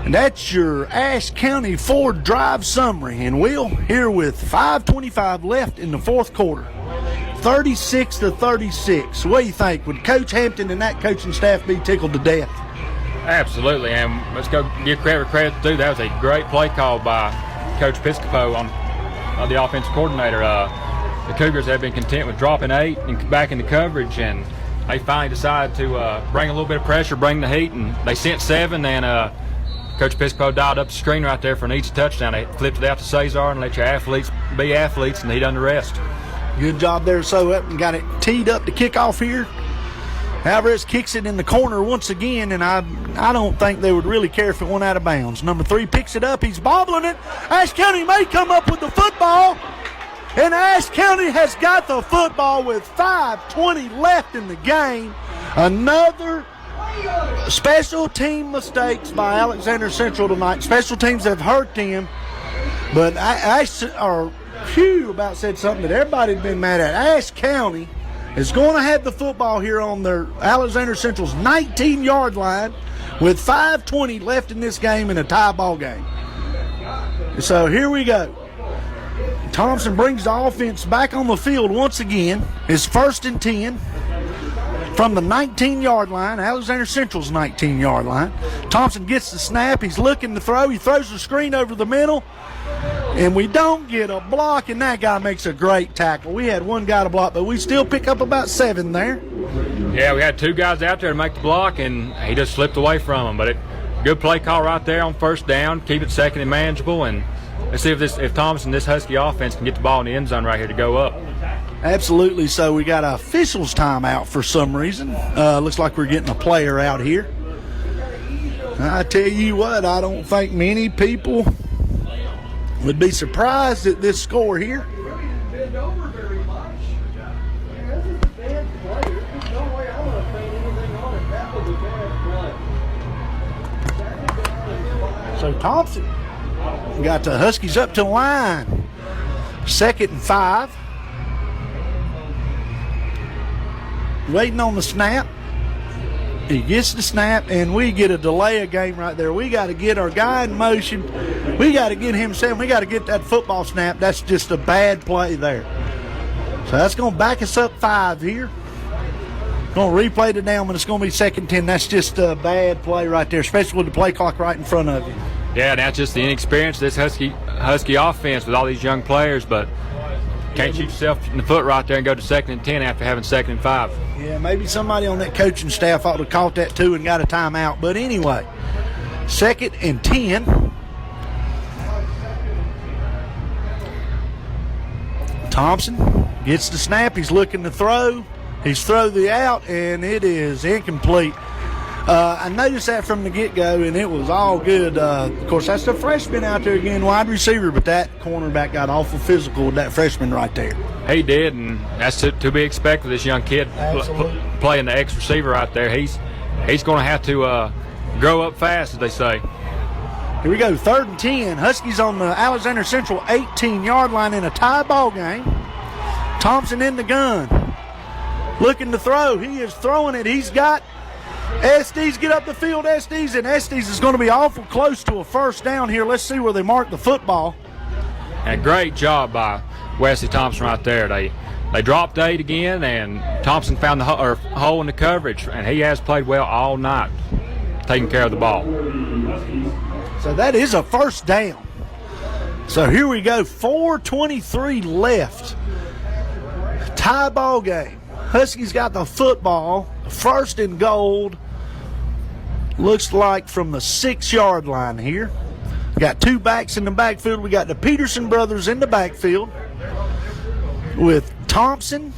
And that's your Ashe County Ford drive summary. And Will, here with 5:25 left in the fourth quarter. 36-36. What do you think? Would Coach Hampton and that coaching staff be tickled to death? Absolutely, and let's go give credit where credit's due. That was a great play call by Coach Piscopo on the offensive coordinator. The Cougars have been content with dropping 8 and back into coverage, and they finally decided to bring a little bit of pressure, bring the heat, and they sent 7, and Coach Piscopo dialed up the screen right there for an easy touchdown. They flipped it out to Cesar and let your athletes be athletes, and he done the rest. Good job there. So got it teed up to kick off here. Alvarez kicks it in the corner once again, and I don't think they would really care if it went out of bounds. Number 3 picks it up. He's bobbling it. Ashe County may come up with the football, and Ashe County has got the football with 5:20 left in the game. Another special team mistakes by Alexander Central tonight. Special teams have hurt them, but about said something that everybody had been mad at. Ashe County is going to have the football here on their Alexander Central's 19-yard line with 5:20 left in this game in a tie ball game. So here we go. Thompson brings the offense back on the field once again. It's 1st and 10 from the 19-yard line, Alexander Central's 19-yard line. Thompson gets the snap. He's looking to throw. He throws the screen over the middle. And we don't get a block, and that guy makes a great tackle. We had one guy to block, but we still pick up about 7 there. Yeah, we had 2 guys out there to make the block, and he just slipped away from him. But good play call right there on 1st down. Keep it second and manageable, and let's see if Thompson, this Husky offense, can get the ball in the end zone right here to go up. Absolutely. So we got an officials timeout for some reason. Looks like we're getting a player out here. I tell you what, I don't think many people would be surprised at this score here. So Thompson got the Huskies up to the line. 2nd and 5. Waiting on the snap. He gets the snap, and we get a delay of game right there. We got to get our guy in motion. We got to get him set. We got to get that football snap. That's just a bad play there. So that's going to back us up 5 here. Going to replay the down, but it's going to be 2nd and 10. That's just a bad play right there, especially with the play clock right in front of you. Yeah, that's just the inexperience of this Husky offense with all these young players, but can't shoot yourself in the foot right there and go to 2nd and 10 after having 2nd and 5. Yeah, maybe somebody on that coaching staff ought to have caught that too and got a timeout. But anyway, 2nd and 10. Thompson gets the snap. He's looking to throw. He's thrown the out, and it is incomplete. I noticed that from the get-go, and it was all good. Of course, that's the freshman out there again, wide receiver, but that cornerback got awful physical with that freshman right there. He did, and that's to be expected. This young kid playing the X receiver right there. He's going to have to grow up fast, as they say. Here we go, 3rd and 10. Huskies on the Alexander Central 18-yard line in a tie ball game. Thompson in the gun. Looking to throw. He is throwing it. He's got Estes get up the field, Estes, and Estes is going to be awful close to a 1st down here. Let's see where they mark the football. And great job by Wesley Thompson right there. They dropped 8 again, and Thompson found the hole in the coverage, and he has played well all night, taking care of the ball. So that is a 1st down. So here we go, 4:23 left. Tie ball game. Huskies got the football, 1st and goal. Looks like from the 6-yard line here. Got 2 backs in the backfield. We got the Peterson brothers in the backfield with Thompson.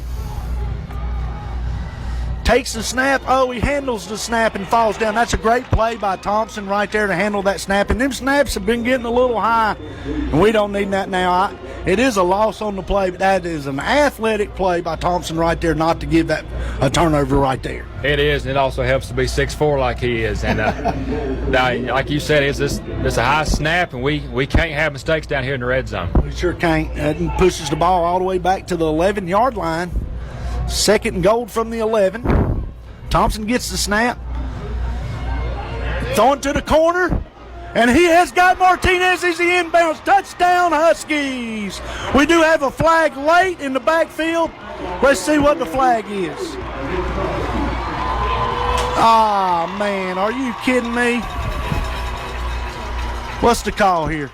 Takes the snap. Oh, he handles the snap and falls down. That's a great play by Thompson right there to handle that snap. And them snaps have been getting a little high, and we don't need that now. It is a loss on the play, but that is an athletic play by Thompson right there not to give that a turnover right there. It is, and it also helps to be 6'4" like he is. And now, like you said, it's a high snap, and we can't have mistakes down here in the red zone. We sure can't. And pushes the ball all the way back to the 11-yard line. 2nd and goal from the 11. Thompson gets the snap. Throwing to the corner. And he has got Martinez as the inbounds. Touchdown, Huskies. We do have a flag late in the backfield. Let's see what the flag is. Ah, man, are you kidding me? What's the call here?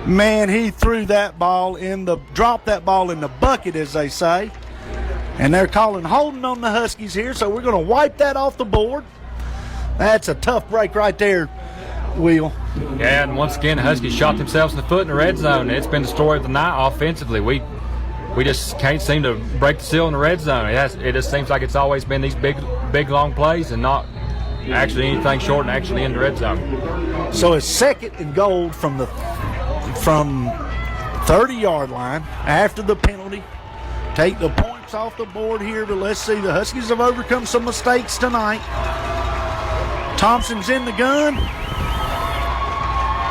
Man, he threw that ball dropped that ball in the bucket, as they say. And they're calling holding on the Huskies here, so we're going to wipe that off the board. That's a tough break right there, Will. Yeah, and once again, the Huskies shot themselves in the foot in the red zone. It's been the story of the night offensively. We just can't seem to break the seal in the red zone. It just seems like it's always been these big, long plays and not actually anything short and actually in the red zone. So it's 2nd and goal from 30-yard line after the penalty. Take the points off the board here, but let's see. The Huskies have overcome some mistakes tonight. Thompson's in the gun.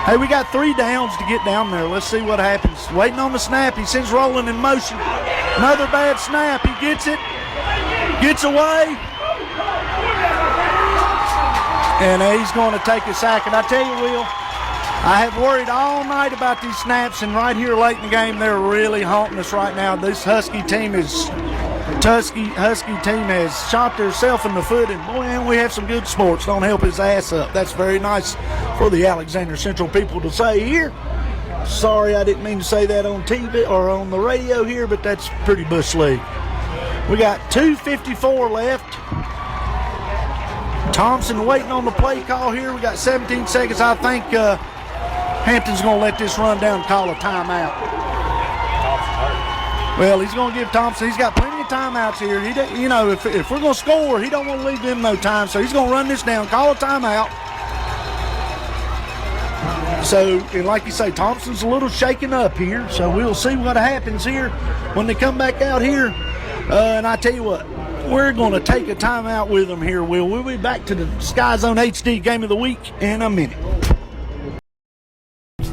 Hey, we got 3 downs to get down there. Let's see what happens. Waiting on the snap. He sends rolling in motion. Another bad snap. He gets it. Gets away. And he's going to take a sack. And I tell you, Will, I have worried all night about these snaps, and right here late in the game, they're really haunting us right now. This Husky team has shot themselves in the foot, and boy, and we have some good sports. Don't help his ass up. That's very nice for the Alexander Central people to say here. Sorry, I didn't mean to say that on TV or on the radio here, but that's pretty bush league. We got 2:54 left. Thompson waiting on the play call here. We got 17 seconds. I think Hampton's going to let this run down and call a timeout. Well, he's going to give Thompson. He's got plenty of timeouts here. If we're going to score, he don't want to leave them no time. So he's going to run this down, call a timeout. So, and like you say, Thompson's a little shaken up here. So we'll see what happens here when they come back out here. And I tell you what, we're going to take a timeout with them here, Will. We'll be back to the SkyZone HD Game of the Week in a minute.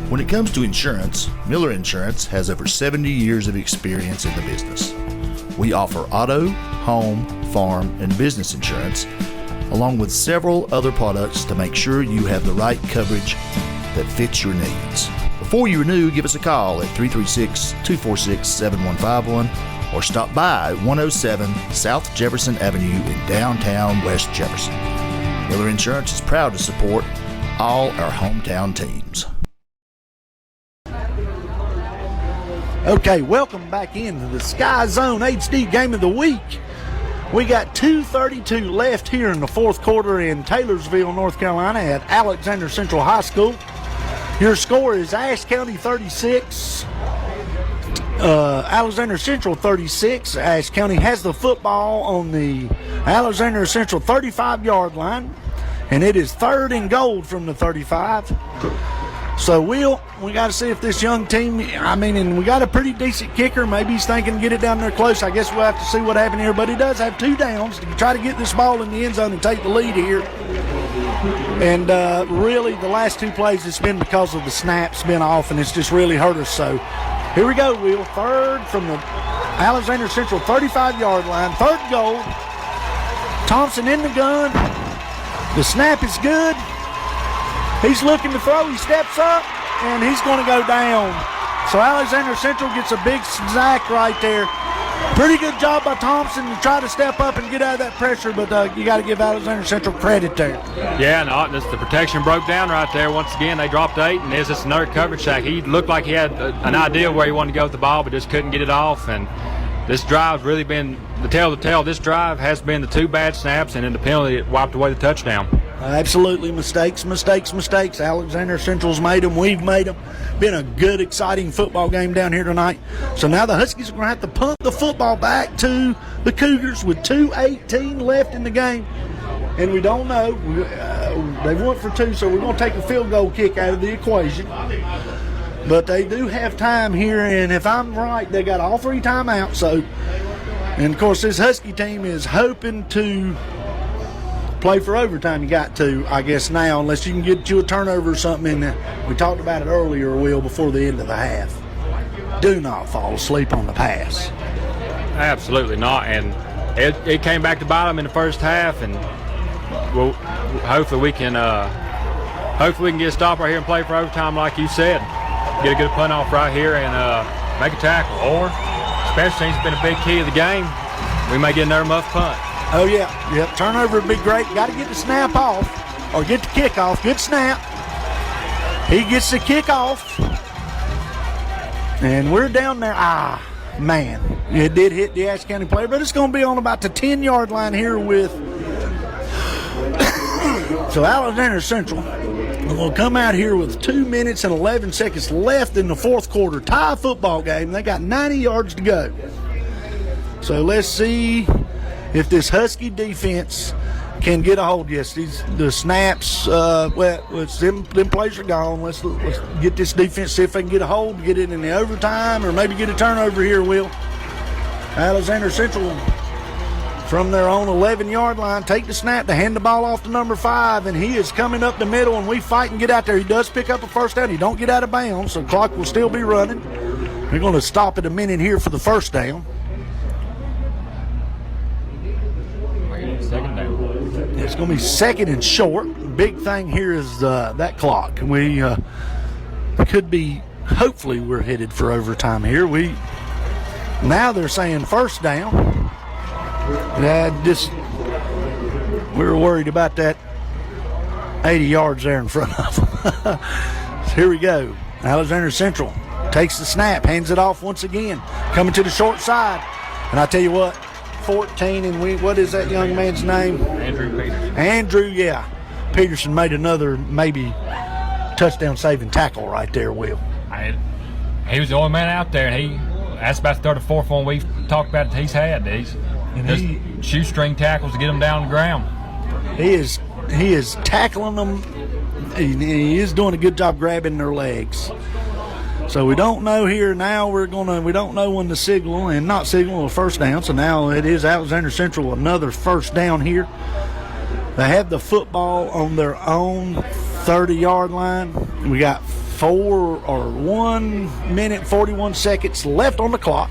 When it comes to insurance, Miller Insurance has over 70 years of experience in the business. We offer auto, home, farm, and business insurance, along with several other products to make sure you have the right coverage that fits your needs. Before you renew, give us a call at 336-246-7151 or stop by 107 South Jefferson Avenue in downtown West Jefferson. Miller Insurance is proud to support all our hometown teams. Okay, welcome back into the SkyZone HD Game of the Week. We got 2:32 left here in the 4th quarter in Taylorsville, North Carolina at Alexander Central High School. Your score is Ashe County 36, Alexander Central 36. Ashe County has the football on the Alexander Central 35-yard line, and it is 3rd and goal from the 35. So, Will, we got to see if this young team, and we got a pretty decent kicker. Maybe he's thinking get it down there close. I guess we'll have to see what happens here. But he does have 2 downs to try to get this ball in the end zone and take the lead here. And really, the last 2 plays, it's been because of the snaps been off, and it's just really hurt us. So, here we go, Will. 3rd from the Alexander Central 35-yard line. 3rd goal. Thompson in the gun. The snap is good. He's looking to throw. He steps up, and he's going to go down. So Alexander Central gets a big sack right there. Pretty good job by Thompson to try to step up and get out of that pressure, but you got to give Alexander Central credit there. Yeah, no, the protection broke down right there. Once again, they dropped 8, and there's just another coverage sack. He looked like he had an idea where he wanted to go with the ball, but just couldn't get it off. And this drive's really been the tale. This drive has been the 2 bad snaps, and then the penalty that wiped away the touchdown. Absolutely, mistakes. Alexander Central's made them. We've made them. Been a good, exciting football game down here tonight. So now the Huskies are going to have to punt the football back to the Cougars with 2:18 left in the game. And we don't know. They've went for 2, so we're going to take a field goal kick out of the equation. But they do have time here, and if I'm right, they got all 3 timeouts. So, and of course, this Husky team is hoping to play for overtime. You got to, I guess, now, unless you can get you a turnover or something. We talked about it earlier, Will, before the end of the half. Do not fall asleep on the pass. Absolutely not. And it came back to bite them in the first half, and well, hopefully we can get a stop right here and play for overtime, like you said. Get a good punt off right here and make a tackle. Or special teams has been a big key of the game. We may get another muff punt. Oh, yeah. Yep. Turnover would be great. Got to get the snap off or get the kick off. Good snap. He gets the kick off. And we're down there. Man. It did hit the Ashe County player, but it's going to be on about the 10-yard line here with. So Alexander Central will come out here with 2 minutes and 11 seconds left in the fourth quarter. Tie football game. They got 90 yards to go. So let's see if this Husky defense can get a hold. Yes, the snaps, them plays are gone. Let's get this defense, see if they can get a hold, get it in the overtime, or maybe get a turnover here, Will. Alexander Central from their own 11-yard line, take the snap to hand the ball off to number 5, and he is coming up the middle, and we fight and get out there. He does pick up a first down. He don't get out of bounds, so the clock will still be running. We're going to stop at a minute here for the first down. Second down. It's going to be second and short. Big thing here is that clock. We could be, hopefully we're headed for overtime here. Now they're saying first down. We're worried about that 80 yards there in front of them. So here we go. Alexander Central takes the snap, hands it off once again, coming to the short side. And I tell you what, 14, and what is that young man's name? Andrew Peterson. Andrew, yeah. Peterson made another maybe touchdown-saving tackle right there, Will. He was the only man out there, and that's about the third or fourth one we've talked about that he's had. Just shoestring tackles to get them down on the ground. He is tackling them. He is doing a good job grabbing their legs. So we don't know here now. We don't know when to signal and not signal a first down. So now it is Alexander Central, another first down here. They have the football on their own 30-yard line. We got 1 minute 41 seconds left on the clock.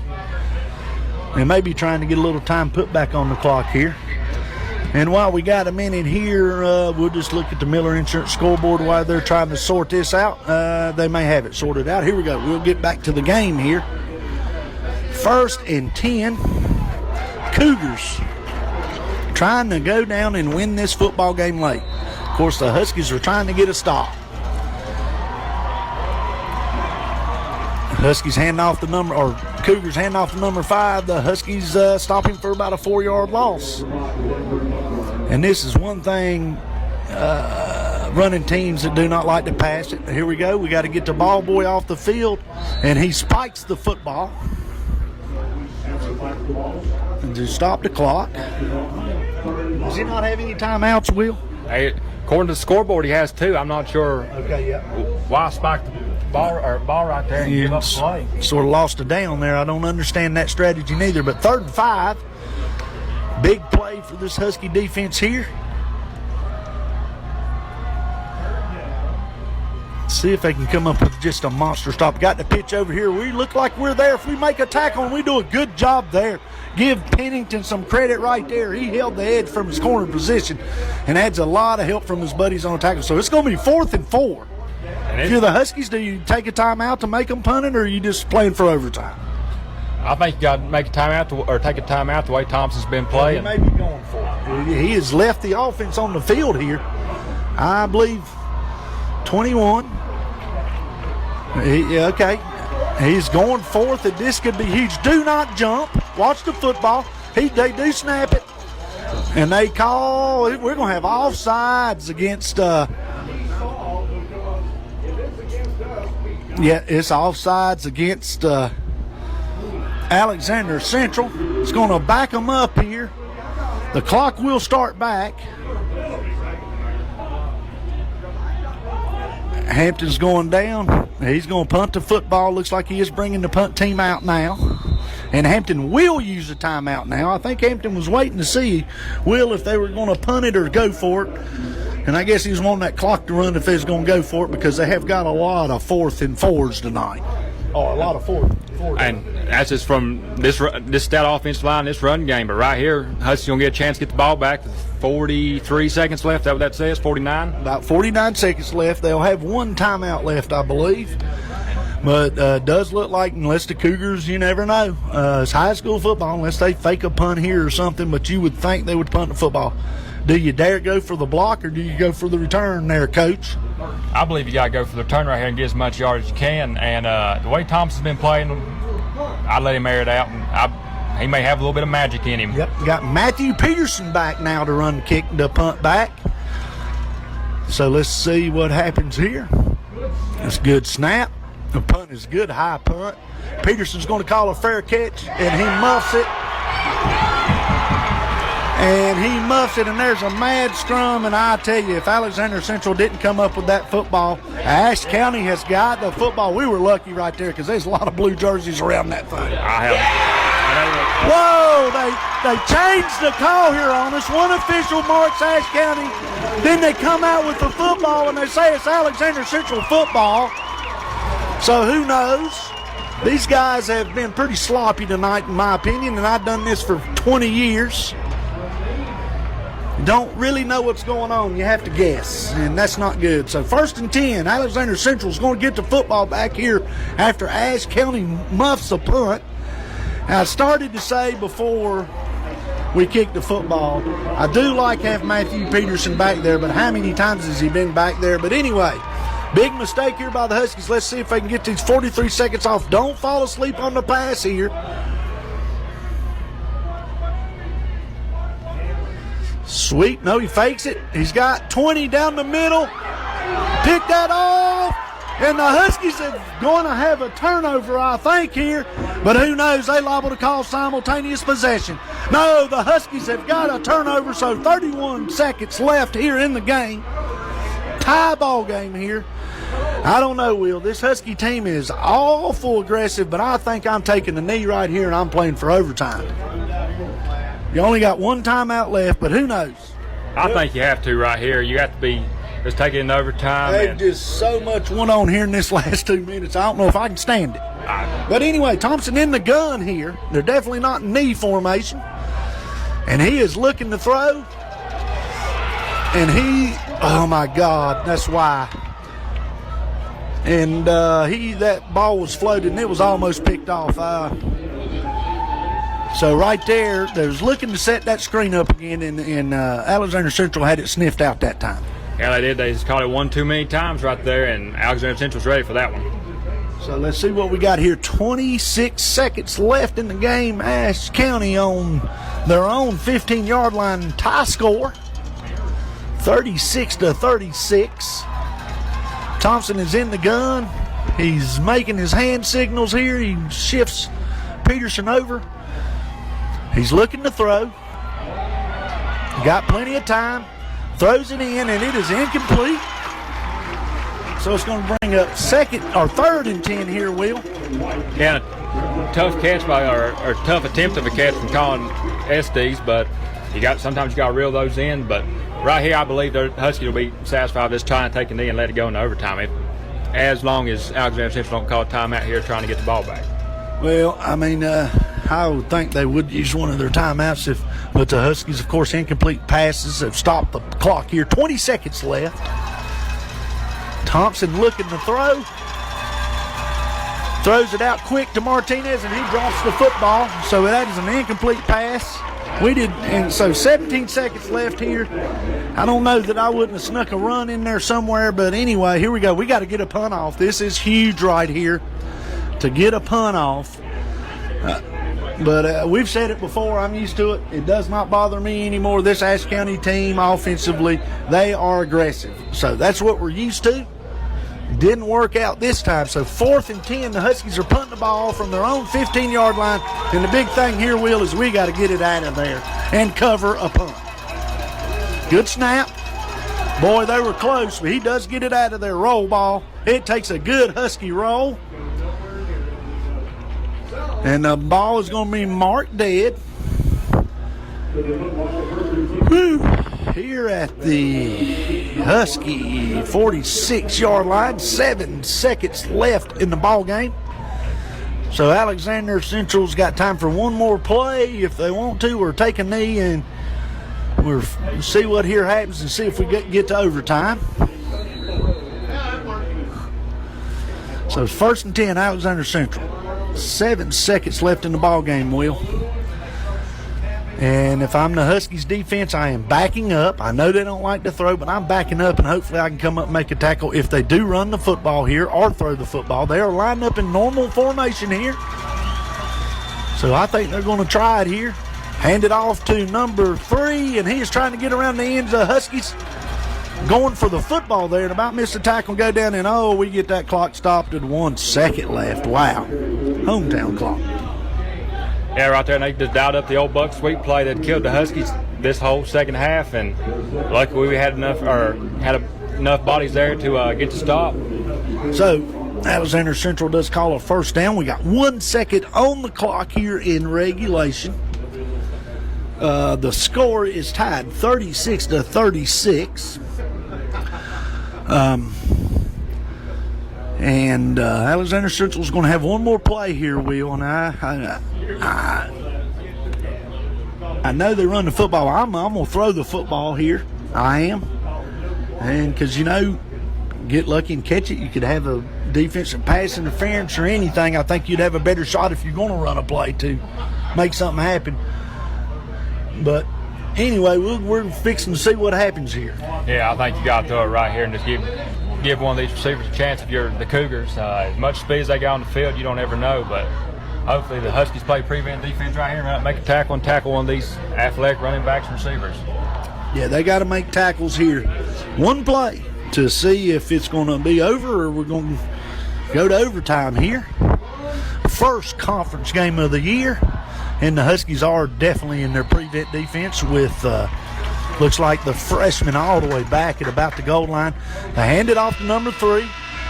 They may be trying to get a little time put back on the clock here. And while we got a minute here, we'll just look at the Miller Insurance scoreboard while they're trying to sort this out. They may have it sorted out. Here we go. We'll get back to the game here. 1st and 10. Cougars trying to go down and win this football game late. Of course, the Huskies are trying to get a stop. Huskies hand off the number, or Cougars hand off the number 5. The Huskies stop him for about a 4-yard loss. And this is one thing, running teams that do not like to pass it. Here we go. We got to get the ball boy off the field, and he spikes the football. And to stop the clock. Does he not have any timeouts, Will? Hey, according to the scoreboard, he has 2. I'm not sure why I spiked the ball right there and give up the play. Sort of lost a down there. I don't understand that strategy neither. But 3rd and 5. Big play for this Husky defense here. See if they can come up with just a monster stop. Got the pitch over here. We look like we're there. If we make a tackle and we do a good job there, give Pennington some credit right there. He held the edge from his corner position and adds a lot of help from his buddies on the tackle. So it's going to be 4th and 4. If you're the Huskies, do you take a timeout to make them punt it, or are you just playing for overtime? I think you got to make a timeout or take a timeout the way Thompson's been playing. He may be going for it. He has left the offense on the field here. I believe 21. Okay. He's going forth, and this could be huge. Do not jump. Watch the football. They do snap it. And they call, we're going to have offsides against, it's offsides against Alexander Central. It's going to back them up here. The clock will start back. Hampton's going down. He's going to punt the football. Looks like he is bringing the punt team out now. And Hampton will use a timeout now. I think Hampton was waiting to see, Will, if they were going to punt it or go for it. And I guess he was wanting that clock to run if they was going to go for it, because they have got a lot of 4th and 4s tonight. Oh, a lot of 4th. And that's just from this stout offensive line, this run game. But right here, Huskey's going to get a chance to get the ball back. 43 seconds left. Is that what that says? 49? About 49 seconds left. They'll have one timeout left, I believe. But does look like, unless the Cougars, you never know. It's high school football, unless they fake a punt here or something, but you would think they would punt the football. Do you dare go for the block, or do you go for the return there, Coach? I believe you got to go for the return right here and get as much yardage as you can. And the way Thompson's been playing, I'd let him air it out. And he may have a little bit of magic in him. Yep, got Matthew Peterson back now to run the punt back. So let's see what happens here. That's a good snap. The punt is good, high punt. Peterson's going to call a fair catch, and he muffs it. And there's a mad scrum, and I tell you, if Alexander Central didn't come up with that football, Ashe County has got the football. We were lucky right there, because there's a lot of blue jerseys around that thing. Whoa, they changed the call here on us. One official marks Ashe County, then they come out with the football, and they say it's Alexander Central football. So who knows? These guys have been pretty sloppy tonight, in my opinion, and I've done this for 20 years. Don't really know what's going on. You have to guess, and that's not good. So 1st and 10, Alexander Central's going to get the football back here after Ashe County muffs a punt. And I started to say before we kicked the football, I do like having Matthew Peterson back there, but how many times has he been back there? But anyway, big mistake here by the Huskies. Let's see if they can get these 43 seconds off. Don't fall asleep on the pass here. Sweet. No, he fakes it. He's got 20 down the middle. Pick that off. And the Huskies are going to have a turnover, I think, here. But who knows? They liable to call simultaneous possession. No, the Huskies have got a turnover, so 31 seconds left here in the game. Tie ball game here. I don't know, Will. This Husky team is awful aggressive, but I think I'm taking the knee right here, and I'm playing for overtime. You only got one timeout left, but who knows? I think you have to right here. You have to be just take it in overtime. They've just so much went on here in this last 2 minutes. I don't know if I can stand it. But anyway, Thompson in the gun here. They're definitely not in knee formation. And he is looking to throw. And oh my God, that's why. And that ball was floated, and it was almost picked off. So right there, they was looking to set that screen up again, and Alexander Central had it sniffed out that time. Yeah, they did. They just caught it one too many times right there, and Alexander Central's ready for that one. So let's see what we got here. 26 seconds left in the game. Ashe County on their own 15-yard line tie score, 36-36. Thompson is in the gun. He's making his hand signals here. He shifts Peterson over. He's looking to throw. Got plenty of time. Throws it in, and it is incomplete. So it's going to bring up 3rd and 10 here, Will. Yeah, tough catch or tough attempt of a catch from Colin Estes, but sometimes you got to reel those in. But right here, I believe the Huskies will be satisfied with just trying to take a knee and let it go into overtime, as long as Alexander Central don't call a timeout here trying to get the ball back. Well, I mean, I would think they would use one of their timeouts, but the Huskies, of course, incomplete passes have stopped the clock here. 20 seconds left. Thompson looking to throw. Throws it out quick to Martinez, and he drops the football. So that is an incomplete pass. And so 17 seconds left here. I don't know that I wouldn't have snuck a run in there somewhere, but anyway, here we go. We got to get a punt off. This is huge right here to get a punt off. But we've said it before. I'm used to it. It does not bother me anymore. This Ashe County team, offensively, they are aggressive. So that's what we're used to. Didn't work out this time. So 4th and 10, the Huskies are punting the ball from their own 15-yard line. And the big thing here, Will, is we got to get it out of there and cover a punt. Good snap. Boy, they were close, but he does get it out of there. Roll ball. It takes a good Husky roll. And the ball is going to be marked dead. Woo. Here at the Husky 46-yard line, 7 seconds left in the ball game. So Alexander Central's got time for one more play if they want to, or take a knee, and we'll see what here happens and see if we get to overtime. So it's 1st and 10, Alexander Central. 7 seconds left in the ball game, Will. And if I'm the Huskies defense, I am backing up. I know they don't like to throw, but I'm backing up, and hopefully I can come up and make a tackle if they do run the football here or throw the football. They are lined up in normal formation here. So I think they're going to try it here. Hand it off to number 3, and he is trying to get around the ends of the Huskies. Going for the football there, and about missed the tackle, go down, and we get that clock stopped at 1 second left. Wow. Hometown clock. Yeah, right there, and they just dialed up the old buck sweep play that killed the Huskies this whole second half, and luckily we had enough bodies there to get the stop. So Alexander Central does call a first down. We got 1 second on the clock here in regulation. The score is tied 36-36. And Alexander Central is going to have one more play here, Will. And I know they run the football. I'm going to throw the football here. I am. And because, get lucky and catch it, you could have a defensive pass interference or anything. I think you'd have a better shot if you're going to run a play to make something happen. But anyway, we're fixing to see what happens here. Yeah, I think you got to throw it right here and just give one of these receivers a chance. If you're the Cougars, as much speed as they got on the field, you don't ever know. But hopefully the Huskies play prevent defense right here and make a tackle one of these athletic running backs and receivers. Yeah, they got to make tackles here. One play to see if it's going to be over or we're going to go to overtime here. First conference game of the year, and the Huskies are definitely in their prevent defense with looks like the freshman all the way back at about the goal line. They hand it off to number 3,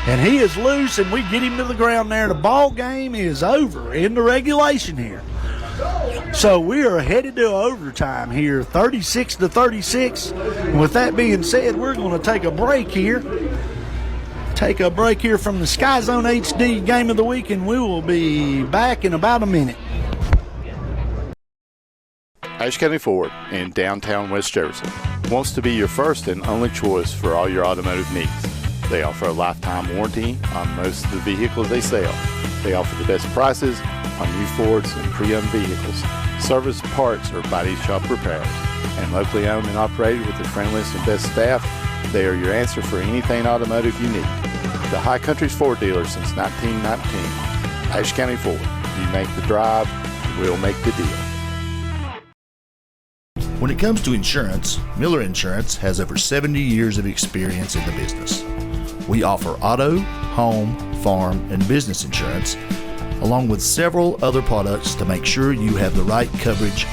and he is loose, and we get him to the ground there. The ball game is over in the regulation here. So we are headed to overtime here, 36-36. And with that being said, we're going to take a break here. Take a break here from the SkyZone HD Game of the Week, and we will be back in about a minute. Ashe County Ford in downtown West Jefferson wants to be your first and only choice for all your automotive needs. They offer a lifetime warranty on most of the vehicles they sell. They offer the best prices on new Fords and pre-owned vehicles, service, parts, or body shop repairs. And locally owned and operated with the friendliest and best staff, they are your answer for anything automotive you need. The High Country's Ford dealer since 1919. Ashe County Ford. You make the drive, we'll make the deal. When it comes to insurance, Miller Insurance has over 70 years of experience in the business. We offer auto, home, farm, and business insurance, along with several other products to make sure you have the right coverage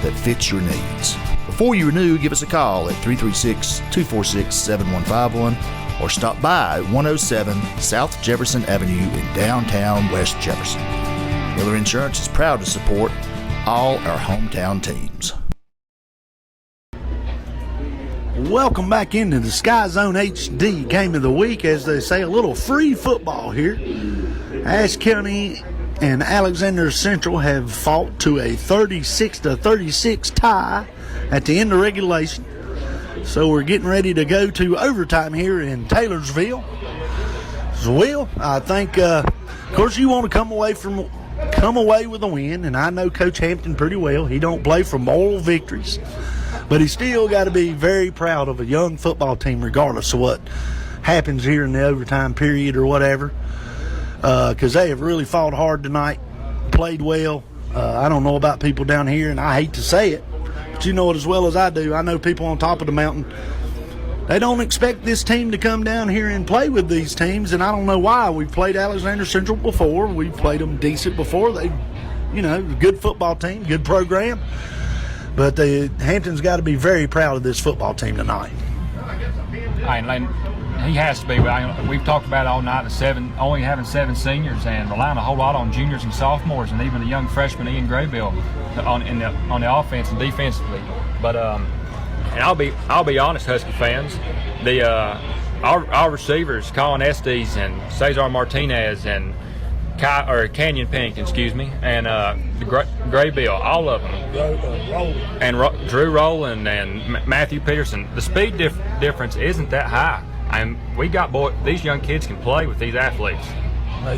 that fits your needs. Before you renew, give us a call at 336-246-7151 or stop by 107 South Jefferson Avenue in downtown West Jefferson. Miller Insurance is proud to support all our hometown teams. Welcome back into the SkyZone HD Game of the Week. As they say, a little free football here. Ashe County and Alexander Central have fought to a 36-36 tie at the end of regulation. So we're getting ready to go to overtime here in Taylorsville. So, Will, I think, of course, you want to come away with a win, and I know Coach Hampton pretty well. He don't play for moral victories. But he's still got to be very proud of a young football team regardless of what happens here in the overtime period or whatever, because they have really fought hard tonight, played well. I don't know about people down here, and I hate to say it, but you know it as well as I do. I know people on top of the mountain, they don't expect this team to come down here and play with these teams, and I don't know why. We've played Alexander Central before. We've played them decent before. They, good football team, good program. But the Hampton's got to be very proud of this football team tonight. he has to be. We've talked about it all night. Only having 7 seniors and relying a whole lot on juniors and sophomores, and even the young freshman Ian Graybill on the offense and defensively. But and I'll be honest, Husky fans, our receivers, Colin Estes and Cesar Martinez and Canyon Pink, excuse me, and Graybill, all of them, and Drew Rowland and Matthew Peterson. The speed difference isn't that high. These young kids can play with these athletes.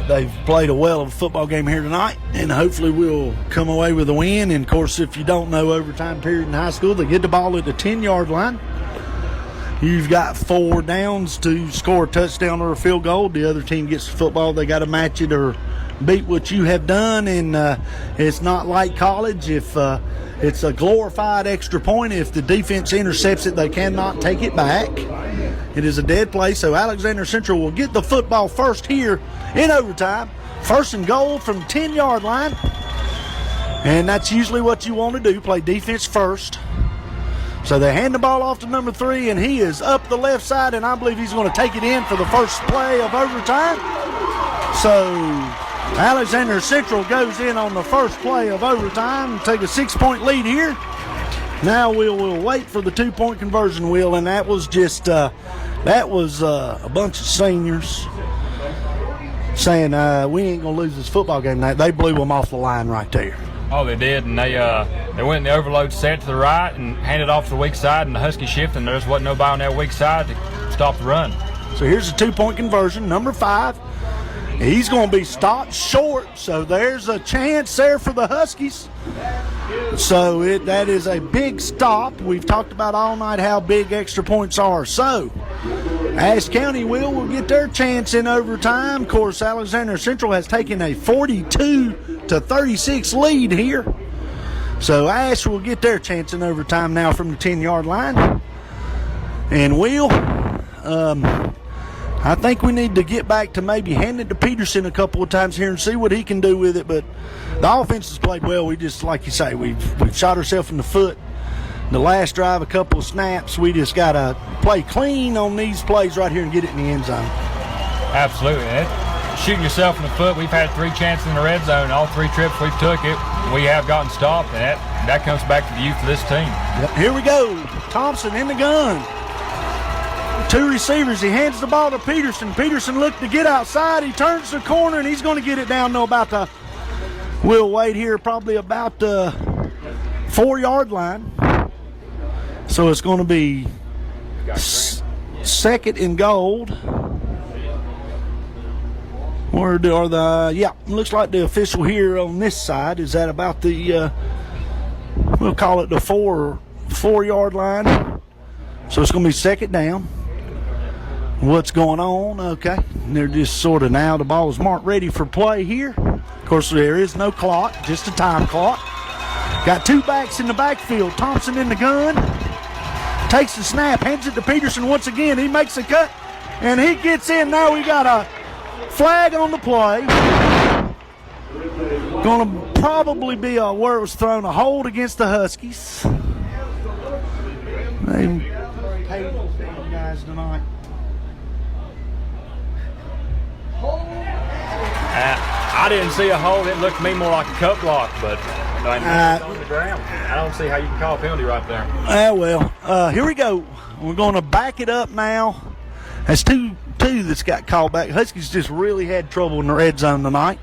They've played a well of a football game here tonight, and hopefully we'll come away with a win. And, of course, if you don't know overtime period in high school, they get the ball at the 10-yard line. You've got 4 downs to score a touchdown or a field goal. The other team gets the football. They got to match it or beat what you have done. And it's not like college. If it's a glorified extra point, if the defense intercepts it, they cannot take it back. It is a dead play, so Alexander Central will get the football first here in overtime. 1st and goal from the 10-yard line. And that's usually what you want to do, play defense first. So they hand the ball off to number 3, and he is up the left side, and I believe he's going to take it in for the first play of overtime. So Alexander Central goes in on the first play of overtime, take a 6-point lead here. Now we'll wait for the 2-point conversion wheel, and that was just a bunch of seniors saying we ain't going to lose this football game tonight. They blew them off the line right there. Oh, they did, and they went in the overload set to the right and handed off to the weak side, and the Husky shift, and there just wasn't nobody on that weak side to stop the run. So here's a 2-point conversion, number 5. He's going to be stopped short, so there's a chance there for the Huskies. So that is a big stop. We've talked about all night how big extra points are. So Ashe County will get their chance in overtime. Of course, Alexander Central has taken a 42-36 lead here. So Ashe will get their chance in overtime now from the 10-yard line. And I think we need to get back to maybe hand it to Peterson a couple of times here and see what he can do with it. But the offense has played well. We just, like you say, we've shot ourselves in the foot. The last drive, a couple of snaps. We just got to play clean on these plays right here and get it in the end zone. Absolutely. Shooting yourself in the foot. We've had 3 chances in the red zone. All 3 trips we've took it. We have gotten stopped, and that comes back to the youth of this team. Yep. Here we go. Thompson in the gun. 2 receivers. He hands the ball to Peterson. Peterson looked to get outside. He turns the corner, and he's going to get it down we'll wait here probably about the 4-yard line. So it's going to be 2nd and goal. Looks like the official here on this side is at about the, we'll call it the 4-yard line. So it's going to be 2nd down. What's going on? Okay. They're just sort of now the ball is marked ready for play here. Of course, there is no clock, just a time clock. Got 2 backs in the backfield. Thompson in the gun. Takes the snap, hands it to Peterson once again. He makes a cut, and he gets in. Now we got a flag on the play. Going to probably be where it was thrown, a hold against the Huskies. They paid those damn guys tonight. I didn't see a hold. It looked to me more like a cup block, but on the ground. I don't see how you can call a penalty right there. Here we go. We're going to back it up now. That's two that's got called back. Huskies just really had trouble in the red zone tonight.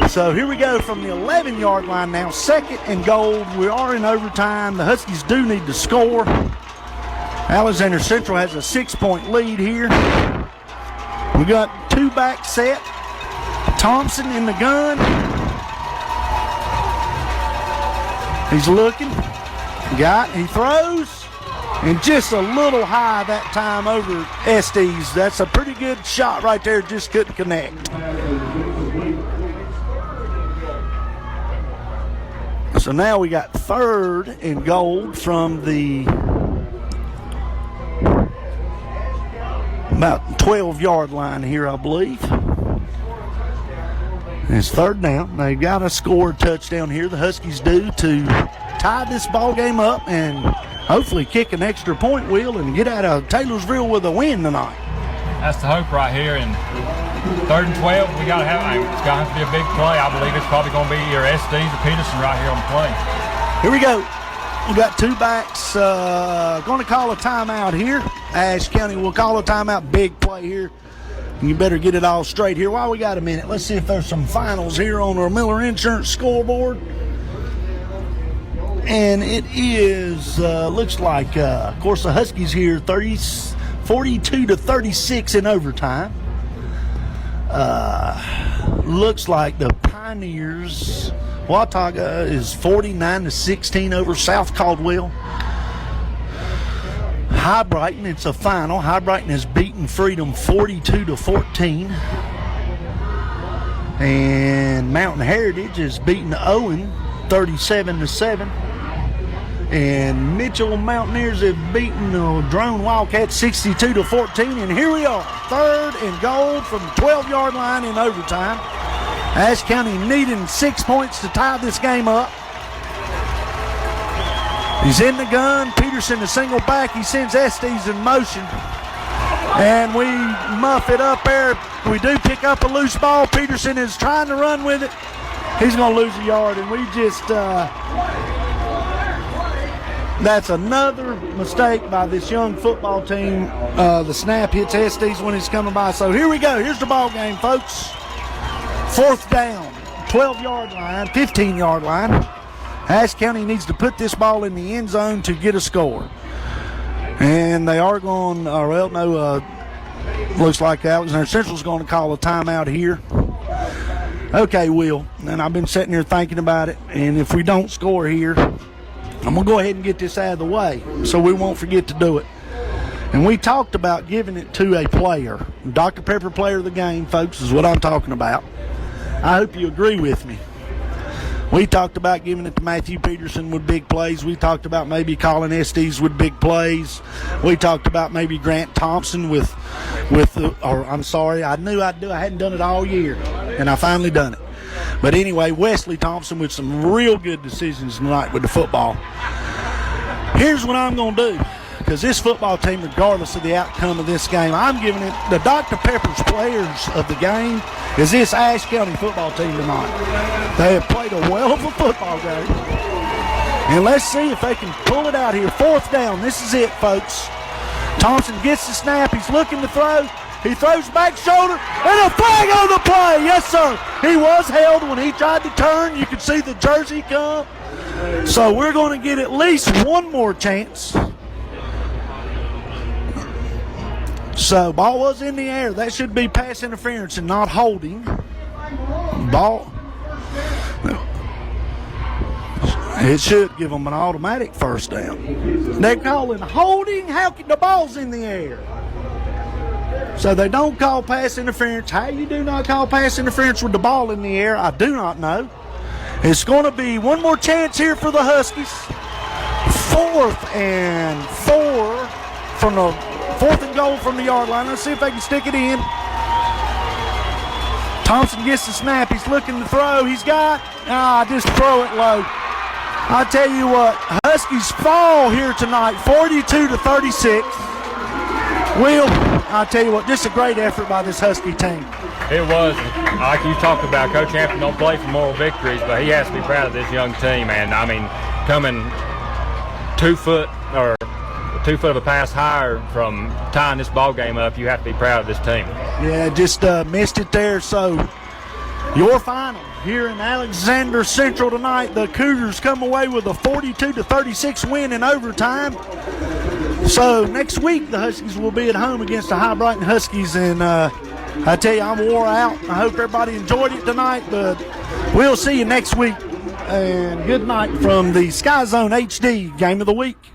So here we go from the 11-yard line now. 2nd and goal. We are in overtime. The Huskies do need to score. Alexander Central has a 6-point lead here. We got 2 back set. Thompson in the gun. He's looking. He throws. And just a little high that time over Estes. That's a pretty good shot right there. Just couldn't connect. So now we got 3rd and goal from the about 12-yard line here, I believe. And it's 3rd down. They've got to score a touchdown here. The Huskies do to tie this ball game up and hopefully kick an extra point, Will, and get out of Taylorsville with a win tonight. That's the hope right here. And 3rd and 12, it's got to have to be a big play. I believe it's probably going to be either SD's or Peterson right here on the play. Here we go. We got two backs. Going to call a timeout here. Ashe County will call a timeout. Big play here. You better get it all straight here while we got a minute. Let's see if there's some finals here on our Miller Insurance scoreboard. And it is, looks like, of course, the Huskies here, 42-36 in overtime. Looks like the Pioneers, Watauga is 49-16 over South Caldwell. High Brighton, it's a final. High Brighton has beaten Freedom 42-14. And Mountain Heritage has beaten Owen 37-7. And Mitchell Mountaineers have beaten the Drone Wildcats 62-14. And here we are, 3rd and goal from the 12-yard line in overtime. Ashe County needing 6 points to tie this game up. He's in the gun. Peterson, a single back. He sends Estes in motion. And we muff it up there. We do pick up a loose ball. Peterson is trying to run with it. He's going to lose a yard. And we just, that's another mistake by this young football team. The snap hits Estes when he's coming by. So here we go. Here's the ball game, folks. 4th down, 12-yard line, 15-yard line. Ashe County needs to put this ball in the end zone to get a score. And they are going, looks like Alexander Central's going to call a timeout here. Okay, Will, and I've been sitting here thinking about it, and if we don't score here, I'm going to go ahead and get this out of the way so we won't forget to do it. And we talked about giving it to a player. Dr. Pepper player of the game, folks, is what I'm talking about. I hope you agree with me. We talked about giving it to Matthew Peterson with big plays. We talked about maybe calling Estes with big plays. We talked about maybe Grant Thompson I hadn't done it all year, and I finally done it. But anyway, Wesley Thompson with some real good decisions tonight with the football. Here's what I'm going to do, because this football team, regardless of the outcome of this game, I'm giving it the Dr. Pepper's players of the game is this Ashe County football team tonight. They have played a well of a football game. And let's see if they can pull it out here. 4th down. This is it, folks. Thompson gets the snap. He's looking to throw. He throws back shoulder, and a flag on the play. Yes, sir. He was held when he tried to turn. You could see the jersey come. So we're going to get at least one more chance. So ball was in the air. That should be pass interference and not holding. Ball. It should give them an automatic 1st down. They're calling holding. How can the ball's in the air? So they don't call pass interference. How you do not call pass interference with the ball in the air, I do not know. It's going to be one more chance here for the Huskies. 4th and 4 from the 4th and goal from the yard line. Let's see if they can stick it in. Thompson gets the snap. He's looking to throw. He's got, just throw it low. I tell you what, Huskies fall here tonight, 42-36. Will, I tell you what, just a great effort by this Husky team. It was. Like you talked about, Coach Hampton don't play for moral victories, but he has to be proud of this young team. And, I mean, coming 2 foot of a pass higher from tying this ball game up, you have to be proud of this team. Yeah, just missed it there. So your final here in Alexander Central tonight, the Cougars come away with a 42-36 win in overtime. So next week the Huskies will be at home against the High Brighton Huskies, and I tell you, I'm wore out. I hope everybody enjoyed it tonight, but we'll see you next week. And good night from the SkyZone HD Game of the Week.